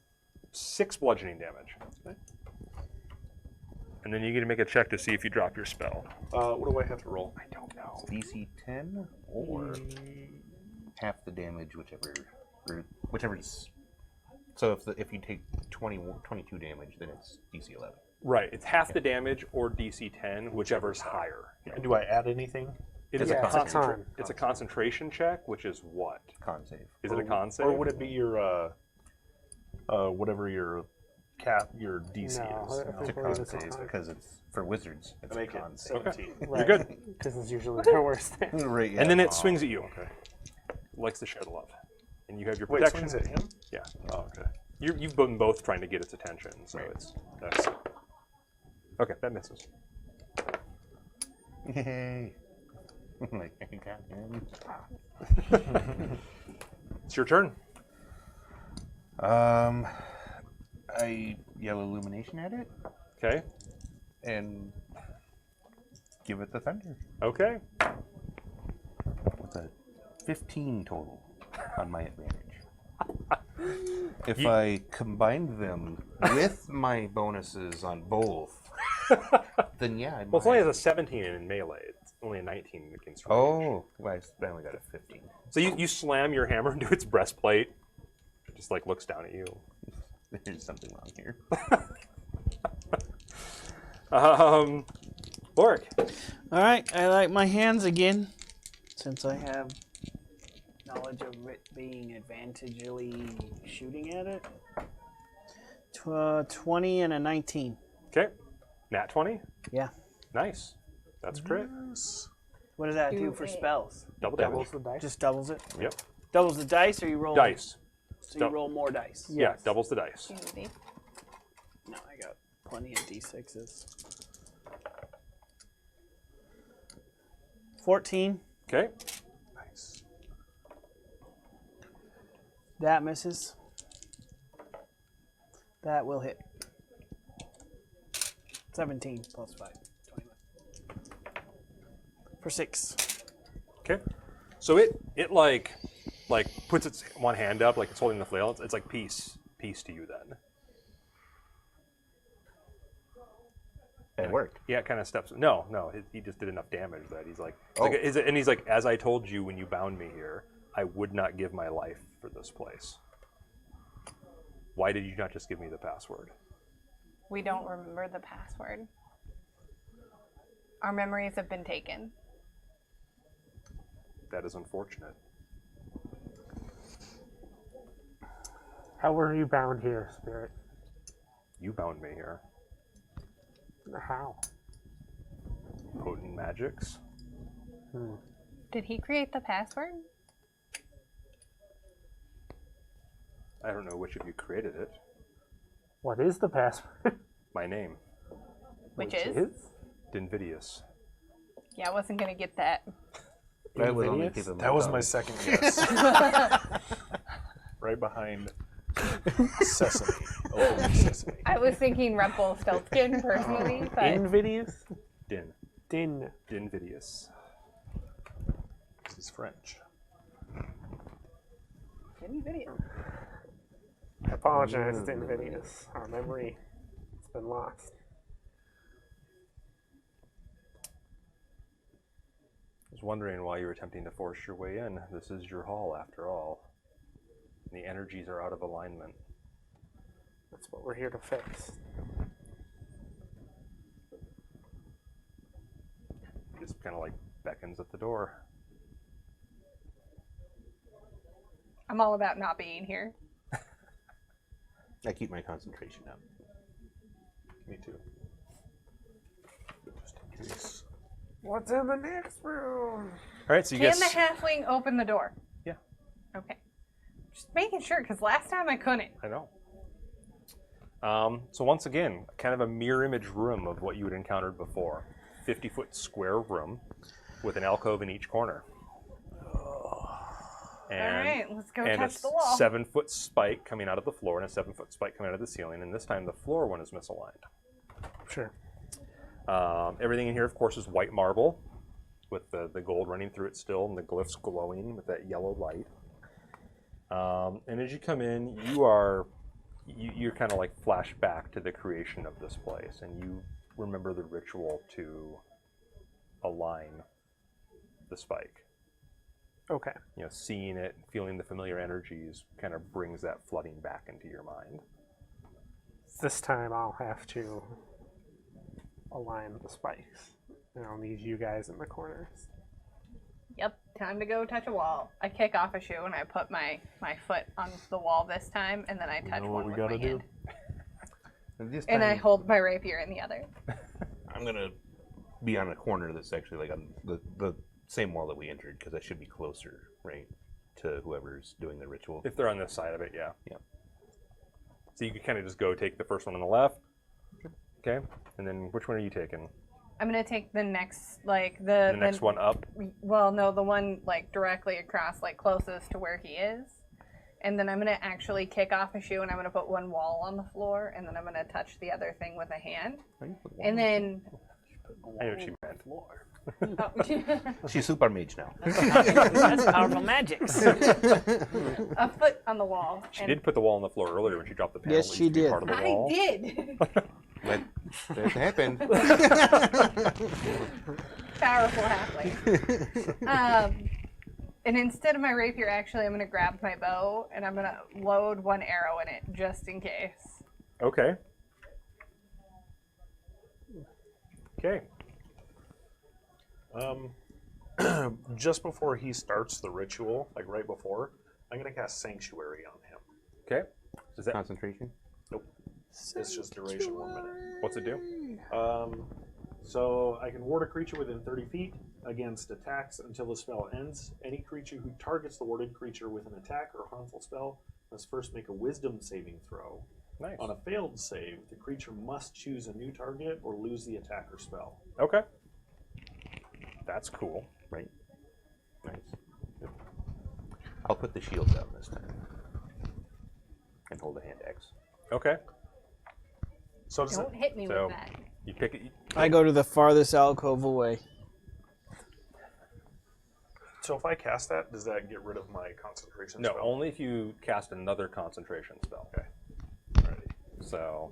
6 bludgeoning damage. Okay. And then you get to make a check to see if you drop your spell. what do I have to roll? I don't know. DC 10 or half the damage, whichever is. So if you take 22 damage, then it's DC 11. Right. It's half the damage or DC 10, whichever's higher. And do I add anything? It is Yeah, a it's a con. It's a concentration check, which is what? Con save. Is it a con save? Or would it be your, whatever your cap your DC No, is. I It's a think con we're just save on. because it's for wizards. It's Make a it con save. 17. Right. You're good. Because it's usually the worst thing. Right, yeah. And then it Aw, swings at you. Okay. Likes to share the love. And you have your Wait, protection. swings at him? Yeah. Oh, okay. You've been both trying to get its attention, so Right. that's okay. That misses. Yay. Like, I got him. It's your turn. I yell illumination at it Okay. and give it the thunder Okay. with a 15 total on my advantage. If You- I combined them with my bonuses on both, then yeah, I Well, it's only might. has a 17 in melee. It's only a 19 against range. Oh, well, I only got a 15. So you slam your hammer into its breastplate. It just like looks down at you. There's something wrong here. Loric. All right, I like my hands again, since I have knowledge of it being advantageously shooting at it. 20 and a 19. Okay. Nat 20. Yeah. Nice. That's crit. Yes. What does that do Do for it. spells? Double damage. Doubles the dice. Just doubles it. Yep. Doubles the dice, or you roll Dice. So Dou- you roll more dice. Yeah. Yes. Doubles the dice. Unity. No, I got plenty of d6s. 14. Okay. Nice. That misses. That will hit. 17 plus 5. 21. For 6. Okay. So it like puts its one hand up like it's holding the flail. It's like peace to you then. It worked. Yeah, it kind of steps. No, he just did enough damage that he's like, Oh. and he's like, as I told you when you bound me here, I would not give my life for this place. Why did you not just give me the password? We don't remember the password. Our memories have been taken. That is unfortunate. How were you bound here, Spirit? You bound me here. How? Potent magics. Did he create the password? I don't know which of you created it. What is the password? My name, Which is? Dinvidius. Yeah, I wasn't gonna get that. That was only Invidious? people That was tongue. my second guess. Right behind Sesame. Oh, Sesame. I was thinking Rumpelstiltskin personally, but Invidious? Dinvidius. This is French. video. I apologize, it's Invidious. Our memory has been lost. I was wondering why you were attempting to force your way in. This is your hall, after all. The energies are out of alignment. That's what we're here to fix. Just kind of like beckons at the door. I'm all about not being here. I keep my concentration up. Me too. Just in case. What's in the next room? All right, so you Can guys. the halfling open the door? Yeah. Okay. Just making sure, because last time I couldn't. I know. So once again, kind of a mirror image room of what you had encountered before. 50-foot square room with an alcove in each corner. And, All right, let's go and touch a the wall. 7-foot spike coming out of the floor and a 7-foot spike coming out of the ceiling. And this time the floor one is misaligned. Sure. Everything in here, of course, is white marble with the gold running through it still and the glyphs glowing with that yellow light. And as you come in, you're kind of like flash back to the creation of this place, and you remember the ritual to align the spike. Okay. You know, seeing it, feeling the familiar energies kind of brings that flooding back into your mind. This time I'll have to align the spikes. And I'll need you guys in the corners. Yep, time to go touch a wall. I kick off a shoe and I put my foot on the wall this time, and then I touch know what one we with my gotta do? hand. This And I time, hold my rapier in the other. I'm gonna be on a corner that's actually like on the same wall that we entered, because I should be closer, right, to whoever's doing the ritual. If they're on this side of it, yeah. Yeah. So you could kind of just go take the first one on the left. Okay. And then which one are you taking? I'm gonna take the next, like The next one up. Well, no, the one like directly across, like closest to where he is. And then I'm gonna actually kick off a shoe, and I'm gonna put one wall on the floor, and then I'm gonna touch the other thing with a hand. And then I know what she meant. oh, She's super mage now. That's powerful magics. a foot on the wall. She and did put the wall on the floor earlier when she dropped the panel. Yes, It she used to be did. Part of the I wall. did. That happened. Powerful halfling. And instead of my rapier, actually, I'm gonna grab my bow and I'm gonna load one arrow in it just in case. Okay. Okay. Just before he starts the ritual, like right before, I'm gonna cast Sanctuary on him. Okay. Does that? Concentration. It's just duration 1 minute. What's it do? So I can ward a creature within 30 feet against attacks until the spell ends. Any creature who targets the warded creature with an attack or harmful spell must first make a Wisdom saving throw. Nice. On a failed save, the creature must choose a new target or lose the attack or spell. Okay. That's cool. Right. Nice. Yep. I'll put the shield down this time. And hold a hand axe. Okay. So does Don't it, hit me So- with that. You pick it. I go to the farthest alcove away. so if I cast that, does that get rid of my concentration No, spell? only if you cast another concentration spell. Okay. Alrighty. So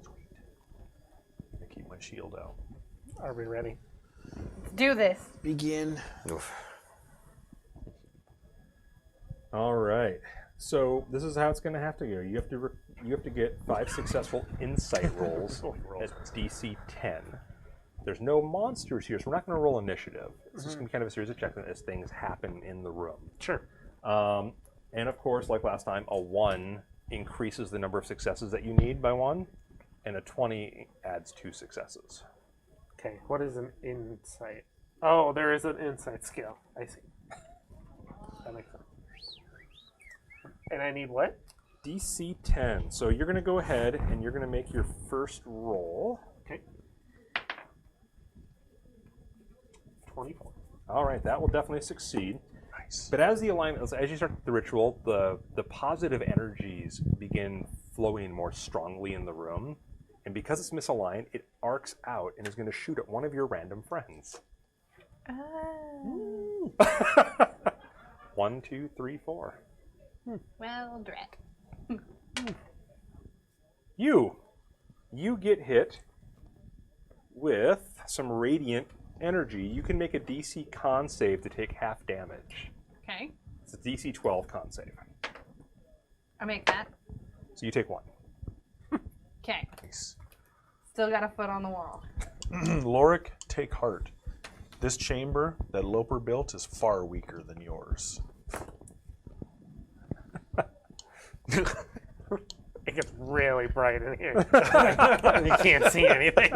I keep my shield out. Are we ready? Let's do this. Begin. all right. So this is how it's going to have to go. You have to get 5 successful insight rolls at DC 10. There's no monsters here, so we're not going to roll initiative. It's just going to be kind of a series of checks as things happen in the room. Sure. And of course, like last time, a 1 increases the number of successes that you need by 1, and a 20 adds 2 successes. Okay. What is an insight? Oh, there is an insight skill. I see. That makes sense. And I need what? DC 10. So you're going to go ahead and you're going to make your first roll. Okay. 24. All right, that will definitely succeed. Nice. But as the alignment, as you start the ritual, the positive energies begin flowing more strongly in the room, and because it's misaligned, it arcs out and is going to shoot at one of your random friends. 1, 2, 3, 4. Well, dread. You get hit with some radiant energy. You can make a DC con save to take half damage. Okay. It's a DC 12 con save. I make that. So you take 1. Okay. Nice. Still got a foot on the wall. Lorik, take heart. This chamber that Loper built is far weaker than yours. It gets really bright in here. You can't see anything.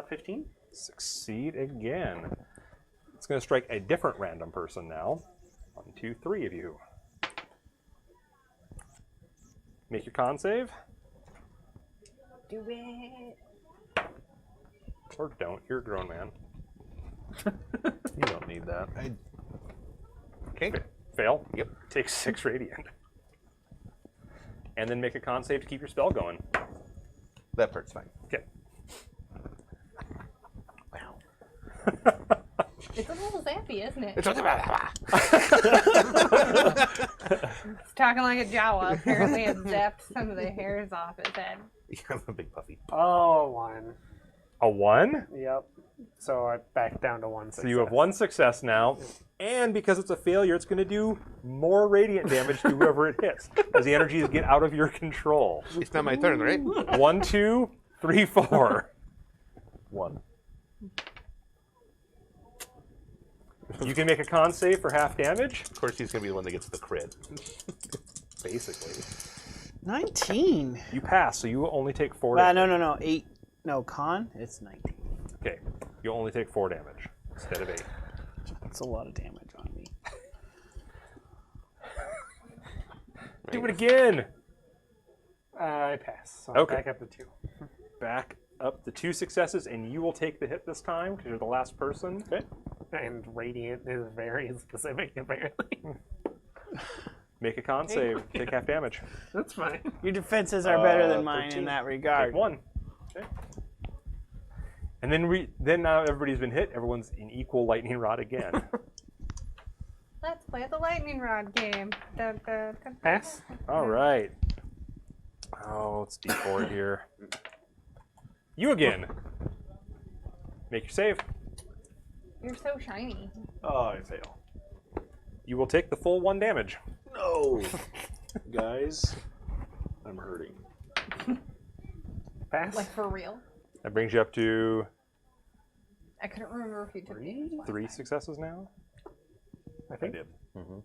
15? Succeed again. It's going to strike a different random person now. 1, 2, 3 of you. Make your con save. Do it. Or don't. You're a grown man. You don't need that. Okay. Fail. Yep. Take 6 radiant. And then make a con save to keep your spell going. That part's fine. Okay. Wow. It's a little zappy, isn't it? It's It's talking like a Jawa. Apparently it zapped some of the hairs off his head. I'm a big puffy. Oh, 1. A 1? Yep. So I back down to 1 success. So you have 1 success now. And because it's a failure, it's going to do more radiant damage to whoever it hits as the energies get out of your control. It's not my turn, right? 1, 2, 3, 4. 1. You can make a con save for half damage. Of course, he's going to be the one that gets the crit. basically. 19. You pass, so you only take 4 damage. No. 8. No, con. It's 19. Okay, you only take 4 damage instead of 8. That's a lot of damage on me. Do it again. I pass. So Okay. Back up to 2. Back up to 2 successes, and you will take the hit this time because you're the last person. Okay. And radiant is very specific, apparently. Make a con save. Take half damage. That's fine. Your defenses are better than mine 13. in that Take regard. 1. Okay. And then now everybody's been hit. Everyone's in equal lightning rod again. Let's play the lightning rod game. Dun, dun, dun. Pass. All right. Oh, let's D4 here. You again. Make your save. You're so shiny. Oh, I fail. You will take the full 1 damage. No. Guys, I'm hurting. Pass. Like for real. That brings you up to I couldn't remember if you took damage. 3 successes now. I I think. did. Mm-hmm.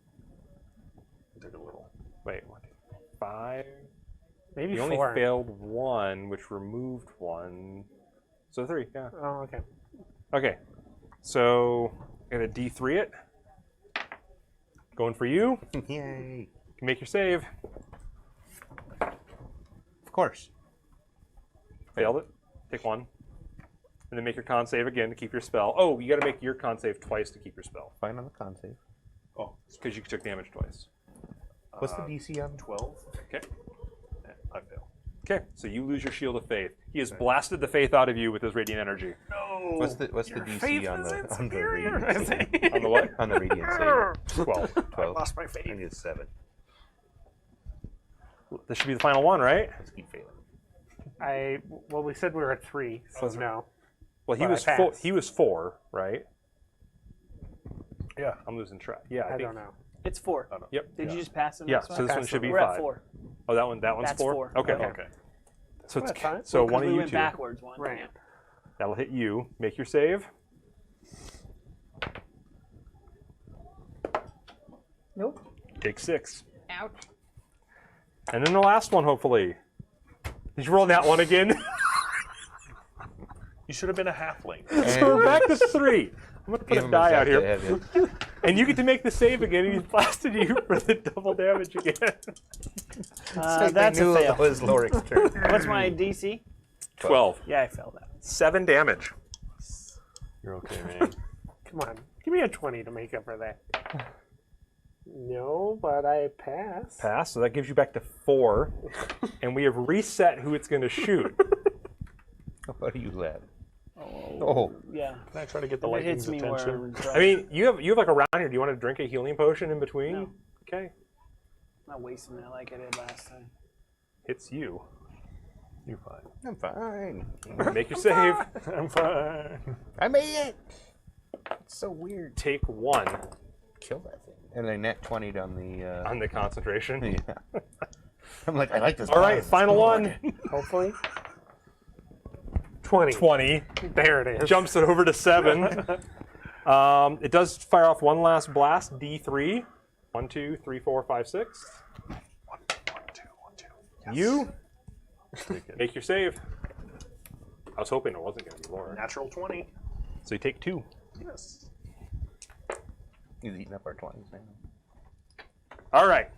I took a little. Wait, 1, 2, 5. Maybe You only 4. failed 1, which removed 1. So 3, yeah. Oh, okay. Okay. So, I'm going to D3 it. Going for you. Yay! Make your save. Of course. Failed it. Take 1. And then make your con save again to keep your spell. Oh, you got to make your con save twice to keep your spell. Fine on the con save. Oh, Because you took damage twice. What's the DC on 12. Okay. I fail. Okay, so you lose your shield of faith. He has blasted the faith out of you with his radiant energy. No. What's the DC on the radiant save? On the what? On the radiant save. 12. 12. Lost my faith. I need a 7. This should be the final one, right? Let's keep failing. Well, we said we were at 3, so no. Well, he But I was passed. he was 4, right? Yeah. I'm losing track. Yeah, I think, don't know. It's 4. I don't know. Yep. Did you just pass the Yeah, next so one? this one Passed should be We're 5. at 4. Oh, that one's That's 4? 4. Okay. Okay. So That's fine. so Because one of we you went two. backwards one. Right. Yeah. That'll hit you. Make your save. Nope. Take 6. Ouch. And then the last one, hopefully. Did you roll that one again? You should have been a halfling. So we're back to 3. I'm going to put a die out here. here. And you get to make the save again, and he's blasted you for the double damage again. That's a fail. It was Lorik's turn. What's my DC? 12. Yeah, I failed that. 7 damage. You're okay, man. Come on. Give me a 20 to make up for that. No, but I pass. Pass, so that gives you back to 4. And we have reset who it's going to shoot. What do you led? Oh. Yeah. Can I try to get the If it lightning's hits me attention? where I mean, you have like around here. Do you want to drink a healing potion in between? No. Okay. I'm not wasting it like I did last time. Hits you. You're fine. I'm fine. Make your save. I'm fine. I made it. It's so weird. Take 1 Kill that thing. And I net 20 on the. on the concentration. Yeah. I'm like, I like this. All right, final one. Hopefully. 20. 20. There it is. Jumps it over to 7. It does fire off one last blast. D3. 1, 2, 3, 4, 5, 6. 1, 2, 1, 2. Yes. You make your save. I was hoping it wasn't going to be Laura. Natural 20. So you take 2. Yes. He's eating up our 20s now. All right.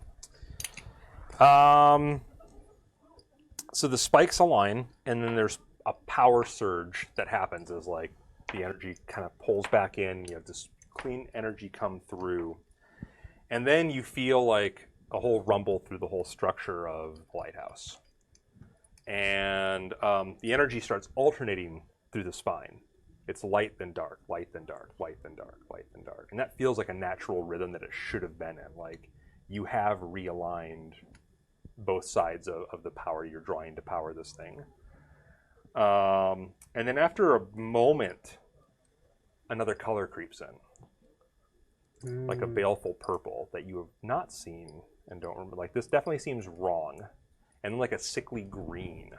So the spikes align, and then there's a power surge that happens as like the energy kind of pulls back in. You have this clean energy come through, and then you feel like a whole rumble through the whole structure of the lighthouse, and the energy starts alternating through the spine. It's light then dark, light then dark, light then dark, light then dark, and that feels like a natural rhythm that it should have been in. Like you have realigned both sides of the power you're drawing to power this thing. And then after a moment, another color creeps in, like a baleful purple that you have not seen and don't remember. Like this definitely seems wrong, and like a sickly green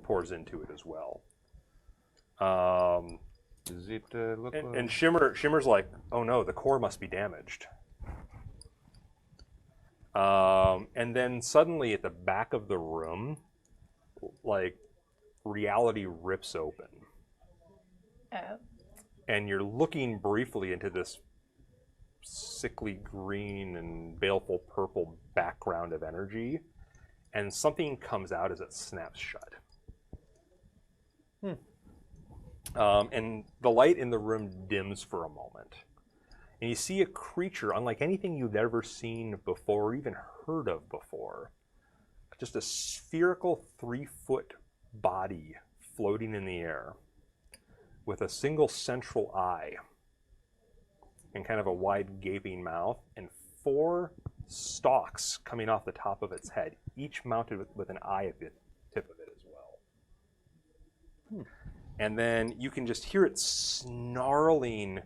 pours into it as well. Does it look like... And Shimmer's like, oh no, the core must be damaged. And then suddenly at the back of the room, like reality rips open. Oh. And you're looking briefly into this sickly green and baleful purple background of energy, and something comes out as it snaps shut. And the light in the room dims for a moment. And you see a creature unlike anything you've ever seen before or even heard of before. Just a spherical 3-foot body floating in the air with a single central eye and kind of a wide gaping mouth and 4 stalks coming off the top of its head, each mounted with an eye at the tip of it as well. And then you can just hear it snarling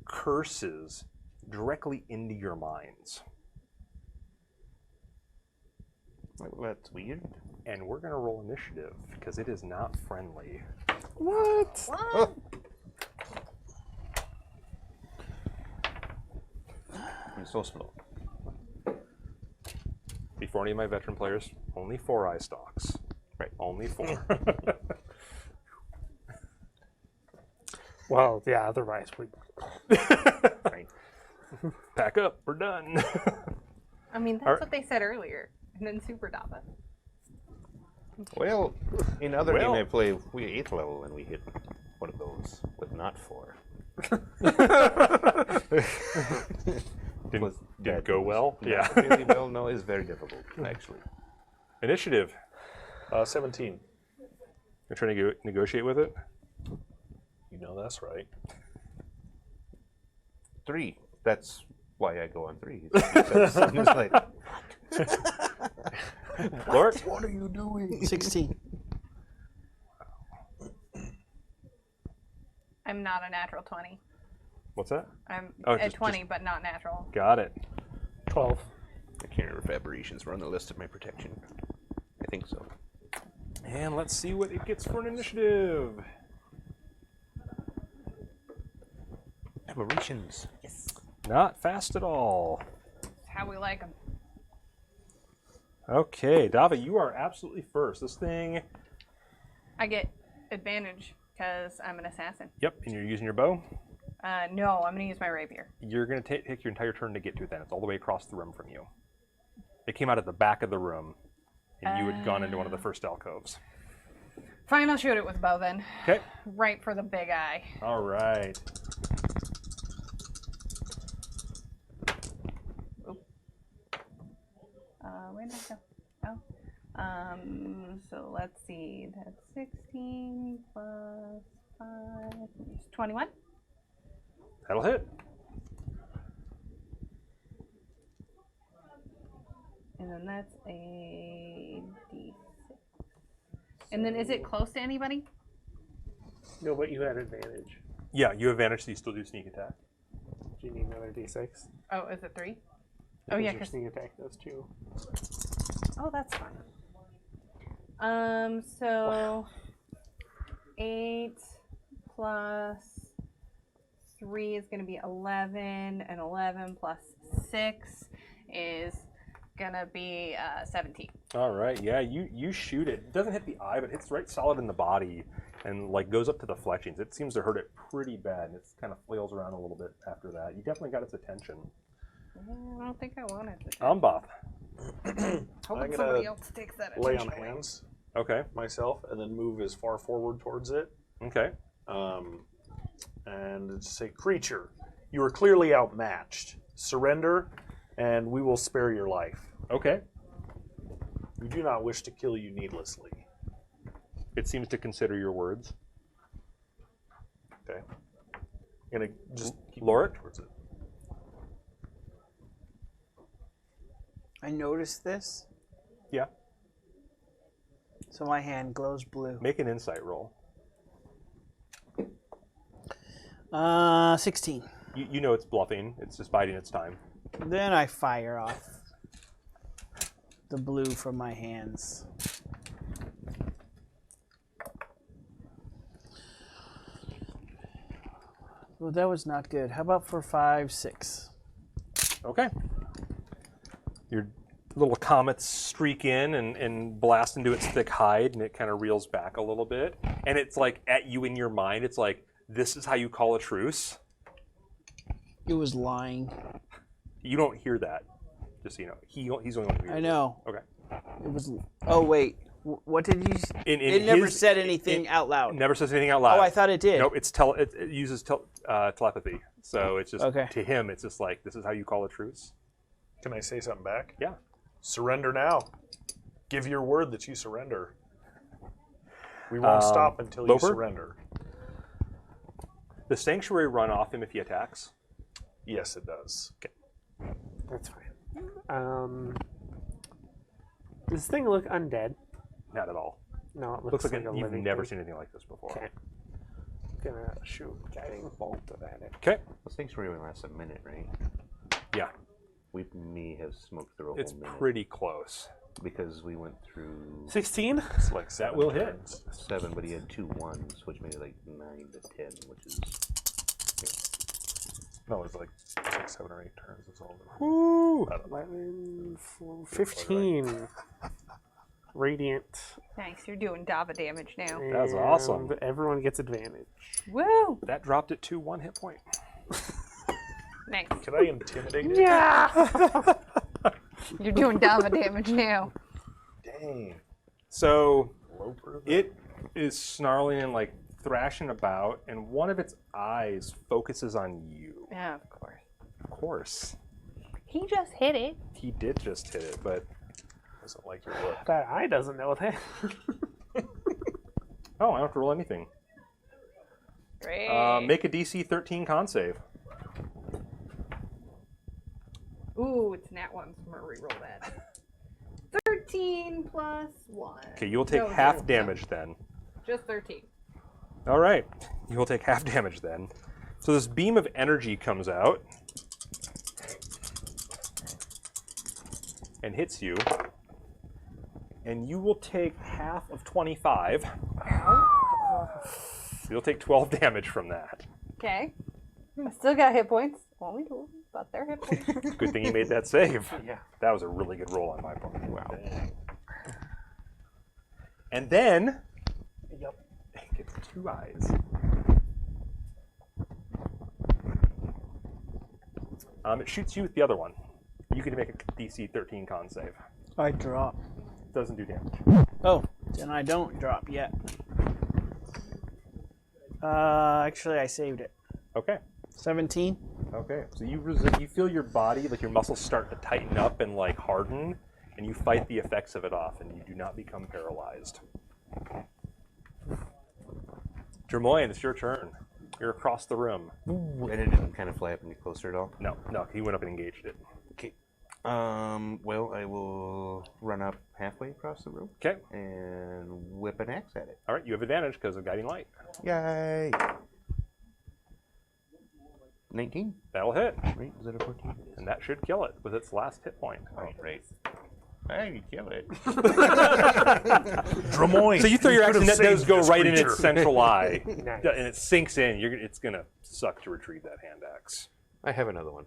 curses directly into your minds. Well, that's weird. And we're going to roll initiative because it is not friendly. What? I'm so slow. Before any of my veteran players, only 4 eye stalks. Right. Only 4. Well, yeah. Otherwise, we. Right. Pack up, we're done. I mean, that's Alright. what they said earlier. And then Super Dava. Well, in other Well- game I play, we 8th level and we hit one of those, but not 4. Didn't go well? Yeah. Not really well, no, it's very difficult, actually. Initiative. 17. You're trying to negotiate with it? You know that's right. 3. That's why I go on 3. It's like, Lord? What are you doing? 16. I'm not a natural 20. What's that? I'm Oh, at just- 20, but not natural. Got it. 12. I can't remember if aberrations were on the list of my protection. I think so. And let's see what it gets for an initiative. Aberrations. Yes. Not fast at all. That's how we like them. Okay, Dava, you are absolutely first. This thing, I get advantage because I'm an assassin. yep, and you're using your bow. No, I'm going to use my rapier. You're going to take your entire turn to get to it then. It's all the way across the room from you. It came out at the back of the room, and you had gone into one of the first alcoves. Fine, I'll shoot it with a bow then. Okay. Right for the big eye. All right. Where did I go? Oh. So let's see. That's 16 plus 5. It's 21. That'll hit. And then that's a D6. And then is it close to anybody? No, but you had advantage. Yeah, you have advantage, so you still do sneak attack. Do you need another d6? Oh, is it 3? Oh, yeah, Your 'cause sneak attack does 2. oh, that's fine. So 8 plus 3 is going to be 11, and 11 plus 6 is going to be 17. All right, yeah, you shoot it. It doesn't hit the eye, but hits right solid in the body and like goes up to the fletchings. It seems to hurt it pretty bad, and it kind of flails around a little bit after that. You definitely got its attention. I don't think I want it. Ambath. Hoping I'm somebody gonna else takes that Lay attention on away. hands Okay, myself and then move as far forward towards it. okay. And say, creature, you are clearly outmatched. Surrender, and we will spare your life. Okay. We do not wish to kill you needlessly. It seems to consider your words. Okay. I'm gonna just keep Lorik? moving towards it. I noticed this, Yeah. so my hand glows blue. Make an insight roll. 16. You know it's bluffing. It's just biding its time. Then I fire off the blue from my hands. Well, that was not good. How about for 5, 6? Okay. You're little comets streak in and blast into its thick hide, and it kind of reels back a little bit. And it's like at you in your mind, it's like, this is how you call a truce. It was lying. You don't hear that, just so you know. He's the only one who hears I know. it. Okay. It was. Oh wait. What did you? In It never his- said anything out It loud. never says anything out loud. Oh, I thought it did. Nope, it uses telepathy. So it's just, Okay. to him, it's just like, this is how you call a truce. Can I say something back? Yeah. Surrender now. Give your word that you surrender. We won't stop until you Loper? surrender. The sanctuary run off him if he attacks. Yes, it does. Okay. That's fine. Does this thing look undead? Not at all. No, it Looks like a you've living never thing. seen anything like this before. Okay. Gonna shoot guiding bolt at it. Okay. This sanctuary only lasts a minute, right? Yeah. We may have smoked through a It's whole minute pretty close. because we went through 16? It's like That will hit. turns. 7, but he had 2 1s, which made it like 9 to 10, which is No, it's like 6, 7, or 8 turns. It's all. Woo! I don't know. 11, 15. Radiant. Nice, you're doing Dava damage now. That's awesome. And everyone gets advantage. Woo! That dropped it to 1 hit point. Nice. Can I intimidate it? Yeah! You're doing Dava damage now. Dang. So Loper. it is snarling and like thrashing about, and one of its eyes focuses on you. Yeah, of course. Of course. He just hit it. He did just hit it, but Doesn't like your look. That eye doesn't know that. oh, I don't have to roll anything. Great. Make a DC 13 con save. Ooh, it's nat 1, so I'm going to reroll that. 13 plus 1. Okay, you'll take No, half 0. damage then. Just 13. All right, you will take half damage then. So this beam of energy comes out and hits you, and you will take half of 25. You'll take 12 damage from that. Okay. I still got hit points. Only 2, but they're hit points. Good thing you made that save. Yeah. That was a really good roll on my part. Wow. Dang. And then Yep. it gets 2 eyes. It shoots you with the other one. You can make a DC 13 con save. I drop. Doesn't do damage. Oh, then I don't drop yet. Actually, I saved it. Okay. 17. Okay. So you you feel your body, like your muscles start to tighten up and like harden, and you fight the effects of it off, and you do not become paralyzed. Jermoyne, it's your turn. You're across the room. and it didn't kind of fly up any closer at all. No, he went up and engaged it. Okay. Well, I will run up halfway across the room Okay. and whip an axe at it. All right, you have advantage because of guiding light. Yay! 19, That'll hit, right? Is that a 14? and that should kill it with its last hit point. Oh, right. I kill it. Dramoyne. So you throw your axe, could and have that does saved go this right in creature. its central eye, Nice. and it sinks in. It's gonna suck to retrieve that hand axe. I have another one.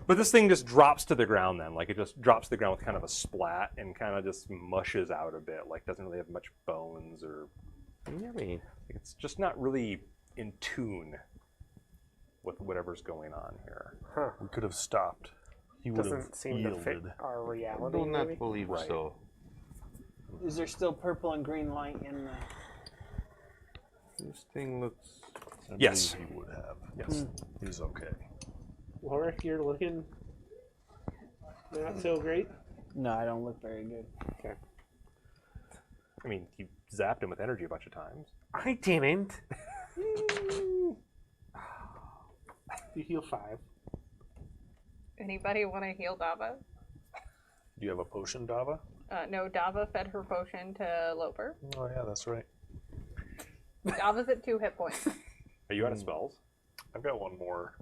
But this thing just drops to the ground then. Like it just drops to the ground with kind of a splat and kind of just mushes out a bit. Like doesn't really have much bones or Yummy. it's just not really in tune with whatever's going on here. Huh. We could have stopped. He would have Doesn't seem to fit yielded. our reality. Do not maybe? believe Right. so. Is there still purple and green light in the... This thing looks. I Yes. believe he would have. Yes. He's okay. Laura, you're looking not so great. No, I don't look very good. I mean, you zapped him with energy a bunch of times. I didn't. You heal 5. Anybody want to heal Dava? Do you have a potion, Dava? No, Dava fed her potion to Loper. Oh yeah, that's right. Dava's at 2 hit points. Are you out of spells? I've got one more.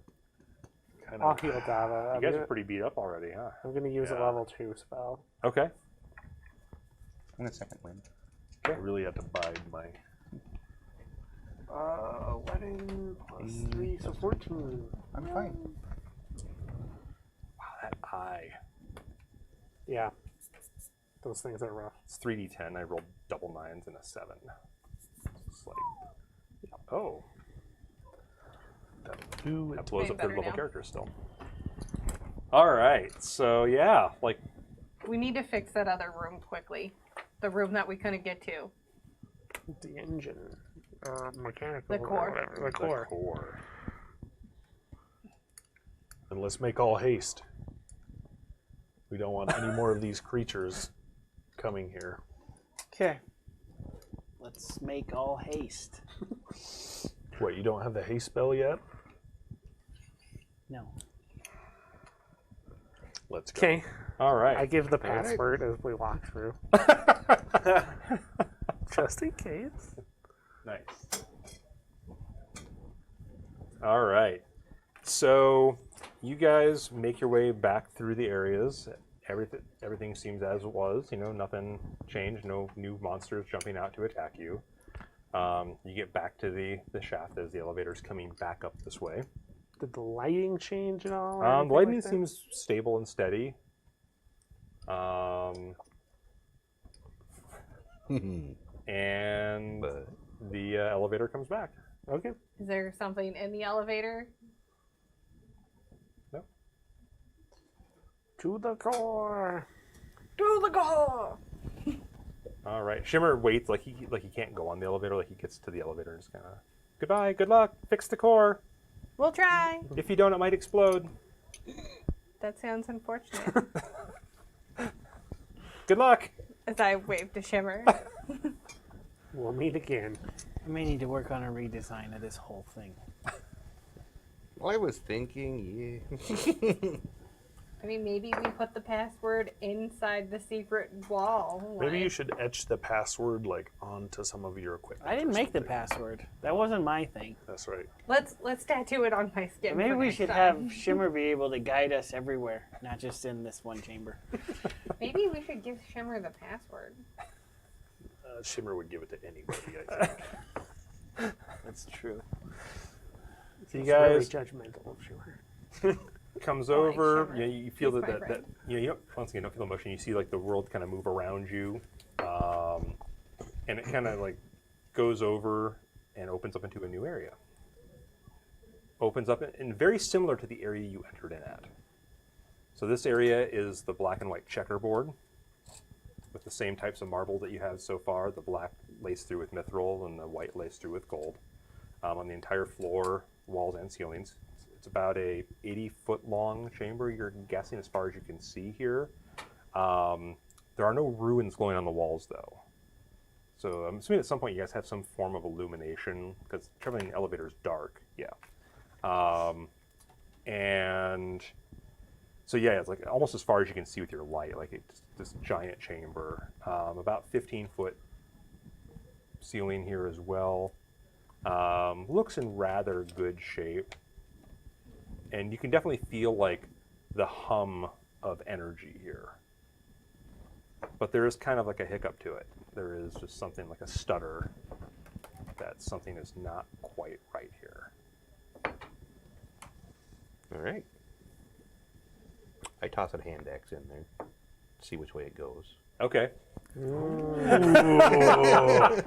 Kind I'll of. heal Dava. You guys are pretty beat up already, huh? I'm gonna use a Yeah. level 2 spell. Okay. In a second wind. I really had to bide my. 11 plus 3, so 14. I'm fine. Wow, that eye. Yeah. Those things are rough. It's 3d10. I rolled double 9s and a 7. It's like, oh, Do that it. blows Way up better third level now. characters still. All right, so yeah, like We need to fix that other room quickly. The room that we couldn't get to. The engine. Mechanical. The core. Or whatever. The the core. core. And let's make all haste. We don't want any more of these creatures coming here. Okay. Let's make all haste. What, you don't have the haste spell yet? No. Let's go. Okay. All right. I give the password as we walk through. Just in case. Nice. All right. So you guys make your way back through the areas. Everything seems as it was. You know, nothing changed. No new monsters jumping out to attack you. You get back to the shaft as the elevator's coming back up this way. Did the lighting change at all? or The anything lighting like that? seems stable and steady. And But the elevator comes back. Okay. Is there something in the elevator? No. To the core. To the core! All right. Shimmer waits like he can't go on the elevator. Like he gets to the elevator and just kind of, goodbye, good luck, fix the core. We'll try. If you don't, it might explode. That sounds unfortunate. Good luck. As I wave to Shimmer. We'll meet again. I may need to work on a redesign of this whole thing. well, I was thinking, yeah. I mean, maybe we put the password inside the secret wall. Maybe you like- should etch the password like onto some of your equipment. I didn't or make the something. password. That wasn't my thing. That's right. Let's tattoo it on my skin. Maybe for we next should time. have Shimmer be able to guide us everywhere, not just in this one chamber. Maybe we should give Shimmer the password. Shimmer would give it to anybody, I think. That's true. So you It's really guys judgmental of Shimmer. comes I like over. Shimmer. You feel He's that, my that friend. you don't, once again, don't feel emotion. You see like the world kind of move around you, and it kind of like goes over and opens up into a new area. Opens up and very similar to the area you entered in at. So this area is the black and white checkerboard with the same types of marble that you have so far. The black laced through with mithril and the white laced through with gold. On the entire floor, walls and ceilings. It's about a 80-foot long chamber, you're guessing, as far as you can see here. There are no ruins glowing on the walls, though. So I'm assuming at some point you guys have some form of illumination, because traveling in an elevator is dark, yeah. And so yeah, it's like almost as far as you can see with your light, like it's this giant chamber. About 15-foot ceiling here as well. Looks in rather good shape. And you can definitely feel like the hum of energy here. But there is kind of like a hiccup to it. There is just something like a stutter that something is not quite right here. All right. I toss a hand axe in there. See which way it goes. Okay. Look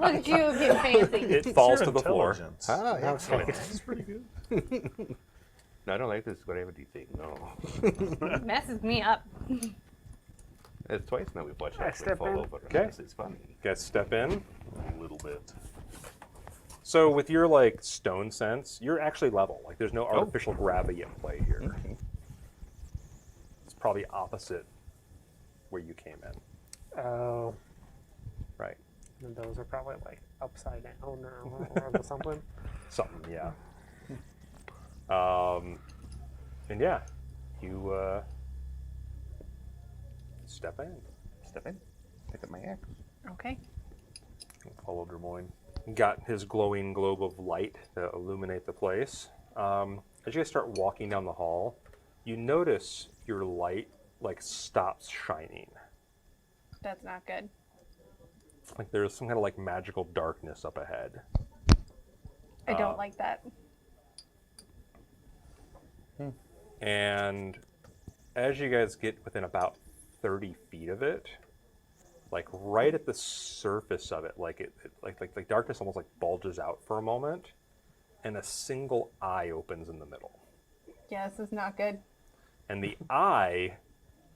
at you getting fancy. It falls to the floor. Intelligence. Ah, yeah. That's pretty good. No, I don't like this gravity thing. No. Messes me up. It's twice now we've watched I it step fall in. over. Okay. It's funny. You guys step in. A little bit. So with your like stone sense, you're actually level. Like there's no artificial gravity at play here. Okay. It's probably opposite where you came in. Oh, Right. and those are probably like upside down or something. Something, yeah. And yeah, you step in. Step in. Pick up my axe. Okay. Follow Drimoyne. Got his glowing globe of light to illuminate the place. As you guys start walking down the hall, you notice your light like stops shining. That's not good. Like there's some kind of like magical darkness up ahead. I don't like that. And as you guys get within about 30 feet of it, like right at the surface of it, like darkness almost like bulges out for a moment, and a single eye opens in the middle. Yeah, this is not good. And the eye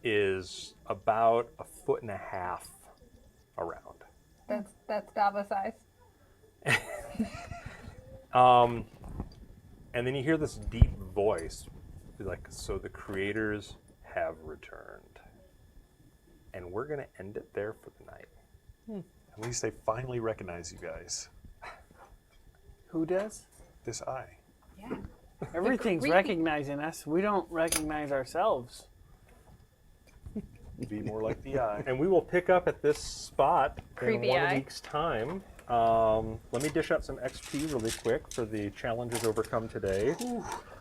is about 1.5 feet around. That's Dava size. And then you hear this deep voice, like, so the creators have returned. And we're going to end it there for the night. At least they finally recognize you guys. Who does? This eye. Yeah. Everything's creepy- recognizing us. We don't recognize ourselves. Be more like the eye. And we will pick up at this spot Creepy in 1 eye. week's time. Let me dish out some XP really quick for the challenges overcome today.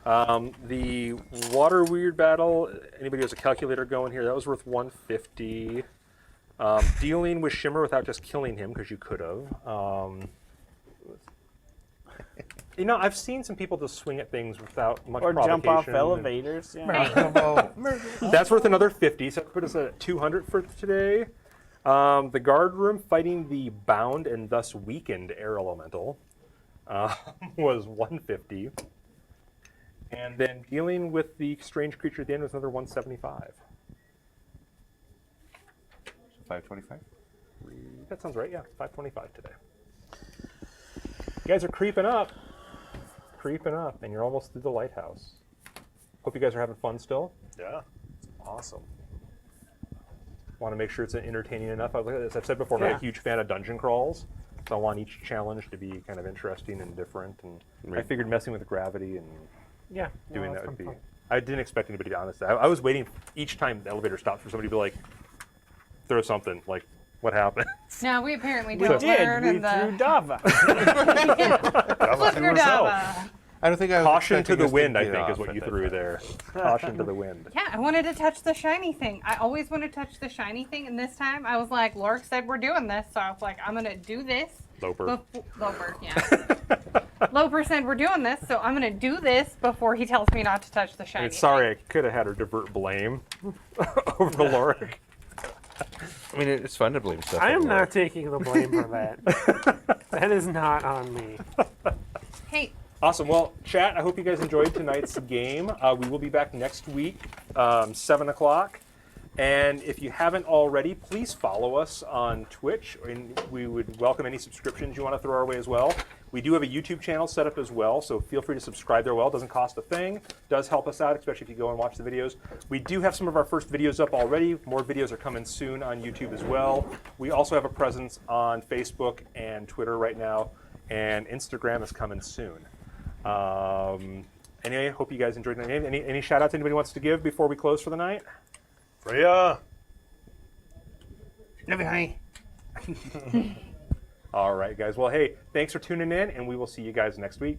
The water weird battle, anybody who has a calculator going here, that was worth 150. Dealing with Shimmer without just killing him, because you could have. You know, I've seen some people just swing at things without much Or provocation. jump off and- elevators. Yeah. That's worth another 50, so that put us at 200 for today. The guard room fighting the bound and thus weakened air elemental was 150. And then dealing with the strange creature at the end was another 175. 525. That sounds right, yeah. 525 today. You guys are creeping up. And you're almost through the lighthouse. Hope you guys are having fun still. Yeah. Awesome. Want to make sure it's entertaining enough. As I've said before, I'm not Yeah. a huge fan of dungeon crawls, so I want each challenge to be kind of interesting and different. And I figured messing with gravity and Yeah. doing that's that would be. fun. I didn't expect anybody to, honestly. I was waiting each time the elevator stopped for somebody to be like, throw something. Like, what happened? No, we apparently We don't did. learn We in threw the Dava. Flip your Dava. I don't think I was Caution to expecting the us wind, I get think, is off what at you that threw time. there. Caution to the wind. Yeah, I wanted to touch the shiny thing. I always want to touch the shiny thing, and this time I was like, Lork said we're doing this, so I was like, I'm gonna do this. Loper. Loper, yeah. Loper said we're doing this, so I'm gonna do this before he tells me not to touch the shiny. And sorry, I could have had her divert blame over to Lorik. I mean, it's fun to blame stuff. I am on not Lord. taking the blame for that. That is not on me. Thing. Hey, Awesome. Well, chat, I hope you guys enjoyed tonight's game. We will be back next week, 7 o'clock. And if you haven't already, please follow us on Twitch. And we would welcome any subscriptions you want to throw our way as well. We do have a YouTube channel set up as well, so feel free to subscribe there. Well, it doesn't cost a thing. Does help us out, especially if you go and watch the videos. We do have some of our first videos up already. More videos are coming soon on YouTube as well. We also have a presence on Facebook and Twitter right now, and Instagram is coming soon. Anyway, hope you guys enjoyed the game. Any shout outs anybody wants to give before we close for the night? Freya! Love you, honey. All right, guys. Well, hey, thanks for tuning in, and we will see you guys next week.